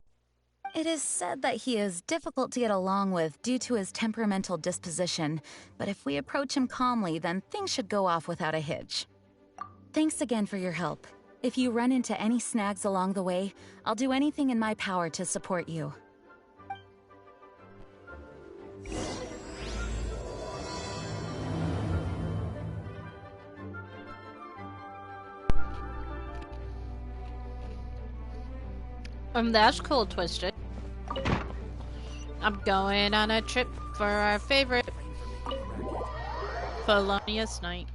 It is said that he is difficult to get along with due to his temperamental disposition, but if we approach him calmly, then things should go off without a hitch. Thanks again for your help. If you run into any snags along the way, I'll do anything in my power to support you. That's cool, Twisted. I'm going on a trip for our favorite felonious night.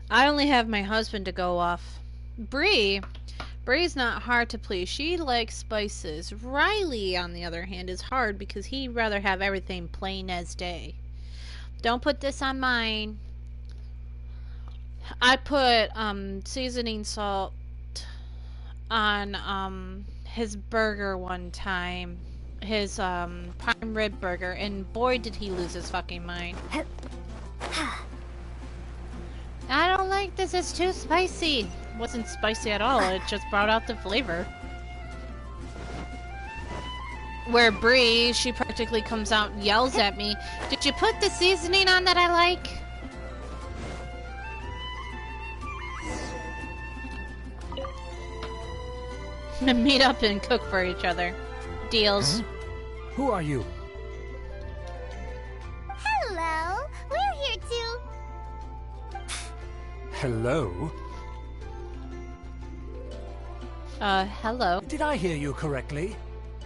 I only have my husband to go off. Bree's not hard to please. She likes spices. Riley, on the other hand, is hard because he'd rather have everything plain as day. Don't put this on mine. I put seasoning salt on his burger one time. His prime rib burger, and boy did he lose his fucking mind. I don't like this, it's too spicy. It wasn't spicy at all, it just brought out the flavor. Where Bree, she practically comes out and yells at me, "Did you put the seasoning on that I like?" Meet up and cook for each other. Deals. Huh? Who are you? Hello, we're here too. Hello? Hello. Did I hear you correctly?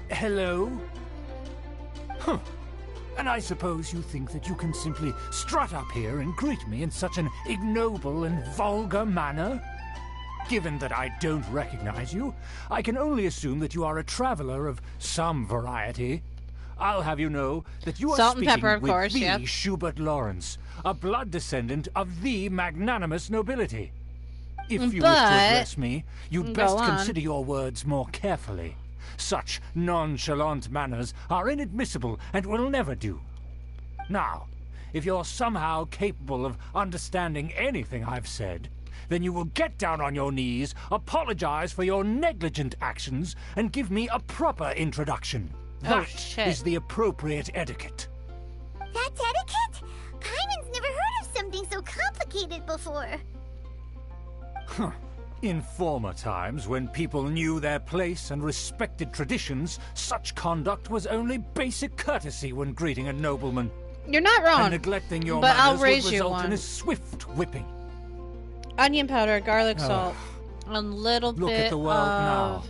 Hello? Huh. And I suppose you think that you can simply strut up here and greet me in such an ignoble and vulgar manner? Given that I don't recognize you, I can only assume that you are a traveler of some variety. I'll have you know that you are Salt and speaking pepper, of with course, the yep. Schubert Lawrence, a blood descendant of the magnanimous nobility. If you wish to address me, you'd best consider your words more carefully. Such nonchalant manners are inadmissible and will never do. Now, if you're somehow capable of understanding anything I've said, then you will get down on your knees, apologize for your negligent actions, and give me a proper introduction. That is the appropriate etiquette. That's etiquette? Paimon's never heard of something so complicated before. Huh. In former times, when people knew their place and respected traditions, such conduct was only basic courtesy when greeting a nobleman. You're not wrong, and neglecting your but I'll manners raise would you result one. in a swift whipping. Onion powder, garlic salt, a little Look bit at the world now. of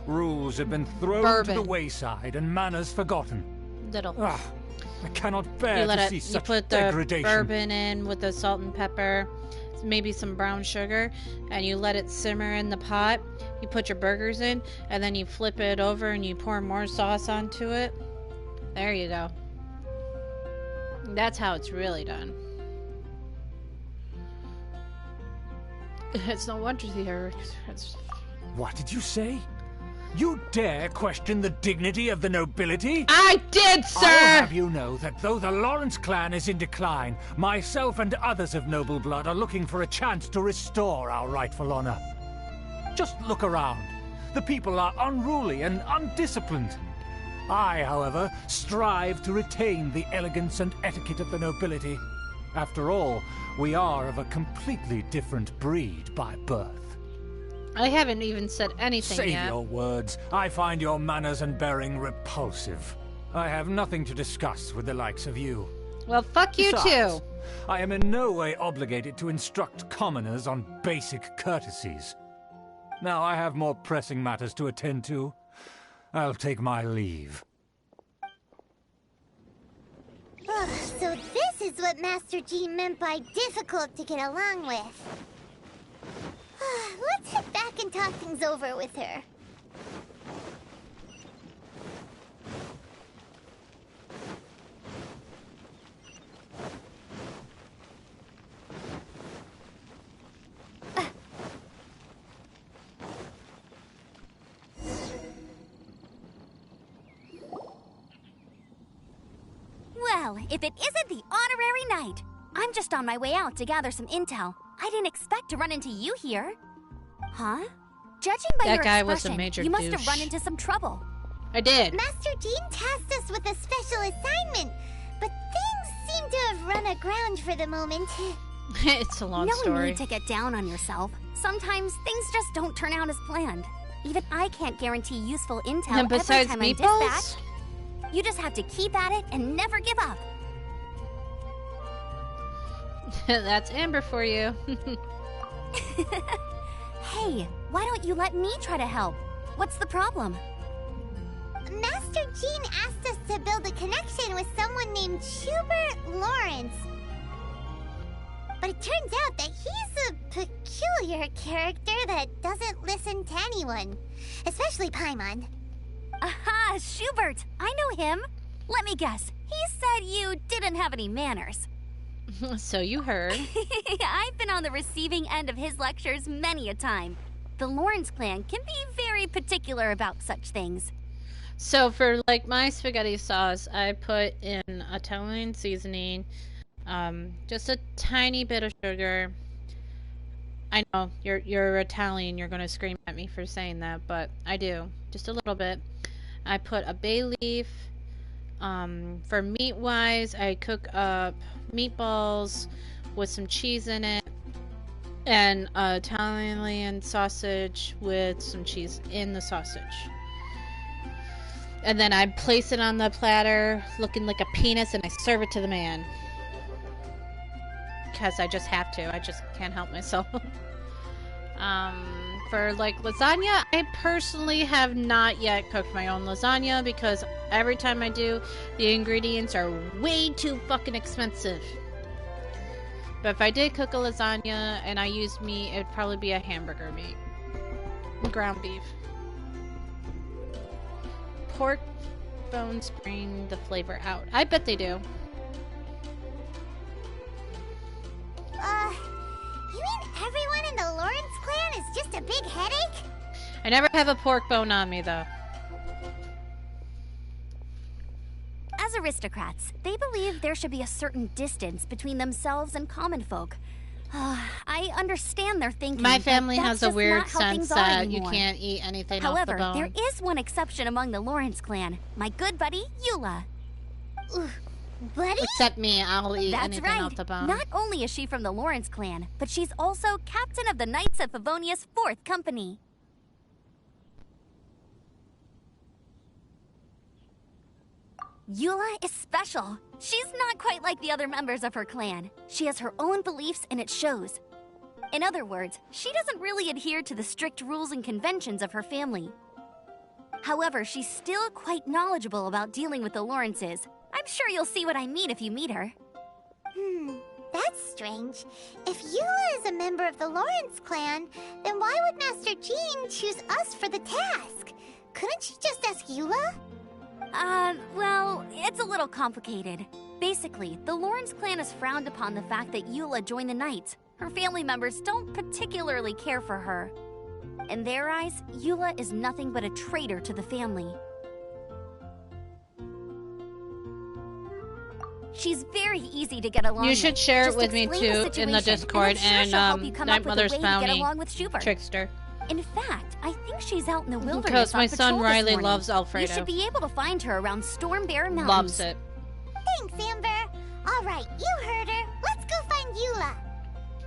Rules have been thrown bourbon. to the wayside and manners forgotten. Little. I cannot bear to see such you put the degradation. bourbon in with the salt and pepper, maybe some brown sugar, and you let it simmer in the pot. You put your burgers in, and then you flip it over and you pour more sauce onto it. There you go. That's how it's really done. It's no wonder What did you say? You dare question the dignity of the nobility? I did, sir! I'll have you know that though the Lawrence clan is in decline, myself and others of noble blood are looking for a chance to restore our rightful honor. Just look around. The people are unruly and undisciplined. I, however, strive to retain the elegance and etiquette of the nobility. After all, we are of a completely different breed by birth. I haven't even said anything Save yet. your words. I find your manners and bearing repulsive. I have nothing to discuss with the likes of you. Well, fuck you Besides, too. I am in no way obligated to instruct commoners on basic courtesies. Now I have more pressing matters to attend to. I'll take my leave. So this is what Master G meant by difficult to get along with. Let's sit back and talk things over with her. Well, if it isn't the honorary knight. I'm just on my way out to gather some intel. I didn't expect to run into you here. Huh? Judging by That your guy expression, was a major you must have douche. run into some trouble. I did. Master Jean tasked us with a special assignment, but things seem to have run aground for the moment. It's a long No story. need to get down on yourself. Sometimes things just don't turn out as planned. Even I can't guarantee useful intel And besides every time meatballs? I'm dispatched. You just have to keep at it and never give up. That's Amber for you. Hey, why don't you let me try to help? What's the problem? Master Jean asked us to build a connection with someone named Hubert Lawrence. But it turns out that he's a peculiar character that doesn't listen to anyone, especially Paimon. Aha, Schubert! I know him. Let me guess. He said you didn't have any manners. So you heard. I've been on the receiving end of his lectures many a time. The Lawrence clan can be very particular about such things. So for like my spaghetti sauce, I put in Italian seasoning, just a tiny bit of sugar. I know you're Italian, you're gonna scream at me for saying that, but I do, just a little bit. I put a bay leaf. For meat wise, I cook up meatballs with some cheese in it, and Italian sausage with some cheese in the sausage. And then I place it on the platter looking like a penis, and I serve it to the man. Because I just have to. I just can't help myself. For like lasagna, I personally have not yet cooked my own lasagna because every time I do, the ingredients are way too fucking expensive. But if I did cook a lasagna and I used meat, it'd probably be a hamburger meat. Ground beef. Pork bones bring the flavor out. I bet they do. You mean everyone in the Lawrence clan is just a big headache? I never have a pork bone on me, though. As aristocrats, they believe there should be a certain distance between themselves and common folk. I understand their thinking. My family has a weird sense that you can't eat anything off the bone. However, there is one exception among the Lawrence clan. My good buddy, Eula. Buddy? Except me, I'll eat That's anything right. off the bone. Not only is she from the Lawrence clan, but she's also captain of the Knights of Favonia's 4th Company. Eula is special. She's not quite like the other members of her clan. She has her own beliefs and it shows. In other words, she doesn't really adhere to the strict rules and conventions of her family. However, she's still quite knowledgeable about dealing with the Lawrences. I'm sure you'll see what I mean if you meet her. That's strange. If Eula is a member of the Lawrence clan, then why would Master Jean choose us for the task? Couldn't she just ask Eula? Well, it's a little complicated. Basically, the Lawrence clan has frowned upon the fact that Eula joined the Knights. Her family members don't particularly care for her. In their eyes, Eula is nothing but a traitor to the family. She's very easy to get along with. You should share it with me explain too in the Discord, and Night Mother's Bounty Trickster. In fact, I think she's out in the wilderness Because my on son patrol this Riley morning. loves Alfredo. You should be able to find her around Stormbear Mountains. Loves it. Thanks, Amber. All right, you heard her. Let's go find Eula.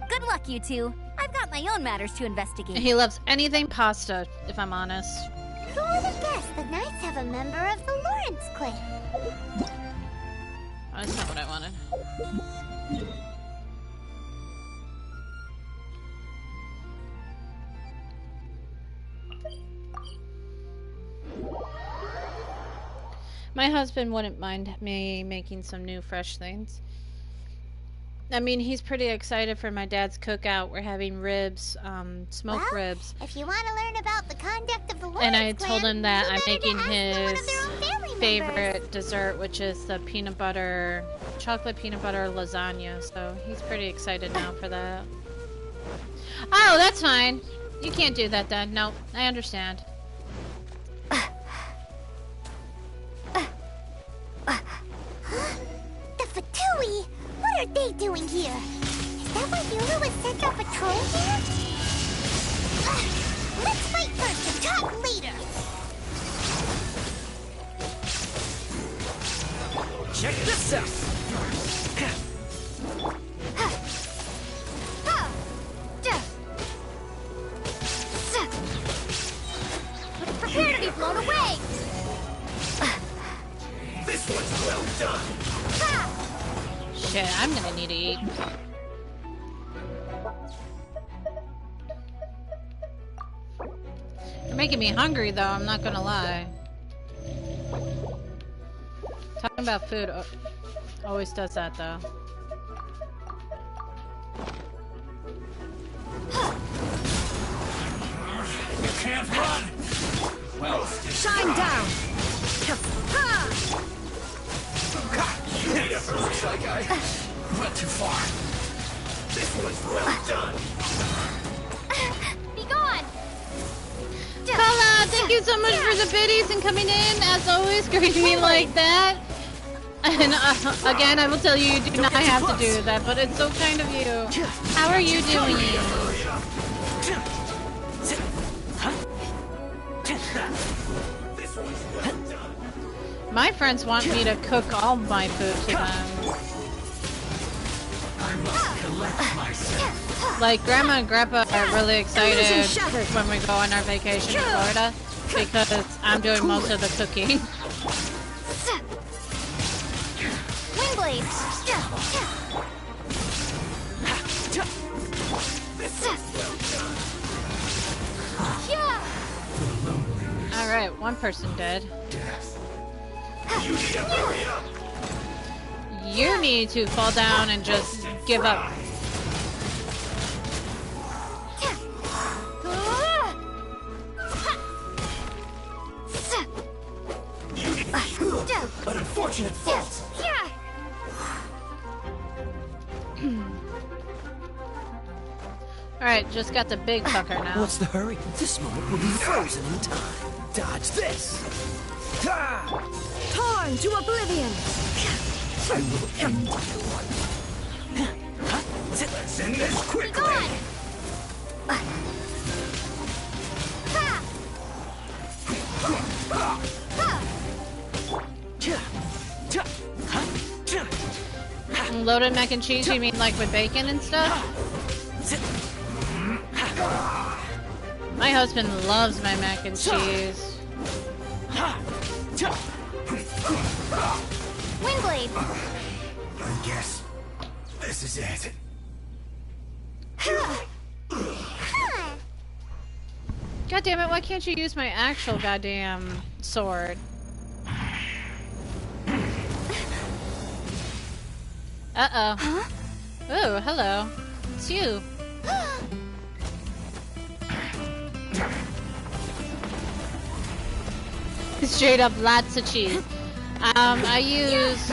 Good luck, you two. I've got my own matters to investigate. He loves anything pasta, if I'm honest. Who would have guessed the Knights have a member of the Lawrence clan? Oh, that's not what I wanted. My husband wouldn't mind me making some new fresh things. I mean, he's pretty excited for my dad's cookout. We're having ribs, smoked ribs. If you want to learn about the conduct of the Lawrence And I told clan, him that you I'm better making ask one of their own family his favorite members. dessert, which is the chocolate peanut butter lasagna. So he's pretty excited now for that. Oh, that's fine. You can't do that then. No, I understand. The Fatui! What are they doing here? Is that why Eula was sent on patrol here? Let's fight first and talk later! Check this out! Prepare to be blown away! This one's well done! Shit, I'm gonna need to eat. Making me hungry, though, I'm not gonna lie. Talking about food always does that, though. You can't run! Well, shine down! Looks like I went too far. This was well done. Be gone! Kala, thank you so much for the biddies and coming in. As always, greeting me like that. And again, I will tell you, you do not have to do that, but it's so kind of you. How are you doing? My friends want me to cook all my food to them. Like, Grandma and Grandpa are really excited when we go on our vacation in Florida because I'm doing most of the cooking. Windblade! Alright, one person dead. You need to fall down and just give up. An unfortunate fault. Alright, just got the big fucker now. What's the hurry? This moment will be frozen in time. Dodge this! Torn to oblivion! I will end you. Let's end this quickly! Loaded mac and cheese, you mean like with bacon and stuff? My husband loves my mac and cheese. Windblade! I guess this is it. God damn it, why can't you use my actual goddamn sword? Uh-oh. Huh? Oh, hello. It's you. Straight up lots of cheese. I use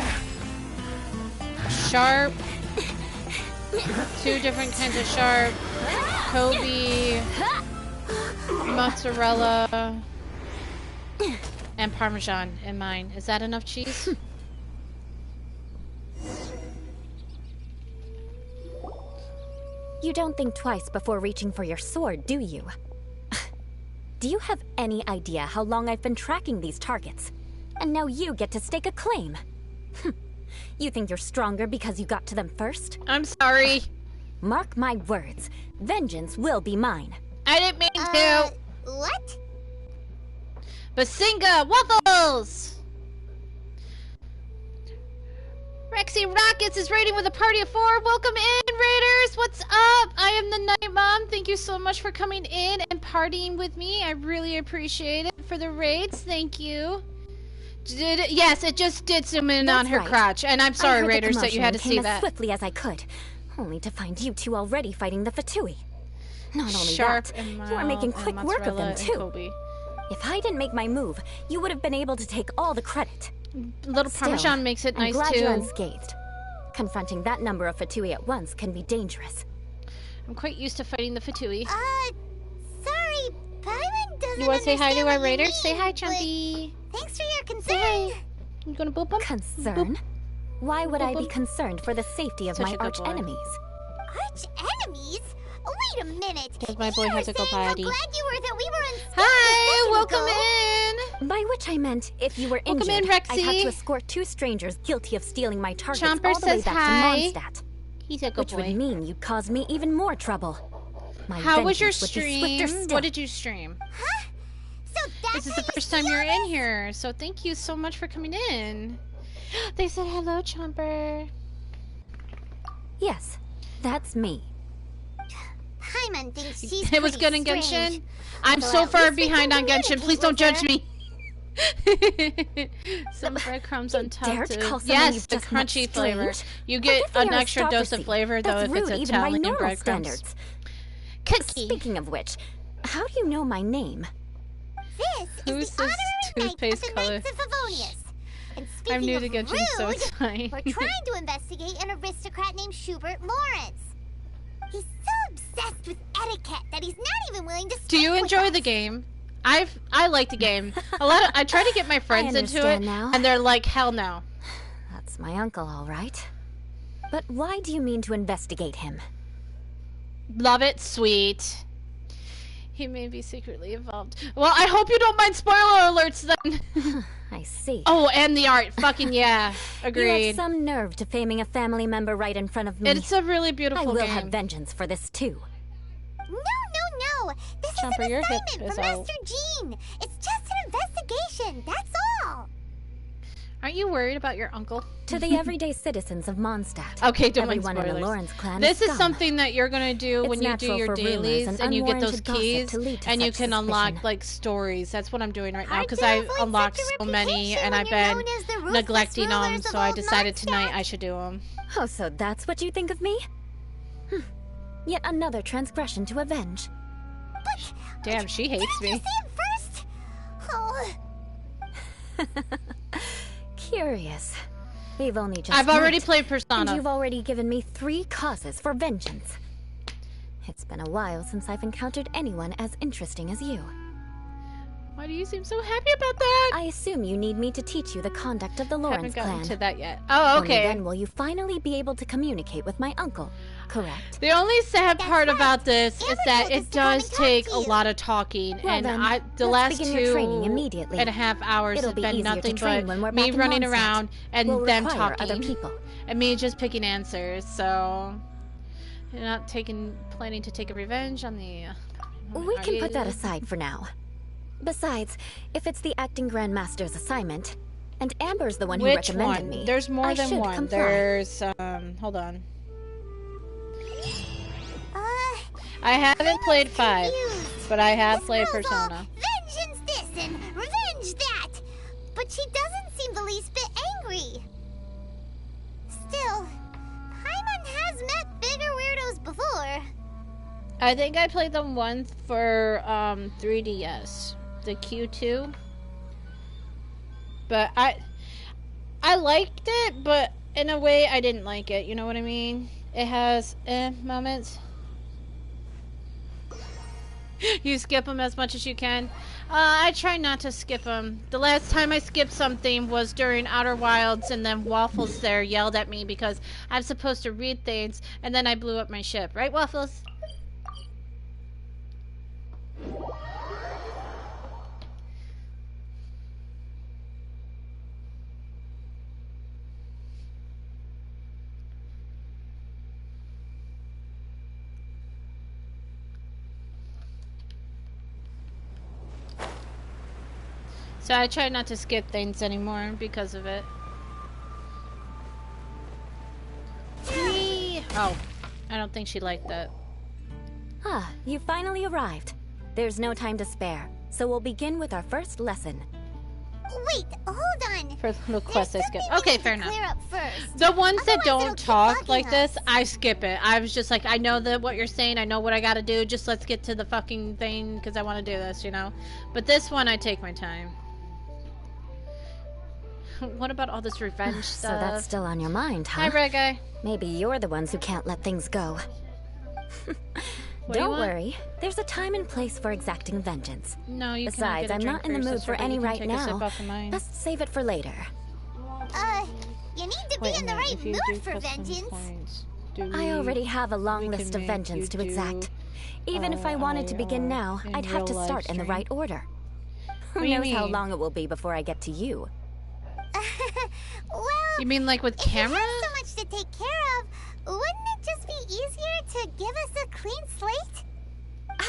sharp, 2 different kinds of sharp, Kobe, mozzarella, and Parmesan in mine. Is that enough cheese? You don't think twice before reaching for your sword, do you? Do you have any idea how long I've been tracking these targets? And now you get to stake a claim. You think you're stronger because you got to them first? I'm sorry. Mark my words. Vengeance will be mine. I didn't mean to. What? Basinga Waffles! Rexy Rockets is raiding with a party of 4. Welcome in, Raiders! What's up? I am the Night Mom. Thank you so much for coming in and partying with me. I really appreciate it. For the raids, thank you. Yes, it just did zoom in on her crotch. And I'm sorry, Raiders, that you had to see that. As swiftly as I could, only to find you two already fighting the Fatui. Not only Sharp that, and you are making quick work of them, mozzarella too. and Kobe. If I didn't make my move, you would have been able to take all the credit. Little Parmesan makes it nice, I'm glad too. you're unscathed. Confronting that number of Fatui at once can be dangerous. I'm quite used to fighting the Fatui. Sorry, Paimon doesn't You want to say hi to our understand Raiders? what Say you hi, mean, Chumpy. but Thanks for your concern. Say hi. You gonna boop them? Concern? Why would I be concerned for the safety of Such my a good arch boy. enemies? Arch enemies? Wait a minute. Because my boy You has were to go saying how potty. glad you were that we were in Hi, welcome in. By which I meant, if you were Welcome injured, in, Rexy. I'd have to escort 2 strangers guilty of stealing my targets Chomper all the way says back hi. to Mondstadt. He's a good which boy. would mean you'd cause me even more trouble. My How was your vengeance would be swifter stream? still. What did you stream? Huh? So that's This is the first time you're in here, so thank you so much for coming in. They said hello, Chomper. Yes, that's me. Paimon thinks she's It was good in Genshin. I'm so far behind on Genshin. Please don't judge me. Some breadcrumbs on top too. Yes, the crunchy flavor. You get an extra dose of flavor though if it's Italian breadcrumbs. Cookie. Speaking of which, how do you know my name? This is the honorary knight of the Knights of Favonius. And speaking I'm new to of Genshin, rude, so it's fine. we're trying to investigate an aristocrat named Schubert Lawrence. He's so obsessed with etiquette that he's not even willing to speak. Do you enjoy the game? I like the game. I try to get my friends into it, now. and they're like, hell no. That's my uncle, all right. But why do you mean to investigate him? Love it, sweet. He may be secretly involved. Well, I hope you don't mind spoiler alerts then. I see. Oh, and the art. Fucking yeah. Agreed. You have some nerve to faming a family member right in front of me. It's a really beautiful game. I will have vengeance for this too. No. This is an assignment from Master Jean. It's just an investigation. That's all. Aren't you worried about your uncle? To the everyday citizens of Mondstadt. Okay, don't mind Everyone spoilers. in the Lawrence clan This is scum. something that you're gonna do when you do your dailies and you get those unwarranted gossip keys to lead to and you such can unlock suspicion. like stories. That's what I'm doing right now because I've unlocked so many and I've been neglecting them. So I decided tonight I should do them. Oh, so that's what you think of me? Yet another transgression to avenge. But damn, she hates me. Did you see it first? Oh. Curious. We've only just I've already met, played Persona. And you've already given me 3 causes for vengeance. It's been a while since I've encountered anyone as interesting as you. Why do you seem so happy about that? I assume you need me to teach you the conduct of the Lawrence Haven't gotten clan. to that yet. Oh, okay. Only then will you finally be able to communicate with my uncle, correct? The only sad part about this is that it does take a lot of talking, Well and then, the let's last begin your training immediately. 2.5 hours It'll have be been easier to nothing train when we're but me back in running Mondstadt. around and We'll them require talking, other people. and me just picking answers. So, you're not planning to take a revenge on the. We can put that aside for now. Besides, if it's the acting Grandmaster's assignment, and Amber's the one who Which recommended one? me, There's more I than should one. comply. There's hold on. I haven't played 5, but I have played Persona. Vengeance this and revenge that. But she doesn't seem the least bit angry. Still, Paimon has met bigger weirdos before. I think I played them once for 3DS, the Q2. But I liked it, but in a way I didn't like it. You know what I mean? It has moments. You skip them as much as you can. I try not to skip them. The last time I skipped something was during Outer Wilds, and then Waffles there yelled at me because I'm supposed to read things, and then I blew up my ship. Right, Waffles? So I try not to skip things anymore because of it. Whee! Oh, I don't think she liked that. Ah, you finally arrived. There's no time to spare, so we'll begin with our first lesson. Wait, hold on. First little quest I skipped. Okay, fair enough. Clear up first. The ones that Otherwise don't it'll keep talk bugging like us. this, I skip it. I was just like, I know that what you're saying, I know what I gotta do, just let's get to the fucking thing, because I want to do this, you know? But this one, I take my time. What about all this revenge So stuff? that's still on your mind, huh? Hi, Red Guy. Maybe you're the ones who can't let things go. What do you Don't want? worry. There's a time and place for exacting vengeance. No, you Besides, cannot get a I'm drink not for in the your mood sister, for but any you can right take a sip now. off of mine. Best save it for later. You need to Wait be a in the minute, right if you mood do for custom vengeance. points, I already have a long we list can of make vengeance you to exact. Even if I wanted to begin now, in I'd have to real start in the live right order. Who What do you knows how mean? long it will be before I get to you? Well, You mean like with camera? if you have so much to take care of, wouldn't it just be easier to give us a clean slate?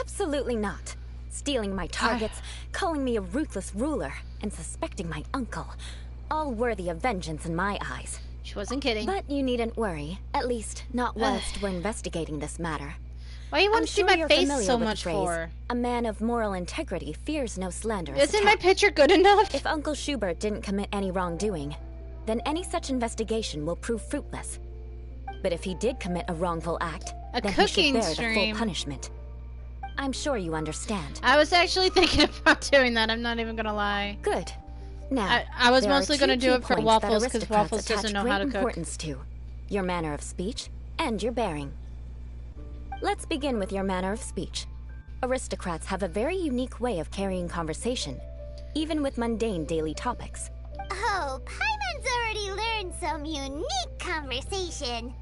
Absolutely not. Stealing my targets, calling me a ruthless ruler, and suspecting my uncle. All worthy of vengeance in my eyes. She wasn't kidding. But you needn't worry. At least, not whilst we're investigating this matter. Why do you want to see my face so much phrase, for? A man of moral integrity fears no slanderous Isn't attack. my picture good enough? If Uncle Schubert didn't commit any wrongdoing, then any such investigation will prove fruitless. But if he did commit a wrongful act, then he should bear the full punishment. I'm sure you understand. I was actually thinking about doing that, I'm not even gonna lie. Good. Now, I was mostly gonna do it for Waffles, because Waffles doesn't know how to cook. Importance to your manner of speech and your bearing. Let's begin with your manner of speech. Aristocrats have a very unique way of carrying conversation, even with mundane daily topics. Oh, Paimon's already learned some unique conversation.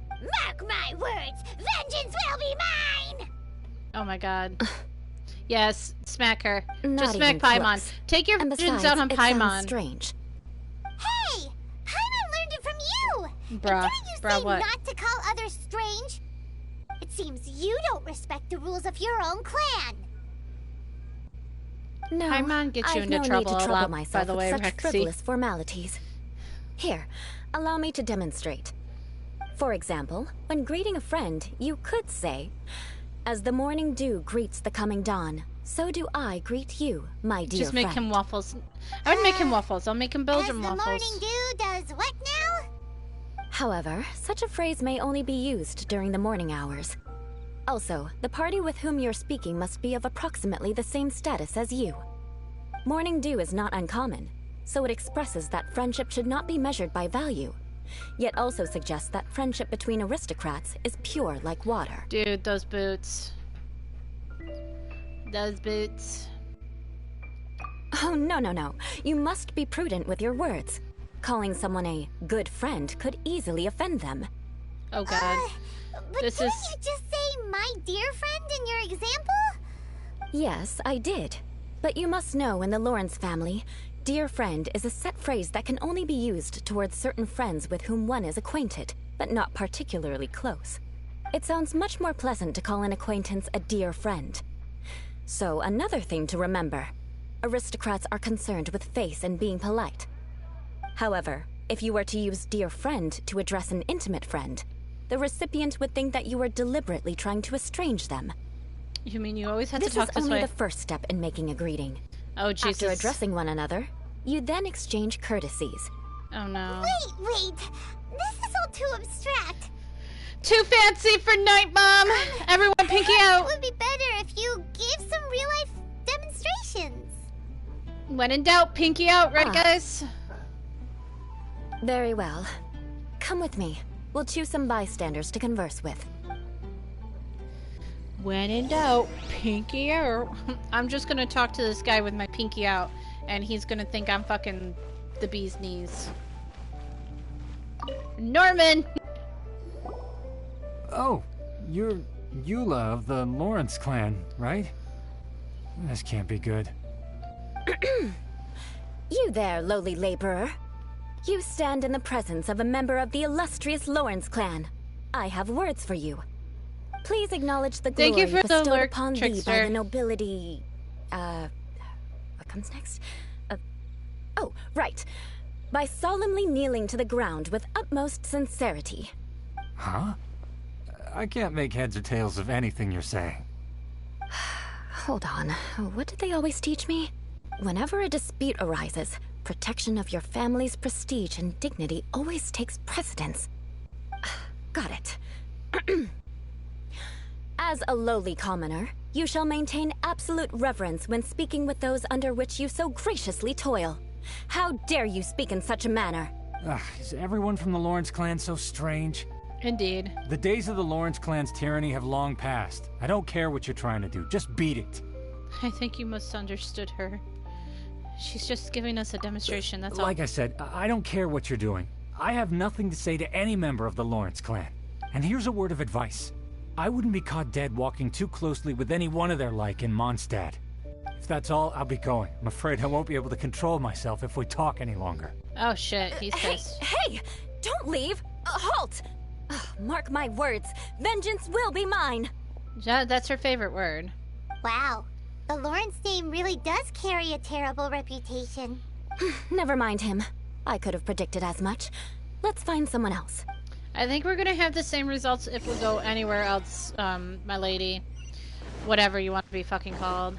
Mark my words, vengeance will be mine! Oh my god. Yes, smack her. Not just smack even Paimon. close. Take your And vengeance besides, out on it sounds Paimon. Hey! strange. Paimon learned it from you! Bruh. And didn't you Bruh, say what? not to call others strange? It seems you don't respect the rules of your own clan. No, Paimon gets you I've into no trouble need to a trouble lot, myself by the way, with such Rexy. frivolous formalities. Here, allow me to demonstrate. For example, when greeting a friend, you could say, "As the morning dew greets the coming dawn, so do I greet you, my dear Just make friend." him waffles. I would make him waffles. I'll make him Belgian As the waffles. morning dew does what now? However, such a phrase may only be used during the morning hours. Also, the party with whom you're speaking must be of approximately the same status as you. Morning dew is not uncommon, so it expresses that friendship should not be measured by value, yet also suggests that friendship between aristocrats is pure like water. Dude, those boots. Those boots. Oh, no. You must be prudent with your words. Calling someone a good friend could easily offend them. Oh god. But This didn't is... you just say my dear friend in your example? Yes, I did. But you must know in the Lawrence family, dear friend is a set phrase that can only be used towards certain friends with whom one is acquainted, but not particularly close. It sounds much more pleasant to call an acquaintance a dear friend. So, another thing to remember. Aristocrats are concerned with face and being polite. However, if you were to use dear friend to address an intimate friend, the recipient would think that you were deliberately trying to estrange them. You mean you always have to talk this This is only way? the first step in making a greeting. Oh, Jesus. After addressing one another, you then exchange courtesies. Oh, no. Wait. This is all too abstract. Too fancy for Night Mom! Everyone pinky out! It would be better if you gave some real-life demonstrations. When in doubt, pinky out, right, guys? Very well. Come with me. We'll choose some bystanders to converse with. When in doubt, pinky out. I'm just gonna talk to this guy with my pinky out, and he's gonna think I'm fucking the bee's knees. Norman! Oh, you're Eula of the Lawrence clan, right? This can't be good. You there, lowly laborer. You stand in the presence of a member of the illustrious Lawrence clan. I have words for you. Please acknowledge the glory bestowed upon thee by the nobility... what comes next? Oh, right. By solemnly kneeling to the ground with utmost sincerity. Huh? I can't make heads or tails of anything you're saying. Hold on. What did they always teach me? Whenever a dispute arises, protection of your family's prestige and dignity always takes precedence. Got it. As a lowly commoner, you shall maintain absolute reverence when speaking with those under which you so graciously toil. How dare you speak in such a manner? Is everyone from the Lawrence clan so strange? Indeed. The days of the Lawrence clan's tyranny have long passed. I don't care what you're trying to do. Just beat it. I think you misunderstood her. She's just giving us a demonstration, that's all. Like I said, I don't care what you're doing. I have nothing to say to any member of the Lawrence clan. And here's a word of advice. I wouldn't be caught dead walking too closely with any one of their like in Mondstadt. If that's all, I'll be going. I'm afraid I won't be able to control myself if we talk any longer. Oh shit, he's pissed. Hey! Don't leave! Halt! Mark my words, vengeance will be mine! That's her favorite word. Wow, the Lawrence name really does carry a terrible reputation. Never mind him. I could have predicted as much. Let's find someone else. I think we're gonna have the same results if we go anywhere else, my lady. Whatever you want to be fucking called.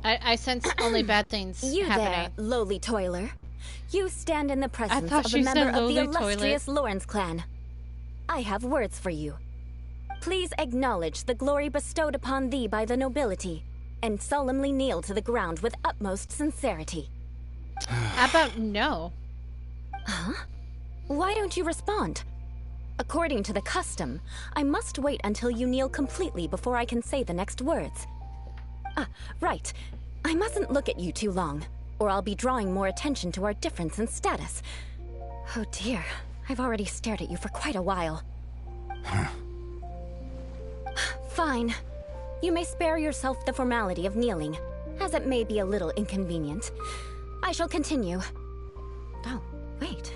I sense only bad things you happening. There, lowly toiler. You stand in the presence of a member of the illustrious Lawrence clan. I have words for you. Please acknowledge the glory bestowed upon thee by the nobility, and solemnly kneel to the ground with utmost sincerity. How about no? Huh? Why don't you respond? According to the custom, I must wait until you kneel completely before I can say the next words. Ah, right. I mustn't look at you too long, or I'll be drawing more attention to our difference in status. Oh dear, I've already stared at you for quite a while. Fine. You may spare yourself the formality of kneeling, as it may be a little inconvenient. I shall continue. Oh, wait.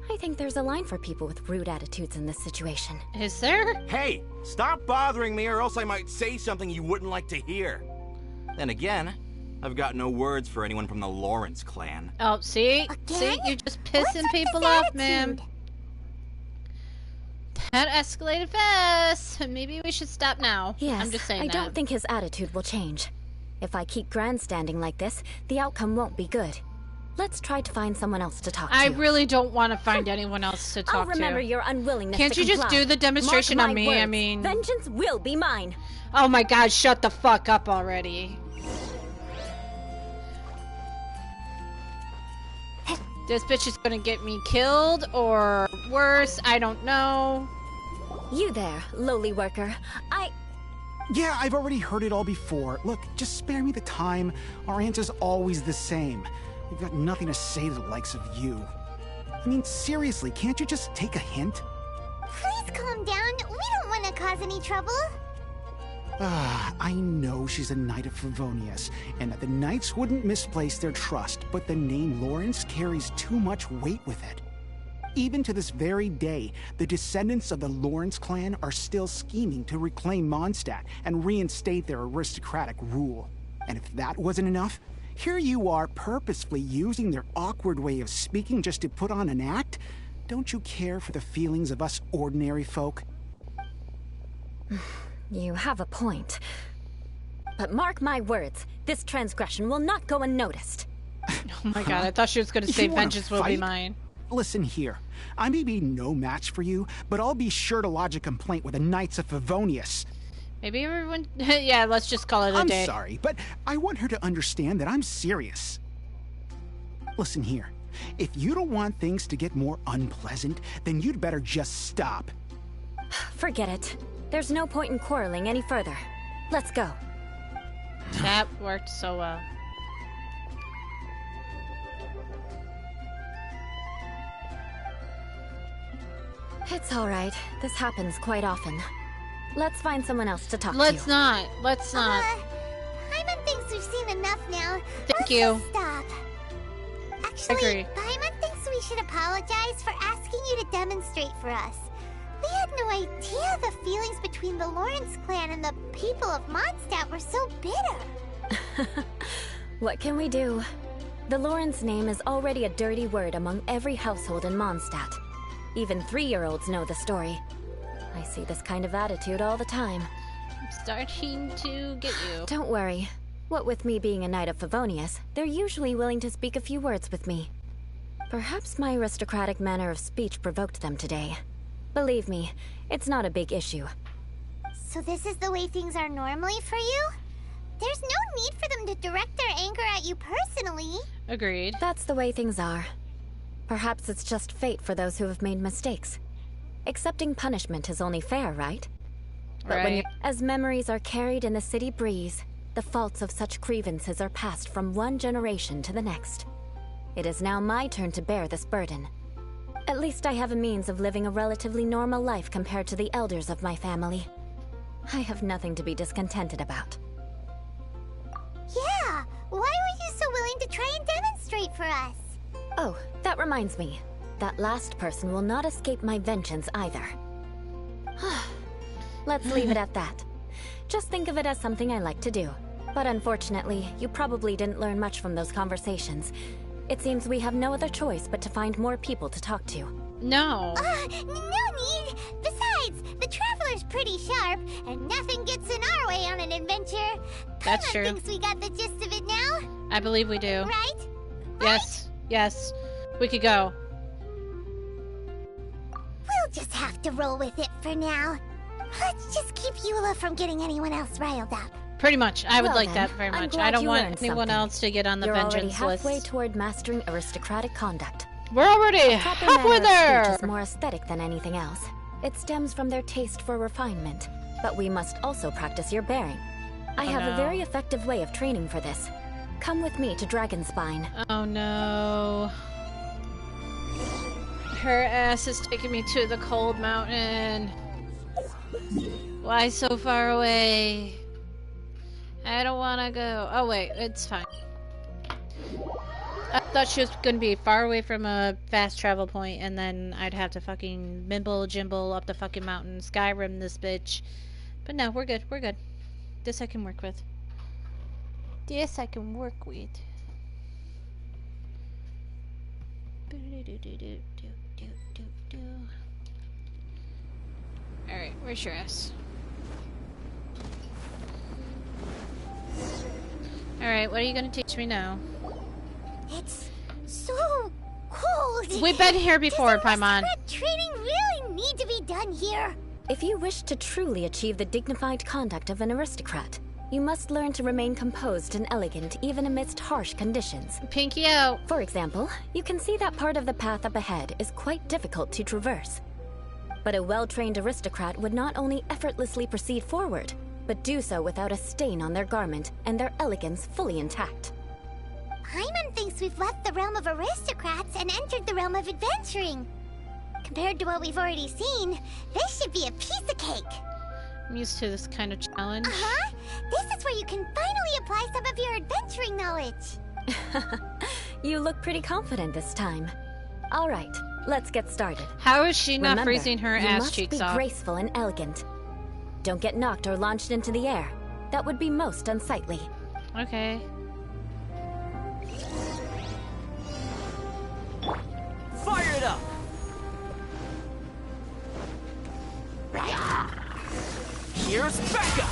I think there's a line for people with rude attitudes in this situation. Is there? Hey, stop bothering me or else I might say something you wouldn't like to hear. Then again, I've got no words for anyone from the Lawrence clan. Oh, see? Again? See? You're just pissing people off, man. That escalated fast. Maybe we should stop now. Yes, I'm just saying I that. don't think his attitude will change. If I keep grandstanding like this, the outcome won't be good. Let's try to find someone else to talk to. I really don't want to find anyone else to talk to. I'll remember your unwillingness Can't to you just do the demonstration Mark on my me? words. I mean... Vengeance will be mine. Oh my god, shut the fuck up already. This bitch is gonna get me killed, or worse, I don't know. You there, lowly worker. Yeah, I've already heard it all before. Look, just spare me the time. Our answer's always the same. We've got nothing to say to the likes of you. I mean, seriously, can't you just take a hint? Please calm down. We don't want to cause any trouble. I know she's a Knight of Favonius, and that the Knights wouldn't misplace their trust, but the name Lawrence carries too much weight with it. Even to this very day, the descendants of the Lawrence clan are still scheming to reclaim Mondstadt and reinstate their aristocratic rule. And if that wasn't enough, here you are purposefully using their awkward way of speaking just to put on an act? Don't you care for the feelings of us ordinary folk? You have a point. But mark my words, this transgression will not go unnoticed. Oh my god, I thought she was going to say vengeance will be mine. Listen here, I may be no match for you, but I'll be sure to lodge a complaint with the Knights of Favonius. Maybe everyone... yeah, let's just call it a day. I'm sorry, but I want her to understand that I'm serious. Listen here, if you don't want things to get more unpleasant, then you'd better just stop. Forget it. There's no point in quarreling any further. Let's go. That worked so well. It's alright. This happens quite often. Let's find someone else to talk to. Let's not. Paimon thinks we've seen enough now. Thank you. Just stop. Actually, Paimon thinks we should apologize for asking you to demonstrate for us. We had no idea the feelings between the Lawrence clan and the people of Mondstadt were so bitter. What can we do? The Lawrence name is already a dirty word among every household in Mondstadt. Even 3-year-olds know the story. I see this kind of attitude all the time. I'm starting to get you. Don't worry. What with me being a Knight of Favonius, they're usually willing to speak a few words with me. Perhaps my aristocratic manner of speech provoked them today. Believe me, it's not a big issue. So this is the way things are normally for you? There's no need for them to direct their anger at you personally. Agreed. That's the way things are. Perhaps it's just fate for those who have made mistakes. Accepting punishment is only fair, right? But when as memories are carried in the city breeze, the faults of such grievances are passed from one generation to the next. It is now my turn to bear this burden. At least I have a means of living a relatively normal life compared to the elders of my family. I have nothing to be discontented about. Yeah, why were you so willing to try and demonstrate for us? Oh, that reminds me. That last person will not escape my vengeance either. Let's leave it at that. Just think of it as something I like to do. But unfortunately, you probably didn't learn much from those conversations. It seems we have no other choice but to find more people to talk to. No. No need. Besides, the Traveler's pretty sharp, and nothing gets in our way on an adventure. That's true. Thinks we got the gist of it now. I believe we do. Right? Yes. Yes. We could go. We'll just have to roll with it for now. Let's just keep Eula from getting anyone else riled up. Pretty much. I would Well like then, that very I'm much. glad I don't you want learned anyone something. else to get on the You're already vengeance list. halfway toward mastering aristocratic conduct. We're already Proper halfway manner of there! speech is more aesthetic than anything else. It stems from their taste for refinement. But we must also practice your bearing. I have a very effective way of training for this. Come with me to Dragonspine. Oh no. Her ass is taking me to the cold mountain. Why so far away? I don't want to go. Oh wait, it's fine. I thought she was going to be far away from a fast travel point, and then I'd have to fucking mimble jimble up the fucking mountain, Skyrim this bitch. But no, we're good, we're good. This I can work with. This I can work with. Alright, where's your ass? Alright, what are you gonna teach me now? It's so cold. We've been here before, Paimon. Training really need to be done here. If you wish to truly achieve the dignified conduct of an aristocrat, you must learn to remain composed and elegant even amidst harsh conditions. Pinky out. For example, you can see that part of the path up ahead is quite difficult to traverse. But a well-trained aristocrat would not only effortlessly proceed forward, but do so without a stain on their garment and their elegance fully intact. Paimon thinks we've left the realm of aristocrats and entered the realm of adventuring. Compared to what we've already seen, this should be a piece of cake. I'm used to this kind of challenge. Uh-huh. This is where you can finally apply some of your adventuring knowledge. You look pretty confident this time. All right, let's get started. How is she not Remember, freezing her ass cheeks you must off? be graceful and elegant. Don't get knocked or launched into the air. That would be most unsightly. Okay. Fire it up! Here's Becca!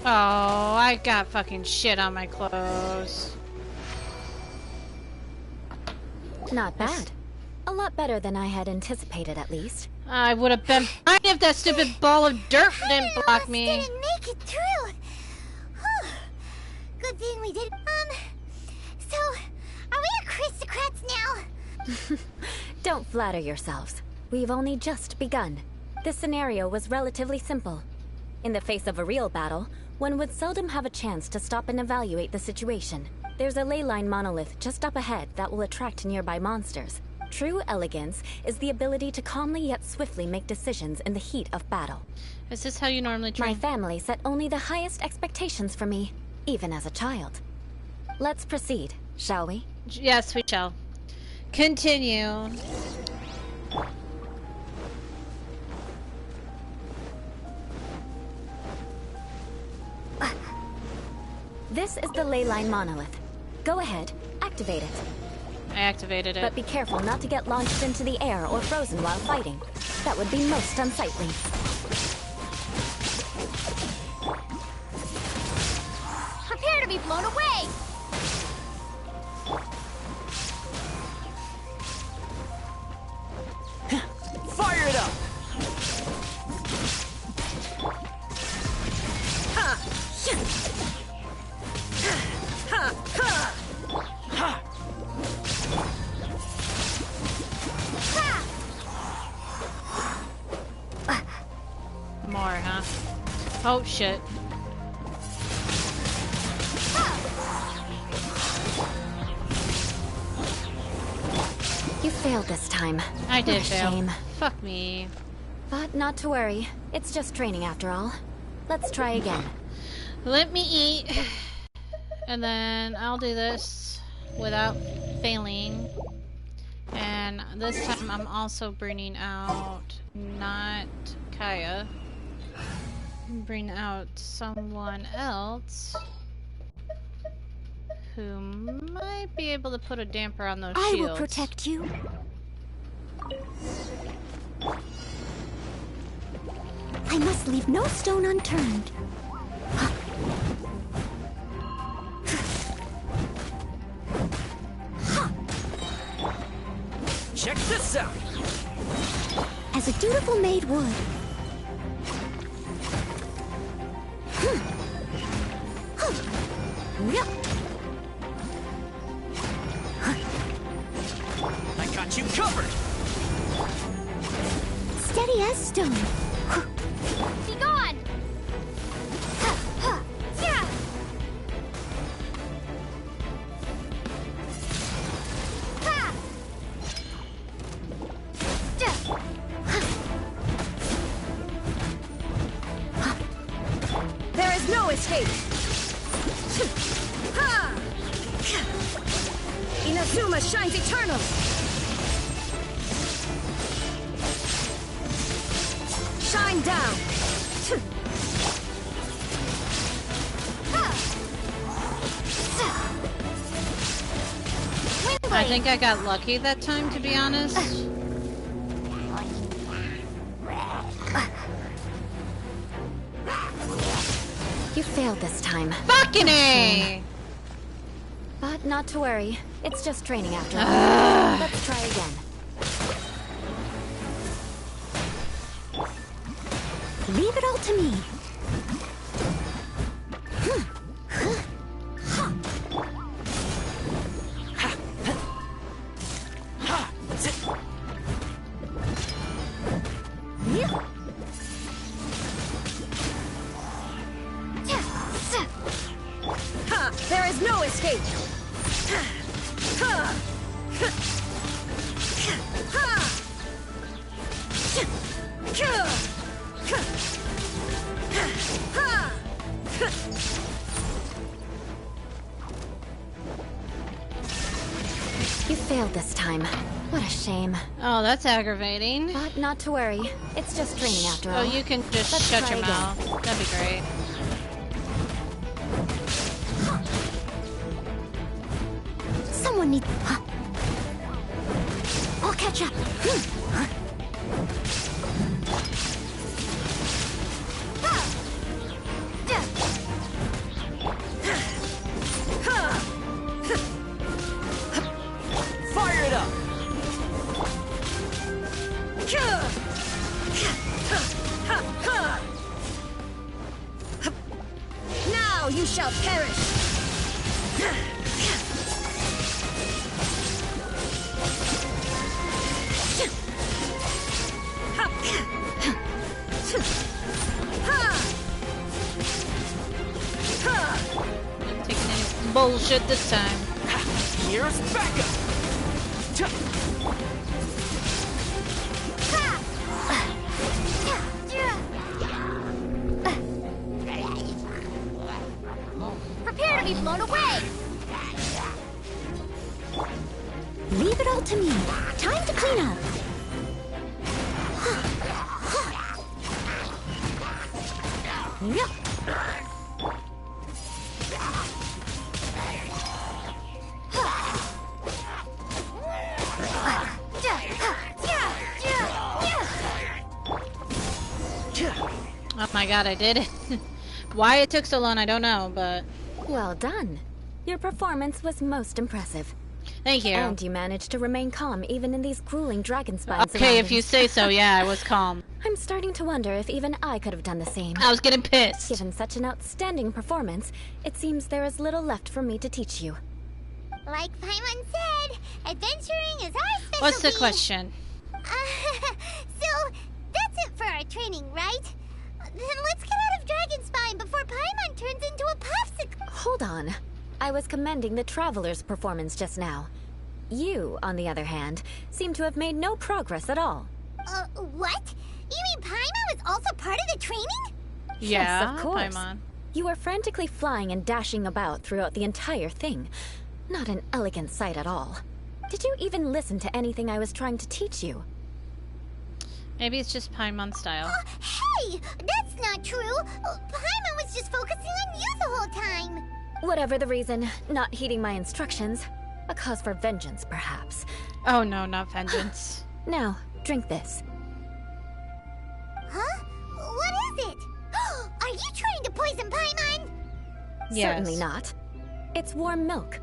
Oh, I got fucking shit on my clothes. Not bad. A lot better than I had anticipated, at least. I would have been fine if that stupid ball of dirt didn't block me. Didn't make it through. Whew. Good thing we did. So, are we aristocrats now? Don't flatter yourselves. We've only just begun. This scenario was relatively simple. In the face of a real battle, one would seldom have a chance to stop and evaluate the situation. There's a ley line monolith just up ahead that will attract nearby monsters. True elegance is the ability to calmly yet swiftly make decisions in the heat of battle. Is this how you normally train? My family set only the highest expectations for me, even as a child. Let's proceed, shall we? Yes, we shall. Continue. This is the ley line monolith. Go ahead, activate it. I activated it. But be careful not to get launched into the air or frozen while fighting. That would be most unsightly. Prepare to be blown away! Fire it up! More, huh? Oh, shit. You failed this time. I did What a fail. shame. Fuck me. But not to worry. It's just training after all. Let's try again. Let me eat. And then I'll do this. without failing. And this time I'm also bringing out not Kaya. Bring out someone else who might be able to put a damper on those shields. I will protect you. I must leave no stone unturned. Check this out! As a dutiful maid would. I got you covered! Steady as stone. Be gone! There is no escape! Inazuma shines eternal! Shine down! I think I got lucky that time, to be honest. You failed this time. Fucking A! But not to worry. It's just training after all. Let's try again. Leave it all to me. There is no escape! You failed this time. What a shame. Oh, that's aggravating. But not to worry. It's just training after all. Oh, you can just Let's shut try your again. mouth. That'd be great. Someone needs... I'll catch up. Fire it up! Now you shall perish! Not taking any bullshit this time. Here's Becca! Prepare to be blown away! Leave it all to me. Time to clean up. Oh my god, I did it. Why it took so long, I don't know, but... Well done. Your performance was most impressive. Thank you. And you managed to remain calm even in these grueling dragon spines. Okay, if you say so, yeah, I was calm. I'm starting to wonder if even I could have done the same. I was getting pissed. Given such an outstanding performance, it seems there is little left for me to teach you. Like Paimon said, adventuring is our specialty. What's the question? So, that's it for our training, right? Then let's get out of Dragonspine before Paimon turns into a popsicle. Hold on. I was commending the Traveler's performance just now. You, on the other hand, seem to have made no progress at all. What? You mean Paimon was also part of the training? Yeah, yes, of course. Paimon. You were frantically flying and dashing about throughout the entire thing. Not an elegant sight at all. Did you even listen to anything I was trying to teach you? Maybe it's just Paimon style. Hey! That's not true! Paimon was just focusing on you the whole time! Whatever the reason, not heeding my instructions. A cause for vengeance, perhaps. Oh no, not vengeance. Now, drink this. Huh? What is it? Are you trying to poison Paimon? Yes. Certainly not. It's warm milk.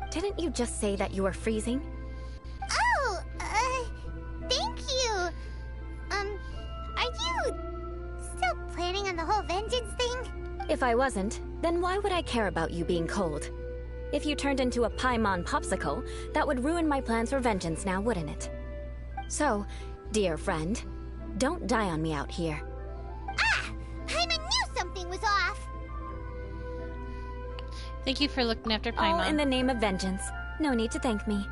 Didn't you just say that you were freezing? Oh, thank you. Are you still planning on the whole vengeance thing? If I wasn't, then why would I care about you being cold? If you turned into a Paimon popsicle, that would ruin my plans for vengeance now, wouldn't it? So, dear friend, don't die on me out here. Ah! Paimon knew something was off! Thank you for looking after Paimon. All in the name of vengeance. No need to thank me.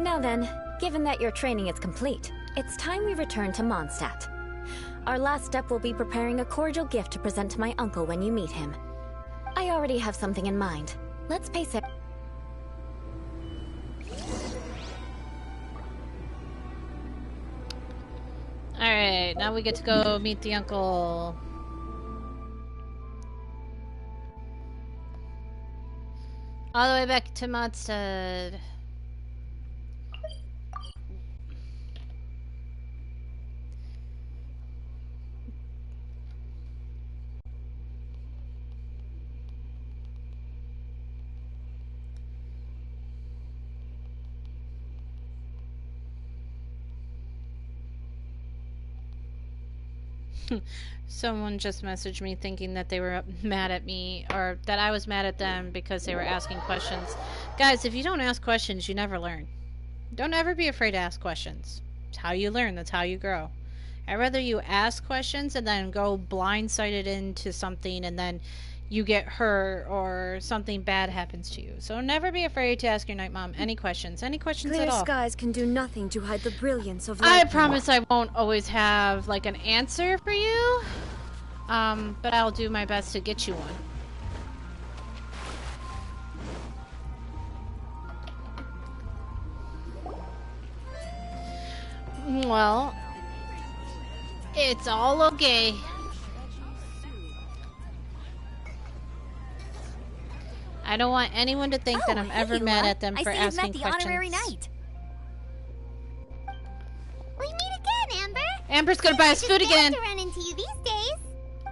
Now then, given that your training is complete, it's time we return to Mondstadt. Our last step will be preparing a cordial gift to present to my uncle when you meet him. I already have something in mind. Let's pace it. Alright, now we get to go meet the uncle. All the way back to Mondstadt. Someone just messaged me thinking that they were mad at me, or that I was mad at them because they were asking questions. Guys, if you don't ask questions, you never learn. Don't ever be afraid to ask questions. It's how you learn. That's how you grow. I'd rather you ask questions and then go blindsided into something and then you get hurt or something bad happens to you. So never be afraid to ask your night mom any questions. Any questions Clear at all. skies can do nothing to hide the brilliance of I light. promise I won't always have like an answer for you. But I'll do my best to get you one. Well, it's all okay. I don't want anyone to think that I'm ever mad at them for asking questions. I see you've met the honorary knight. We meet again, Amber. Amber's gonna buy us food again. To run into you these days.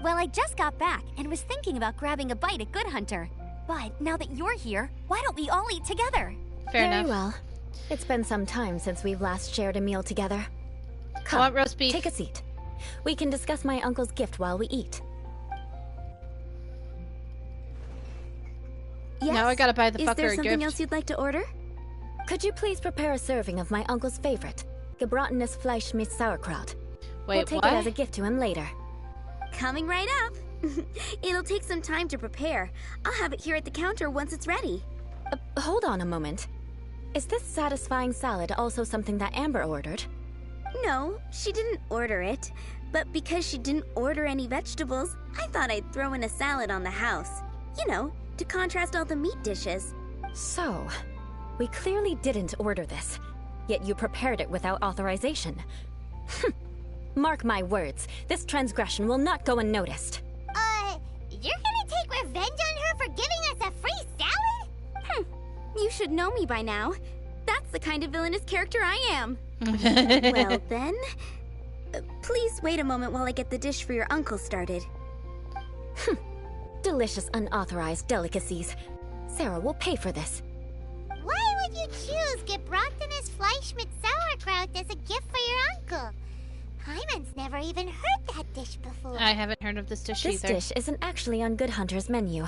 Well, I just got back and was thinking about grabbing a bite at Good Hunter. But now that you're here, why don't we all eat together? Fair enough. Very well. It's been some time since we've last shared a meal together. Come, I want roast beef. Take a seat. We can discuss my uncle's gift while we eat. Yes? Now I gotta buy the fucker a gift. Is there something gift. else you'd like to order? Could you please prepare a serving of my uncle's favorite, gebratenes Fleisch mit Sauerkraut? Wait, we'll take what? it as a gift to him later. Coming right up. It'll take some time to prepare. I'll have it here at the counter once it's ready. Hold on a moment. Is this satisfying salad also something that Amber ordered? No, she didn't order it. But because she didn't order any vegetables, I thought I'd throw in a salad on the house. You know, to contrast all the meat dishes. So, we clearly didn't order this, yet you prepared it without authorization. Mark my words, this transgression will not go unnoticed. You're gonna take revenge on her for giving us a free salad? You should know me by now. That's the kind of villainous character I am. Well then, please wait a moment while I get the dish for your uncle started. Delicious unauthorized delicacies. Sarah will pay for this. Why would you choose gebratenes Fleisch mit Sauerkraut as a gift for your uncle? Paimon's never even heard that dish before. I haven't heard of this dish either. This dish isn't actually on Good Hunter's menu.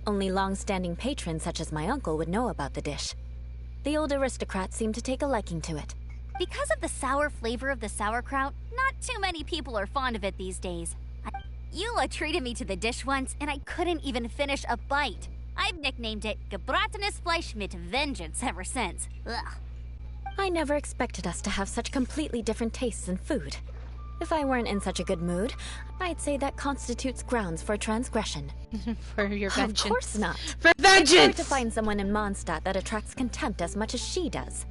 Only long-standing patrons such as my uncle would know about the dish. The old aristocrats seem to take a liking to it. Because of the sour flavor of the sauerkraut, not too many people are fond of it these days. Eula treated me to the dish once, and I couldn't even finish a bite. I've nicknamed it gebratenes Fleisch mit Vengeance ever since. Ugh. I never expected us to have such completely different tastes in food. If I weren't in such a good mood, I'd say that constitutes grounds for transgression. For your vengeance. Of course not. For vengeance! It's hard to find someone in Mondstadt that attracts contempt as much as she does.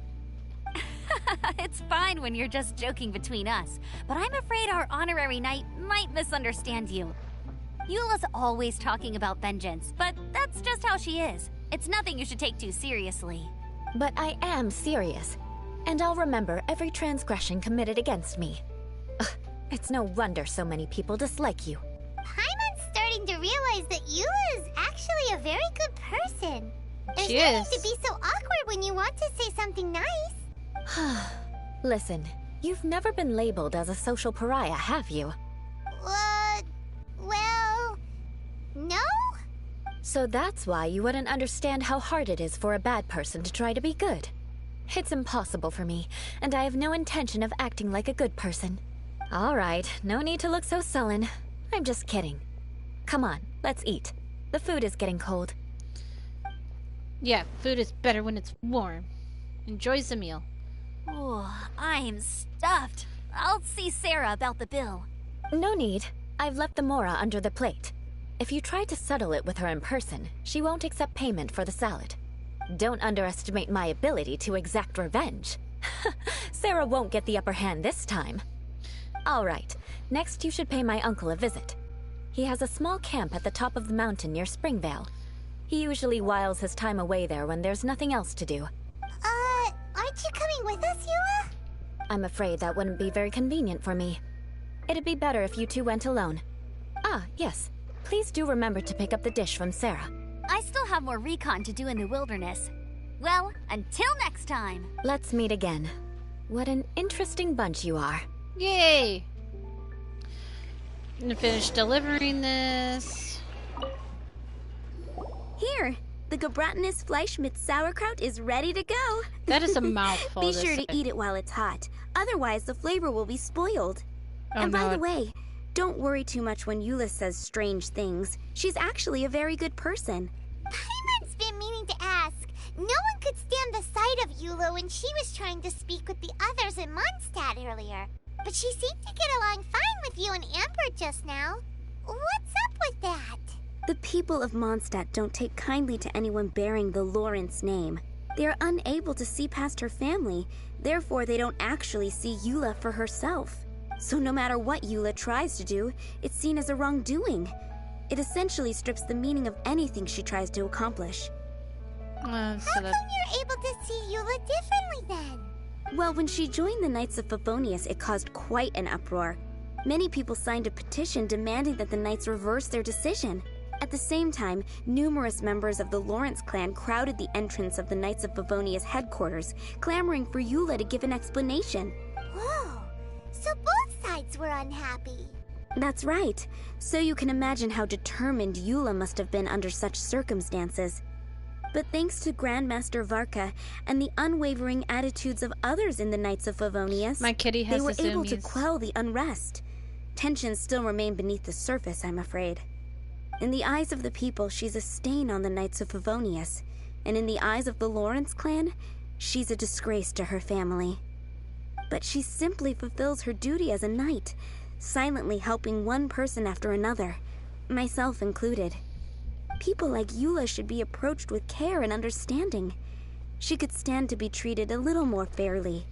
It's fine when you're just joking between us, but I'm afraid our honorary knight might misunderstand you. Eula's always talking about vengeance, but that's just how she is. It's nothing you should take too seriously. But I am serious, and I'll remember every transgression committed against me. Ugh, it's no wonder so many people dislike you. Paimon's starting to realize that Eula is actually a very good person. There's She no is. need to be so awkward when you want to say something nice. Listen, you've never been labeled as a social pariah, have you? Well, no? So that's why you wouldn't understand how hard it is for a bad person to try to be good. It's impossible for me, and I have no intention of acting like a good person. All right, no need to look so sullen. I'm just kidding. Come on, let's eat. The food is getting cold. Yeah, food is better when it's warm. Enjoys the meal. Oh, I'm stuffed. I'll see Sarah about the bill. No need. I've left the mora under the plate. If you try to settle it with her in person, she won't accept payment for the salad. Don't underestimate my ability to exact revenge. Sarah won't get the upper hand this time. All right, next you should pay my uncle a visit. He has a small camp at the top of the mountain near Springvale. He usually whiles his time away there when there's nothing else to do. Aren't you coming with us, Eula? I'm afraid that wouldn't be very convenient for me. It'd be better if you two went alone. Ah, yes. Please do remember to pick up the dish from Sarah. I still have more recon to do in the wilderness. Well, until next time. Let's meet again. What an interesting bunch you are. Yay! I'm gonna finish delivering this. Here, the Gebratenes Fleisch mit Sauerkraut is ready to go. That is a mouthful. Be sure to eat it while it's hot. Otherwise, the flavor will be spoiled. Oh, and by no. the way, don't worry too much when Eula says strange things. She's actually a very good person. Paimon's been meaning to ask. No one could stand the sight of Eula when she was trying to speak with the others in Mondstadt earlier. But she seemed to get along fine with you and Amber just now. What's up with that? The people of Mondstadt don't take kindly to anyone bearing the Lawrence name. They are unable to see past her family, therefore they don't actually see Eula for herself. So no matter what Eula tries to do, it's seen as a wrongdoing. It essentially strips the meaning of anything she tries to accomplish. How come you're able to see Eula differently then? Well, when she joined the Knights of Favonius, it caused quite an uproar. Many people signed a petition demanding that the Knights reverse their decision. At the same time, numerous members of the Lawrence clan crowded the entrance of the Knights of Favonius headquarters, clamoring for Eula to give an explanation. Whoa, so both sides were unhappy. That's right. So you can imagine how determined Eula must have been under such circumstances. But thanks to Grandmaster Varka and the unwavering attitudes of others in the Knights of Favonius, My kitty has they were the able to zoomies. quell the unrest. Tensions still remain beneath the surface, I'm afraid. In the eyes of the people, she's a stain on the Knights of Favonius, and in the eyes of the Lawrence clan, she's a disgrace to her family. But she simply fulfills her duty as a knight, silently helping one person after another, myself included. People like Eula should be approached with care and understanding. She could stand to be treated a little more fairly.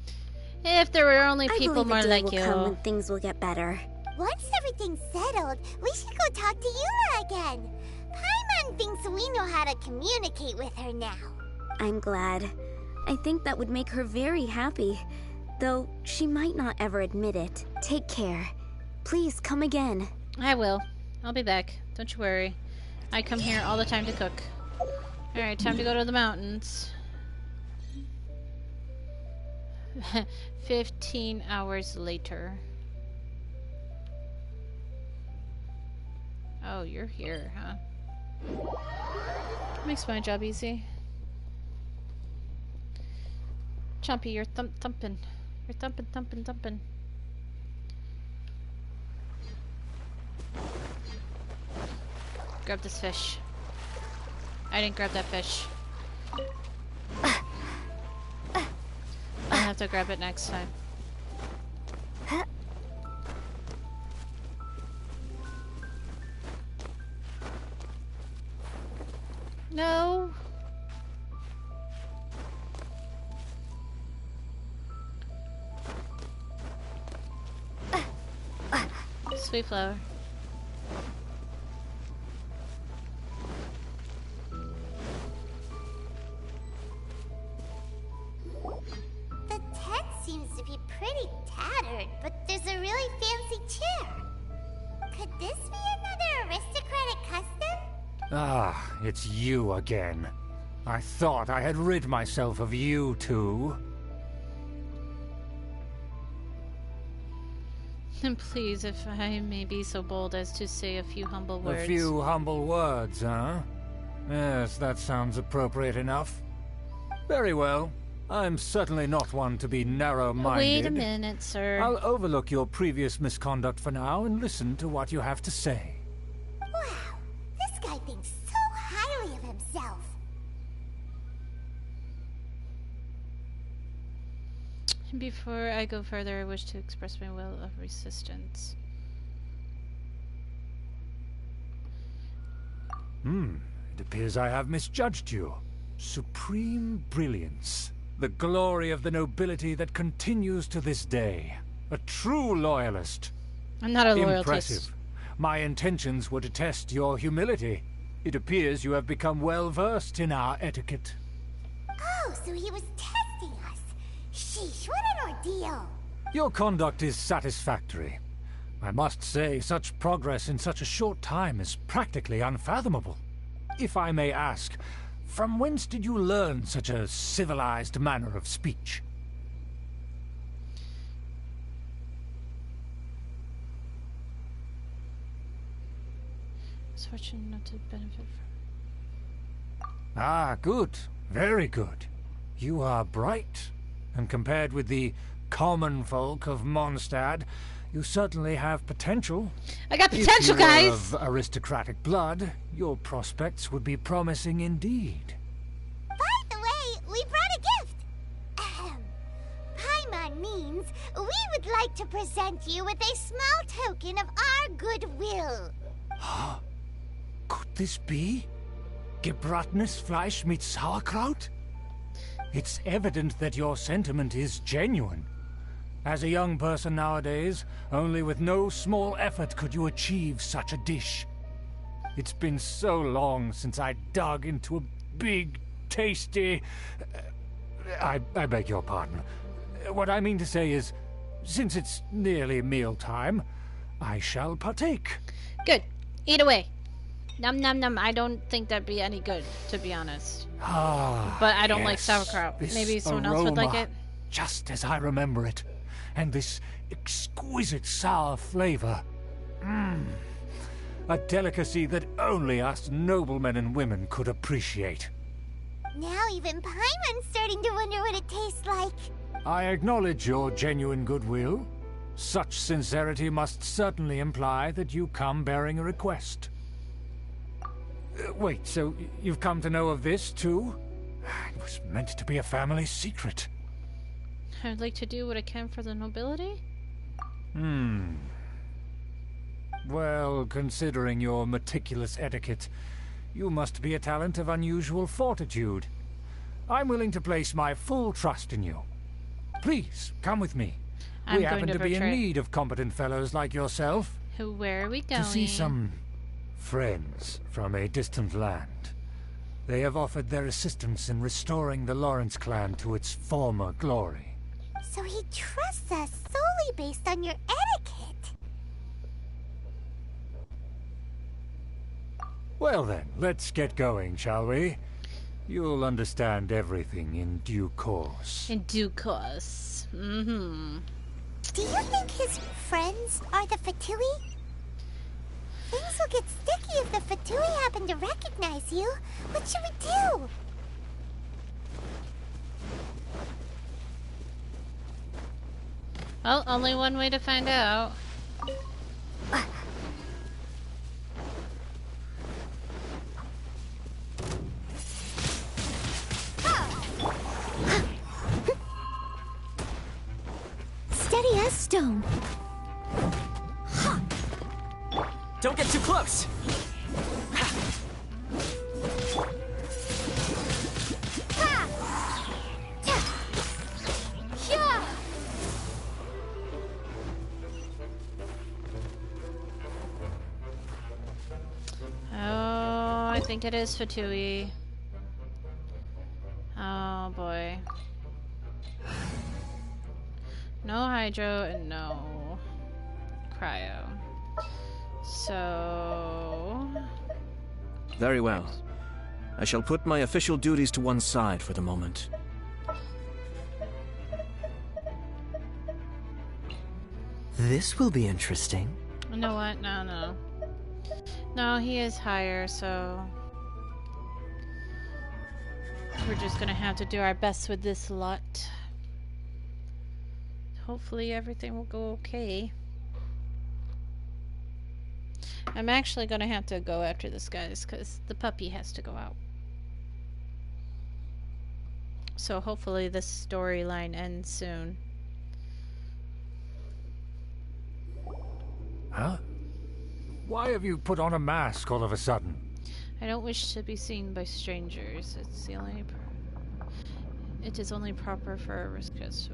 If there were only I people believe more a day like will you. come when things will get better. Once everything's settled, we should go talk to Eula again. Paimon thinks we know how to communicate with her now. I'm glad. I think that would make her very happy, though she might not ever admit it. Take care. Please come again. I will. I'll be back. Don't you worry. I come here all the time to cook. Alright, time to go to the mountains. 15 hours later. Oh, you're here, huh? Makes my job easy. Chompy, you're thumping. You're thumping. Grab this fish. I didn't grab that fish. I'll have to grab it next time. No. Sweet flower. The tent seems to be pretty tattered, but there's a really fancy chair. Could this be another aristocratic custom? Ah, it's you again. I thought I had rid myself of you two. Please, if I may be so bold as to say a few humble words. A few humble words, huh? Yes, that sounds appropriate enough. Very well. I'm certainly not one to be narrow-minded. Wait a minute, sir. I'll overlook your previous misconduct for now and listen to what you have to say. Wow, this guy thinks so highly of himself. Before I go further, I wish to express my will of resistance. It appears I have misjudged you. Supreme brilliance. The glory of the nobility that continues to this day. A true loyalist. I'm not a loyalist. Impressive. My intentions were to test your humility. It appears you have become well versed in our etiquette. Oh, so he was testing us. Sheesh, what an ordeal. Your conduct is satisfactory. I must say, such progress in such a short time is practically unfathomable. If I may ask, from whence did you learn such a civilized manner of speech? It's fortunate not to benefit from. Ah, good. Very good. You are bright, and compared with the common folk of Mondstadt, you certainly have potential. I got potential, if you guys! Of aristocratic blood, your prospects would be promising indeed. By the way, we brought a gift. Paimon means we would like to present you with a small token of our goodwill. Could this be? Gebratenes Fleisch mit Sauerkraut? It's evident that your sentiment is genuine. As a young person nowadays, only with no small effort could you achieve such a dish. It's been so long since I dug into a big, tasty... I beg your pardon. What I mean to say is, since it's nearly mealtime, I shall partake. Good. Eat away. Num num num. I don't think that'd be any good, to be honest. But I don't like sauerkraut. Maybe someone else would like it. Just as I remember it. And this exquisite sour flavor. A delicacy that only us noblemen and women could appreciate. Now even Paimon's starting to wonder what it tastes like. I acknowledge your genuine goodwill. Such sincerity must certainly imply that you come bearing a request. Wait, so you've come to know of this, too? It was meant to be a family secret. I'd like to do what I can for the nobility. Well, considering your meticulous etiquette, you must be a talent of unusual fortitude. I'm willing to place my full trust in you. Please, come with me. We happen to be in need of competent fellows like yourself. Where are we going? To see some friends from a distant land. They have offered their assistance in restoring the Lawrence clan to its former glory. So he trusts us solely based on your etiquette. Well then, let's get going, shall we? You'll understand everything in due course. In due course. Do you think his friends are the Fatui? Things will get sticky if the Fatui happen to recognize you. What should we do? Well, only one way to find out. Steady as stone. Don't get too close! think it is Fatui. Oh boy. No hydro and no cryo. So... Very well. I shall put my official duties to one side for the moment. This will be interesting. You know what? No. No, he is higher, so... we're just gonna have to do our best with this lot. Hopefully everything will go okay. I'm actually gonna have to go after this guys because the puppy has to go out. So hopefully this storyline ends soon. Huh? Why have you put on a mask all of a sudden? I don't wish to be seen by strangers. It's the only... it is only proper for a risk test.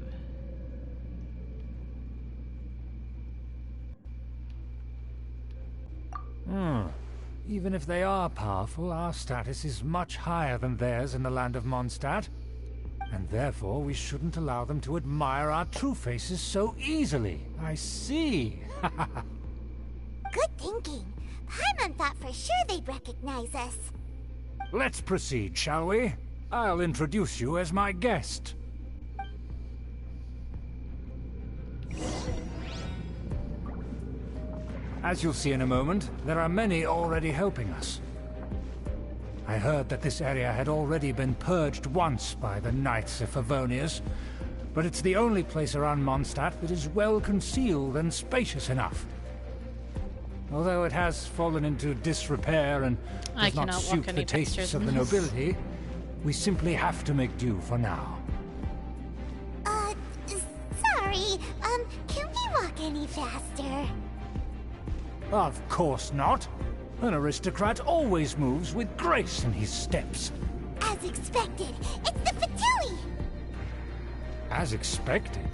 Even if they are powerful, our status is much higher than theirs in the land of Mondstadt. And therefore we shouldn't allow them to admire our true faces so easily. I see. Good thinking. Paimon thought for sure they'd recognize us. Let's proceed, shall we? I'll introduce you as my guest. As you'll see in a moment, there are many already helping us. I heard that this area had already been purged once by the Knights of Favonius, but it's the only place around Mondstadt that is well concealed and spacious enough. Although it has fallen into disrepair and does not suit the tastes of the nobility, we simply have to make do for now. Sorry, can we walk any faster? Of course not. An aristocrat always moves with grace in his steps. As expected, it's the Fatui! As expected?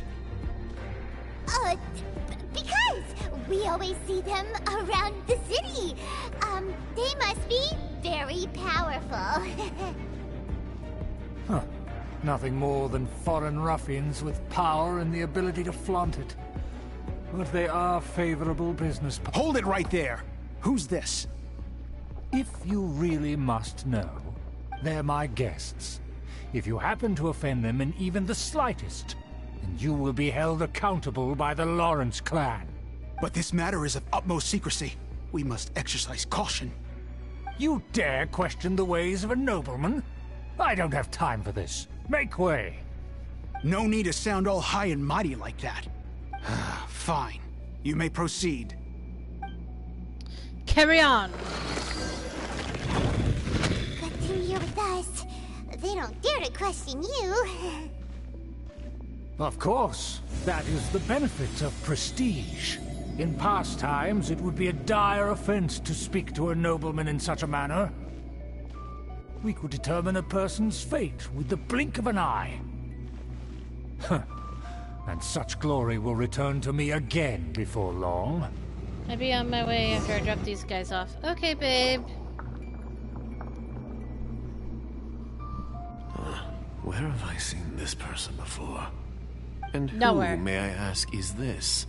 Because we always see them around the city. They must be very powerful. Huh. Nothing more than foreign ruffians with power and the ability to flaunt it. But they are favorable business. Hold it right there! Who's this? If you really must know, they're my guests. If you happen to offend them in even the slightest, then you will be held accountable by the Lawrence clan. But this matter is of utmost secrecy. We must exercise caution. You dare question the ways of a nobleman? I don't have time for this. Make way. No need to sound all high and mighty like that. Fine. You may proceed. Carry on. Good thing you're with us. They don't dare to question you. Of course. That is the benefit of prestige. In past times, it would be a dire offense to speak to a nobleman in such a manner. We could determine a person's fate with the blink of an eye. And such glory will return to me again before long. I'll be on my way after I drop these guys off. Okay, babe. Where have I seen this person before? And Nowhere. Who, may I ask, is this?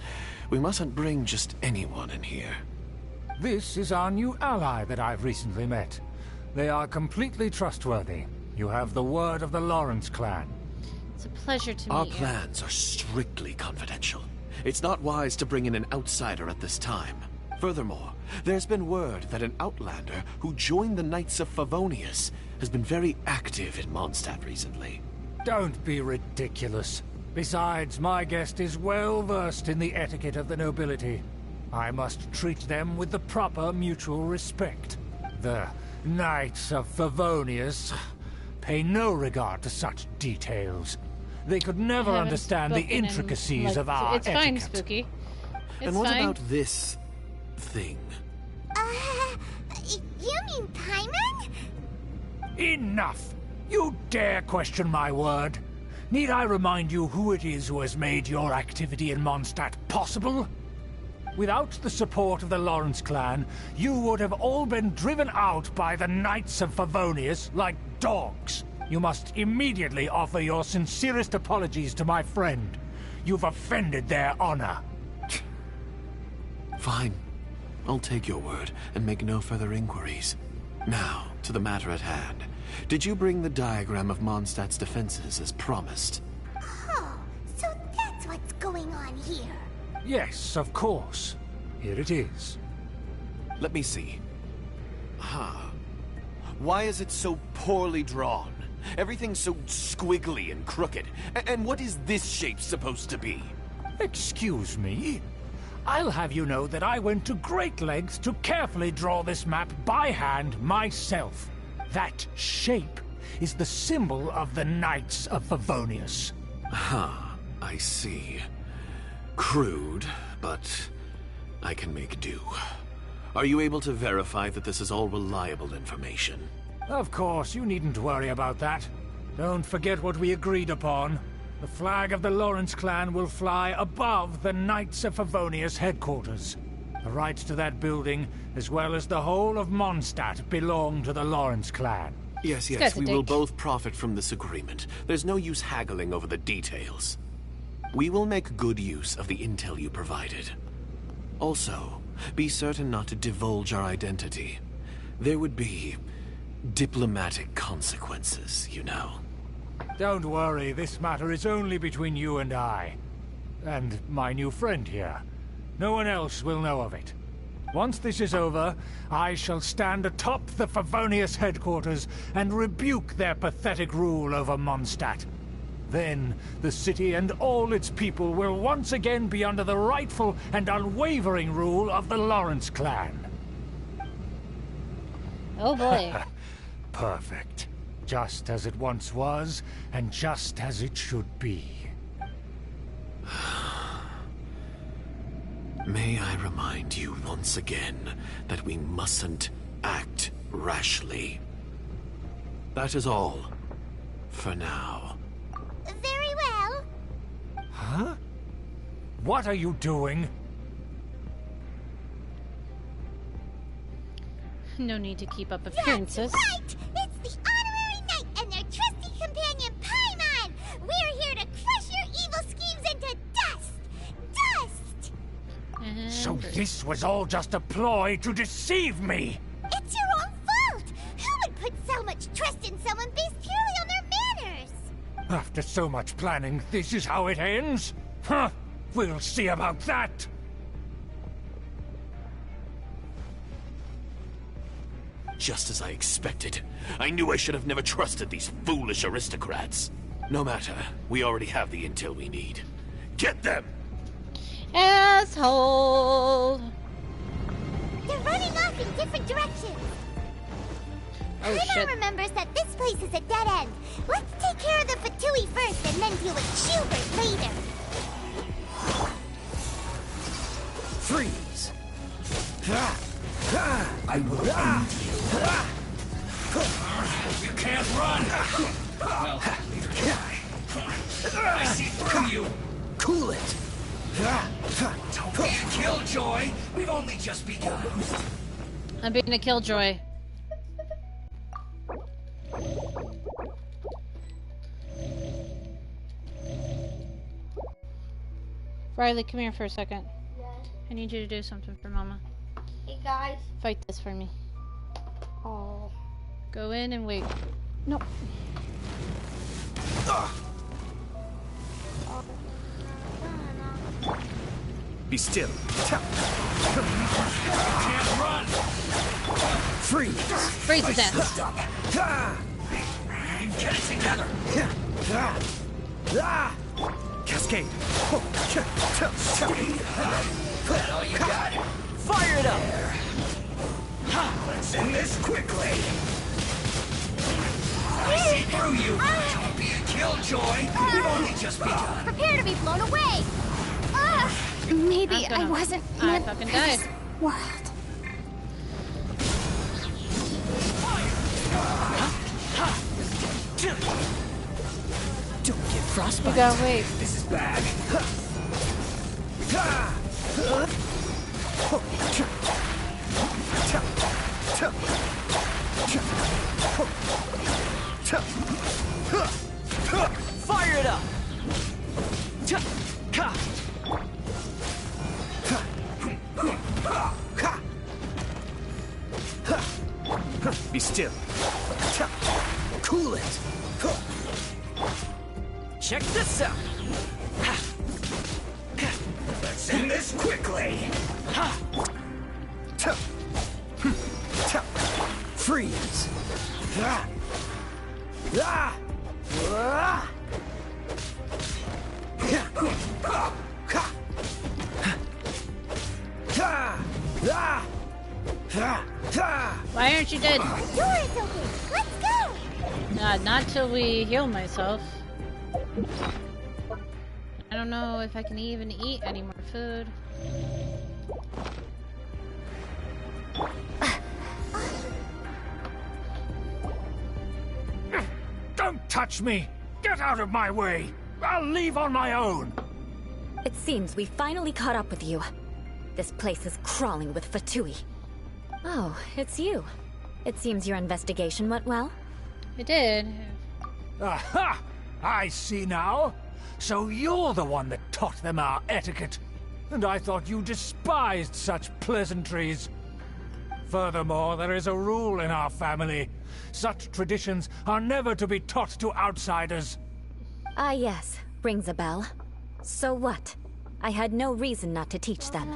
We mustn't bring just anyone in here. This is our new ally that I've recently met. They are completely trustworthy. You have the word of the Lawrence clan. It's a pleasure to Our meet you. plans are strictly confidential. It's not wise to bring in an outsider at this time. Furthermore, there's been word that an outlander who joined the Knights of Favonius has been very active in Mondstadt recently. Don't be ridiculous. Besides, my guest is well versed in the etiquette of the nobility. I must treat them with the proper mutual respect. The Knights of Favonius pay no regard to such details. They could never understand the intricacies of our etiquette. It's fine, Spooky. And what about this thing? You mean Paimon? Enough! You dare question my word? Need I remind you who it is who has made your activity in Mondstadt possible? Without the support of the Lawrence clan, you would have all been driven out by the Knights of Favonius like dogs. You must immediately offer your sincerest apologies to my friend. You've offended their honor. Fine. I'll take your word and make no further inquiries. Now, to the matter at hand. Did you bring the diagram of Mondstadt's defenses as promised? Oh, so that's what's going on here. Yes, of course. Here it is. Let me see. Why is it so poorly drawn? Everything's so squiggly and crooked. And what is this shape supposed to be? Excuse me? I'll have you know that I went to great lengths to carefully draw this map by hand myself. That shape is the symbol of the Knights of Favonius. I see. Crude, but I can make do. Are you able to verify that this is all reliable information? Of course, you needn't worry about that. Don't forget what we agreed upon. The flag of the Lawrence clan will fly above the Knights of Favonius headquarters. The rights to that building, as well as the whole of Mondstadt, belong to the Lawrence clan. Yes, we will both profit from this agreement. There's no use haggling over the details. We will make good use of the intel you provided. Also, be certain not to divulge our identity. There would be diplomatic consequences, you know. Don't worry, this matter is only between you and I. And my new friend here. No one else will know of it. Once this is over, I shall stand atop the Favonius headquarters and rebuke their pathetic rule over Mondstadt. Then, the city and all its people will once again be under the rightful and unwavering rule of the Lawrence clan. Oh boy. Perfect. Just as it once was, and just as it should be. May I remind you once again that we mustn't act rashly. That is all, for now. Very well. Huh? What are you doing? No need to keep up appearances. That's right! It's the Honorary Knight and their trusty companion, Paimon! We're here to crush your evil schemes into dust! Dust! So this was all just a ploy to deceive me! It's your own fault! Who would put so much trust in someone based purely on their manners? After so much planning, this is how it ends? Huh! We'll see about that! Just as I expected. I knew I should have never trusted these foolish aristocrats. No matter, we already have the intel we need. Get them! Asshole! They're running off in different directions. Oh, shit. Remembers that this place is a dead end. Let's take care of the Fatui first and then deal with Schubert later. Freeze! I will end you. You can't run! Well, neither can I. I see through you! Cool it! Don't be a killjoy! We've only just begun. I'm being a killjoy. Riley, come here for a second. Yes. I need you to do something for Mama. Hey guys. Fight this for me. Oh. Go in and wait. No. Be still. Can't run! Freeze! Freeze his ass. Stop. Get it together! Cascade! That all you got? Fire it up! Let's end this quickly! I see through you! Don't be a killjoy! We've only just begun! Prepare to be blown away! Maybe I wasn't meant fucking for died. this world. Don't get frostbite. You gotta wait. This is bad. Fire it up! Be still. Cool it! Check this out! Let's end this quickly! Freeze! Why aren't you dead? Door is open. Let's go. Not till we heal myself. I don't know if I can even eat any more food. Don't touch me! Get out of my way! I'll leave on my own! It seems we finally caught up with you. This place is crawling with Fatui. Oh, it's you. It seems your investigation went well. It did. Aha! I see now. So you're the one that taught them our etiquette. And I thought you despised such pleasantries. Furthermore, there is a rule in our family. Such traditions are never to be taught to outsiders. Ah, yes. Rings a bell. So what? I had no reason not to teach them.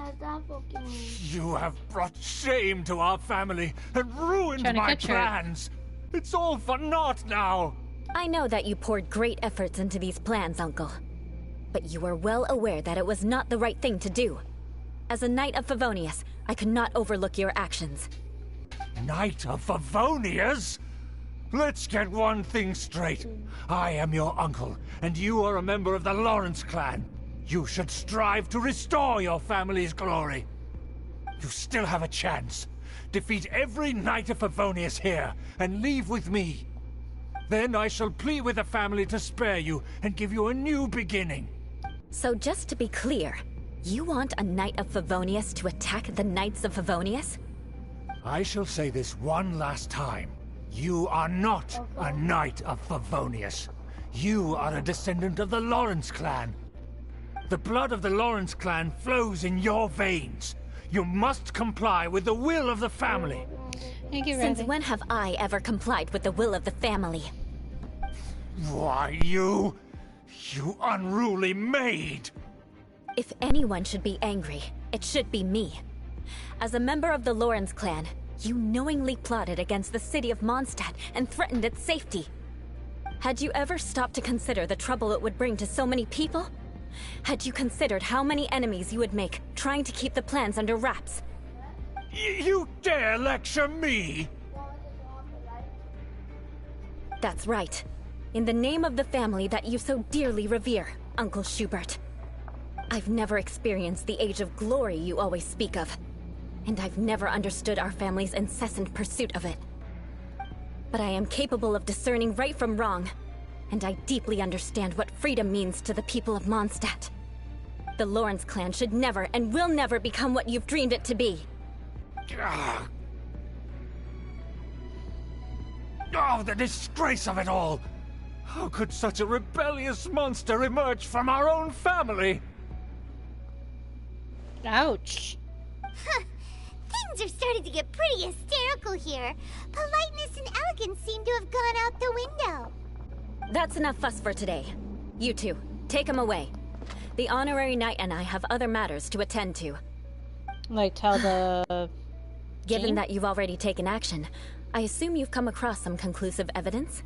You have brought shame to our family and ruined my plans. It's all for naught now. I know that you poured great efforts into these plans, Uncle. But you are well aware that it was not the right thing to do. As a Knight of Favonius, I could not overlook your actions. Knight of Favonius? Let's get one thing straight. I am your uncle, and you are a member of the Lawrence clan. You should strive to restore your family's glory. You still have a chance. Defeat every Knight of Favonius here, and leave with me. Then I shall plead with the family to spare you, and give you a new beginning. So just to be clear, you want a Knight of Favonius to attack the Knights of Favonius? I shall say this one last time. You are not a Knight of Favonius. You are a descendant of the Lawrence clan. The blood of the Lawrence clan flows in your veins. You must comply with the will of the family. Since when have I ever complied with the will of the family? Why, you unruly maid! If anyone should be angry, it should be me. As a member of the Lawrence clan, you knowingly plotted against the city of Mondstadt and threatened its safety. Had you ever stopped to consider the trouble it would bring to so many people? Had you considered how many enemies you would make trying to keep the plans under wraps? You dare lecture me? That's right. In the name of the family that you so dearly revere, Uncle Schubert. I've never experienced the age of glory you always speak of. And I've never understood our family's incessant pursuit of it. But I am capable of discerning right from wrong, and I deeply understand what freedom means to the people of Mondstadt. The Lawrence clan should never and will never become what you've dreamed it to be. Oh, the disgrace of it all! How could such a rebellious monster emerge from our own family? Ouch. Things are starting to get pretty hysterical here. Politeness and elegance seem to have gone out the window. That's enough fuss for today. You two, take him away. The honorary knight and I have other matters to attend to. Like tell the... Given that you've already taken action, I assume you've come across some conclusive evidence?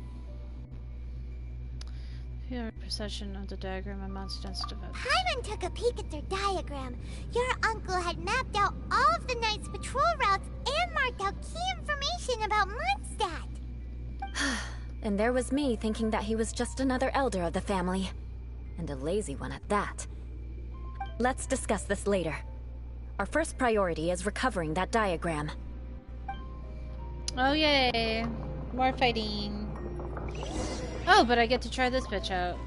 Your possession of the diagram of Mondstadt's development. Paimon took a peek at their diagram. Your uncle had mapped out all of the Knight's patrol routes and marked out key information about Mondstadt. And there was me thinking that he was just another elder of the family. And a lazy one at that. Let's discuss this later. Our first priority is recovering that diagram. Oh yay! More fighting. Oh, but I get to try this bitch out.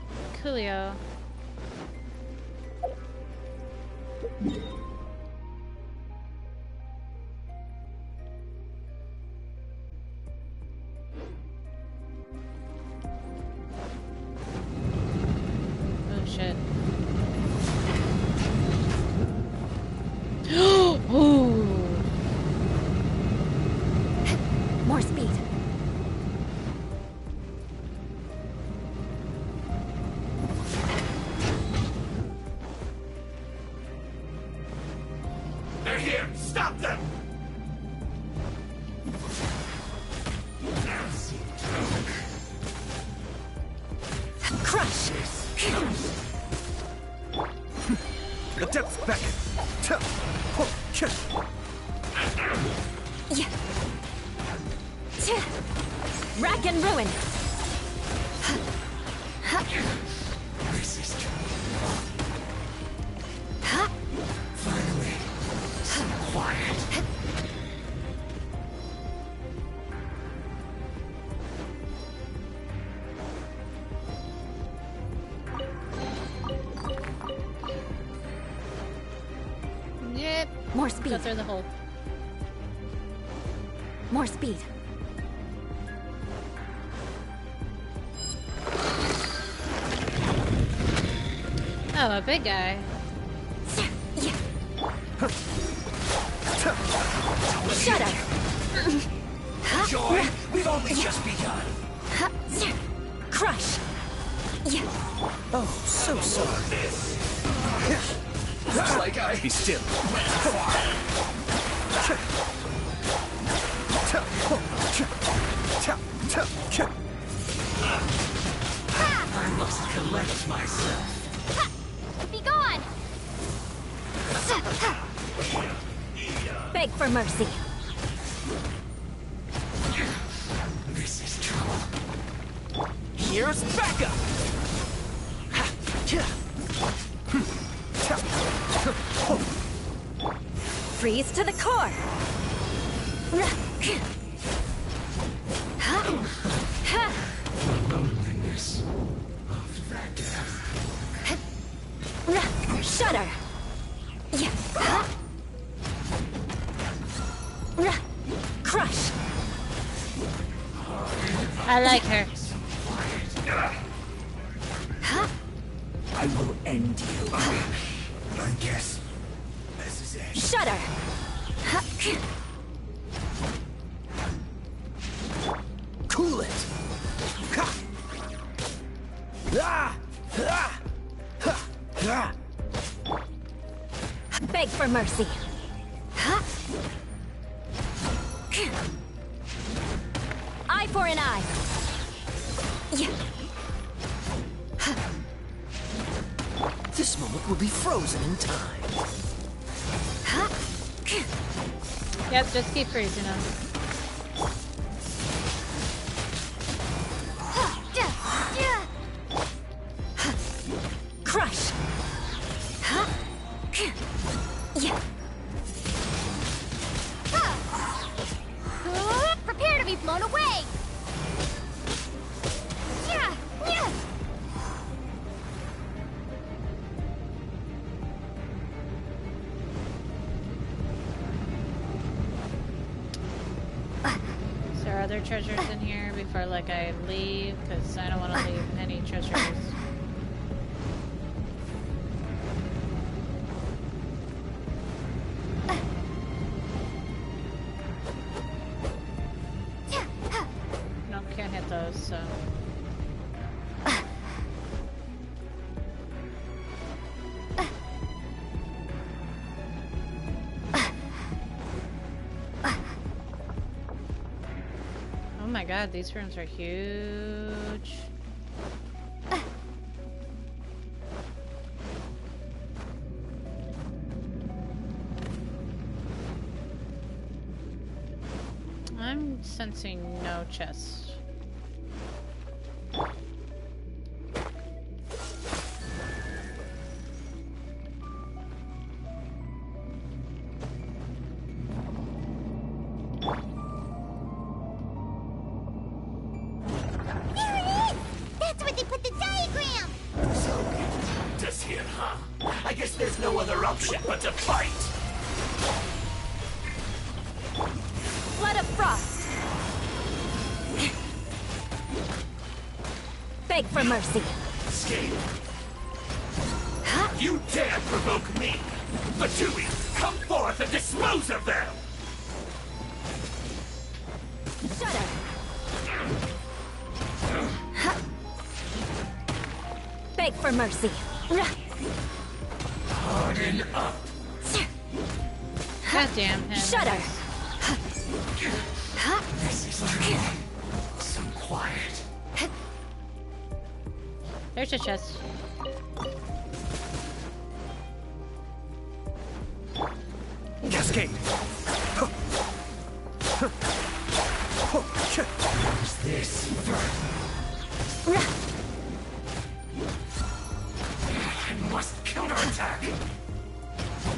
here! Stop them! Crush! The depths beckon. Yeah. Rack and ruin. Resist. Finally, some quiet. Yep. More speed. Go through the hole. More speed. Oh, a big guy. Shut up. Joy, we've only just begun. Crush. Oh, so sorry. Looks like I... Be still. I must collect myself. Be gone! Beg for mercy. This is trouble. Here's backup. Freeze to the core. Loneliness of that death. Shudder. Crush. I like her. I will end you. I guess this is it. Shudder. Cool it. Beg for mercy. Eye for an eye. This moment will be frozen in time. Yep, just keep freezing them. Crush. Prepare to be blown away! Is there other treasures in here before like I leave? Because I don't want to leave any treasures. No, can't hit those, so. Oh my god, these rooms are huge. I'm sensing no chest. There it is! That's where they put the diagram! So, just here, huh? I guess there's no other option but to fight! Flood of frost. Beg for mercy. Escape! You dare provoke me! Fatui, come forth and dispose of them! Shudder. Beg for mercy. Harden up! Goddamn him. Shut her. This is tricky. So quiet. There's a chest. Cascade. Is this I must counterattack.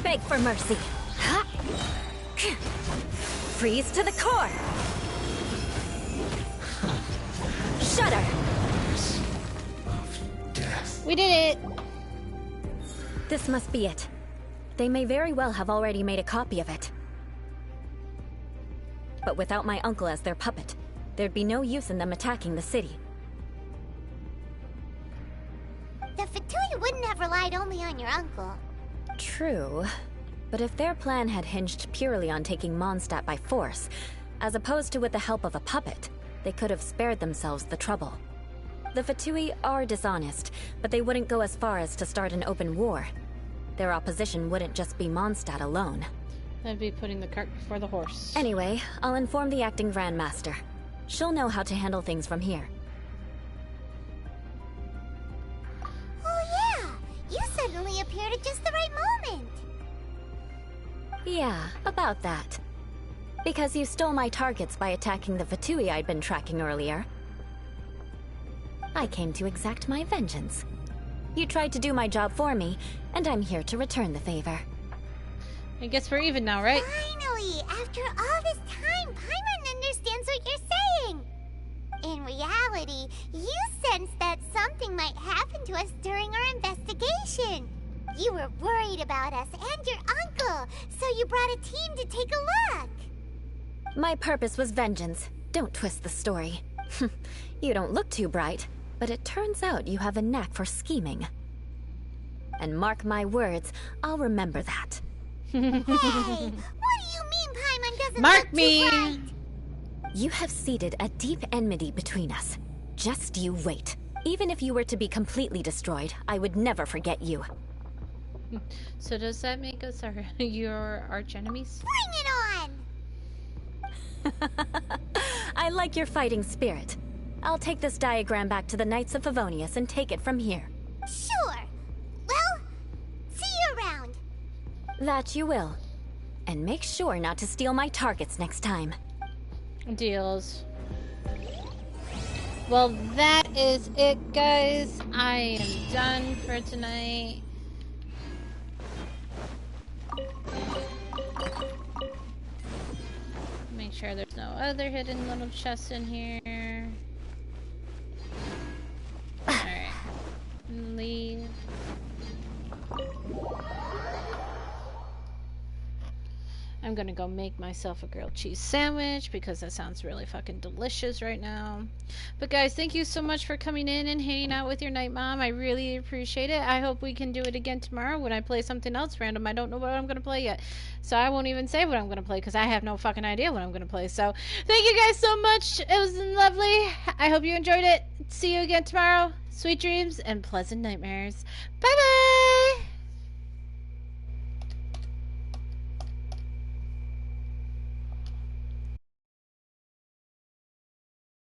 Beg for mercy. Freeze to the core. Shudder. We did it. This must be it. They may very well have already made a copy of it. But without my uncle as their puppet, there'd be no use in them attacking the city. The Fatui wouldn't have relied only on your uncle. True. But if their plan had hinged purely on taking Mondstadt by force, as opposed to with the help of a puppet, they could have spared themselves the trouble. The Fatui are dishonest, but they wouldn't go as far as to start an open war. Their opposition wouldn't just be Mondstadt alone. That'd be putting the cart before the horse. Anyway, I'll inform the acting Grand Master. She'll know how to handle things from here. Oh yeah! You suddenly appeared at just the right moment! Yeah, about that. Because you stole my targets by attacking the Fatui I'd been tracking earlier. I came to exact my vengeance. You tried to do my job for me, and I'm here to return the favor. I guess we're even now, right? Finally! After all this time, Paimon understands what you're saying! In reality, you sensed that something might happen to us during our investigation. You were worried about us and your uncle, so you brought a team to take a look. My purpose was vengeance. Don't twist the story. You don't look too bright, but it turns out you have a knack for scheming. And mark my words, I'll remember that. Hey, what do you mean Paimon doesn't Mark look me! too bright? You have seeded a deep enmity between us. Just you wait. Even if you were to be completely destroyed, I would never forget you. So does that make us your arch enemies? Bring it on! I like your fighting spirit. I'll take this diagram back to the Knights of Favonius and take it from here. Sure. Well, see you around. That you will. And make sure not to steal my targets next time. Deals. Well, that is it, guys. I am done for tonight. Make sure there's no other hidden little chests in here. Alright. Leave. I'm gonna go make myself a grilled cheese sandwich because that sounds really fucking delicious right now. But guys, thank you so much for coming in and hanging out with your night mom. I really appreciate it. I hope we can do it again tomorrow when I play something else random. I don't know what I'm gonna play yet, so I won't even say what I'm gonna play because I have no fucking idea what I'm gonna play. So thank you guys so much. It was lovely. I hope you enjoyed it. See you again tomorrow. Sweet dreams and pleasant nightmares. Bye bye.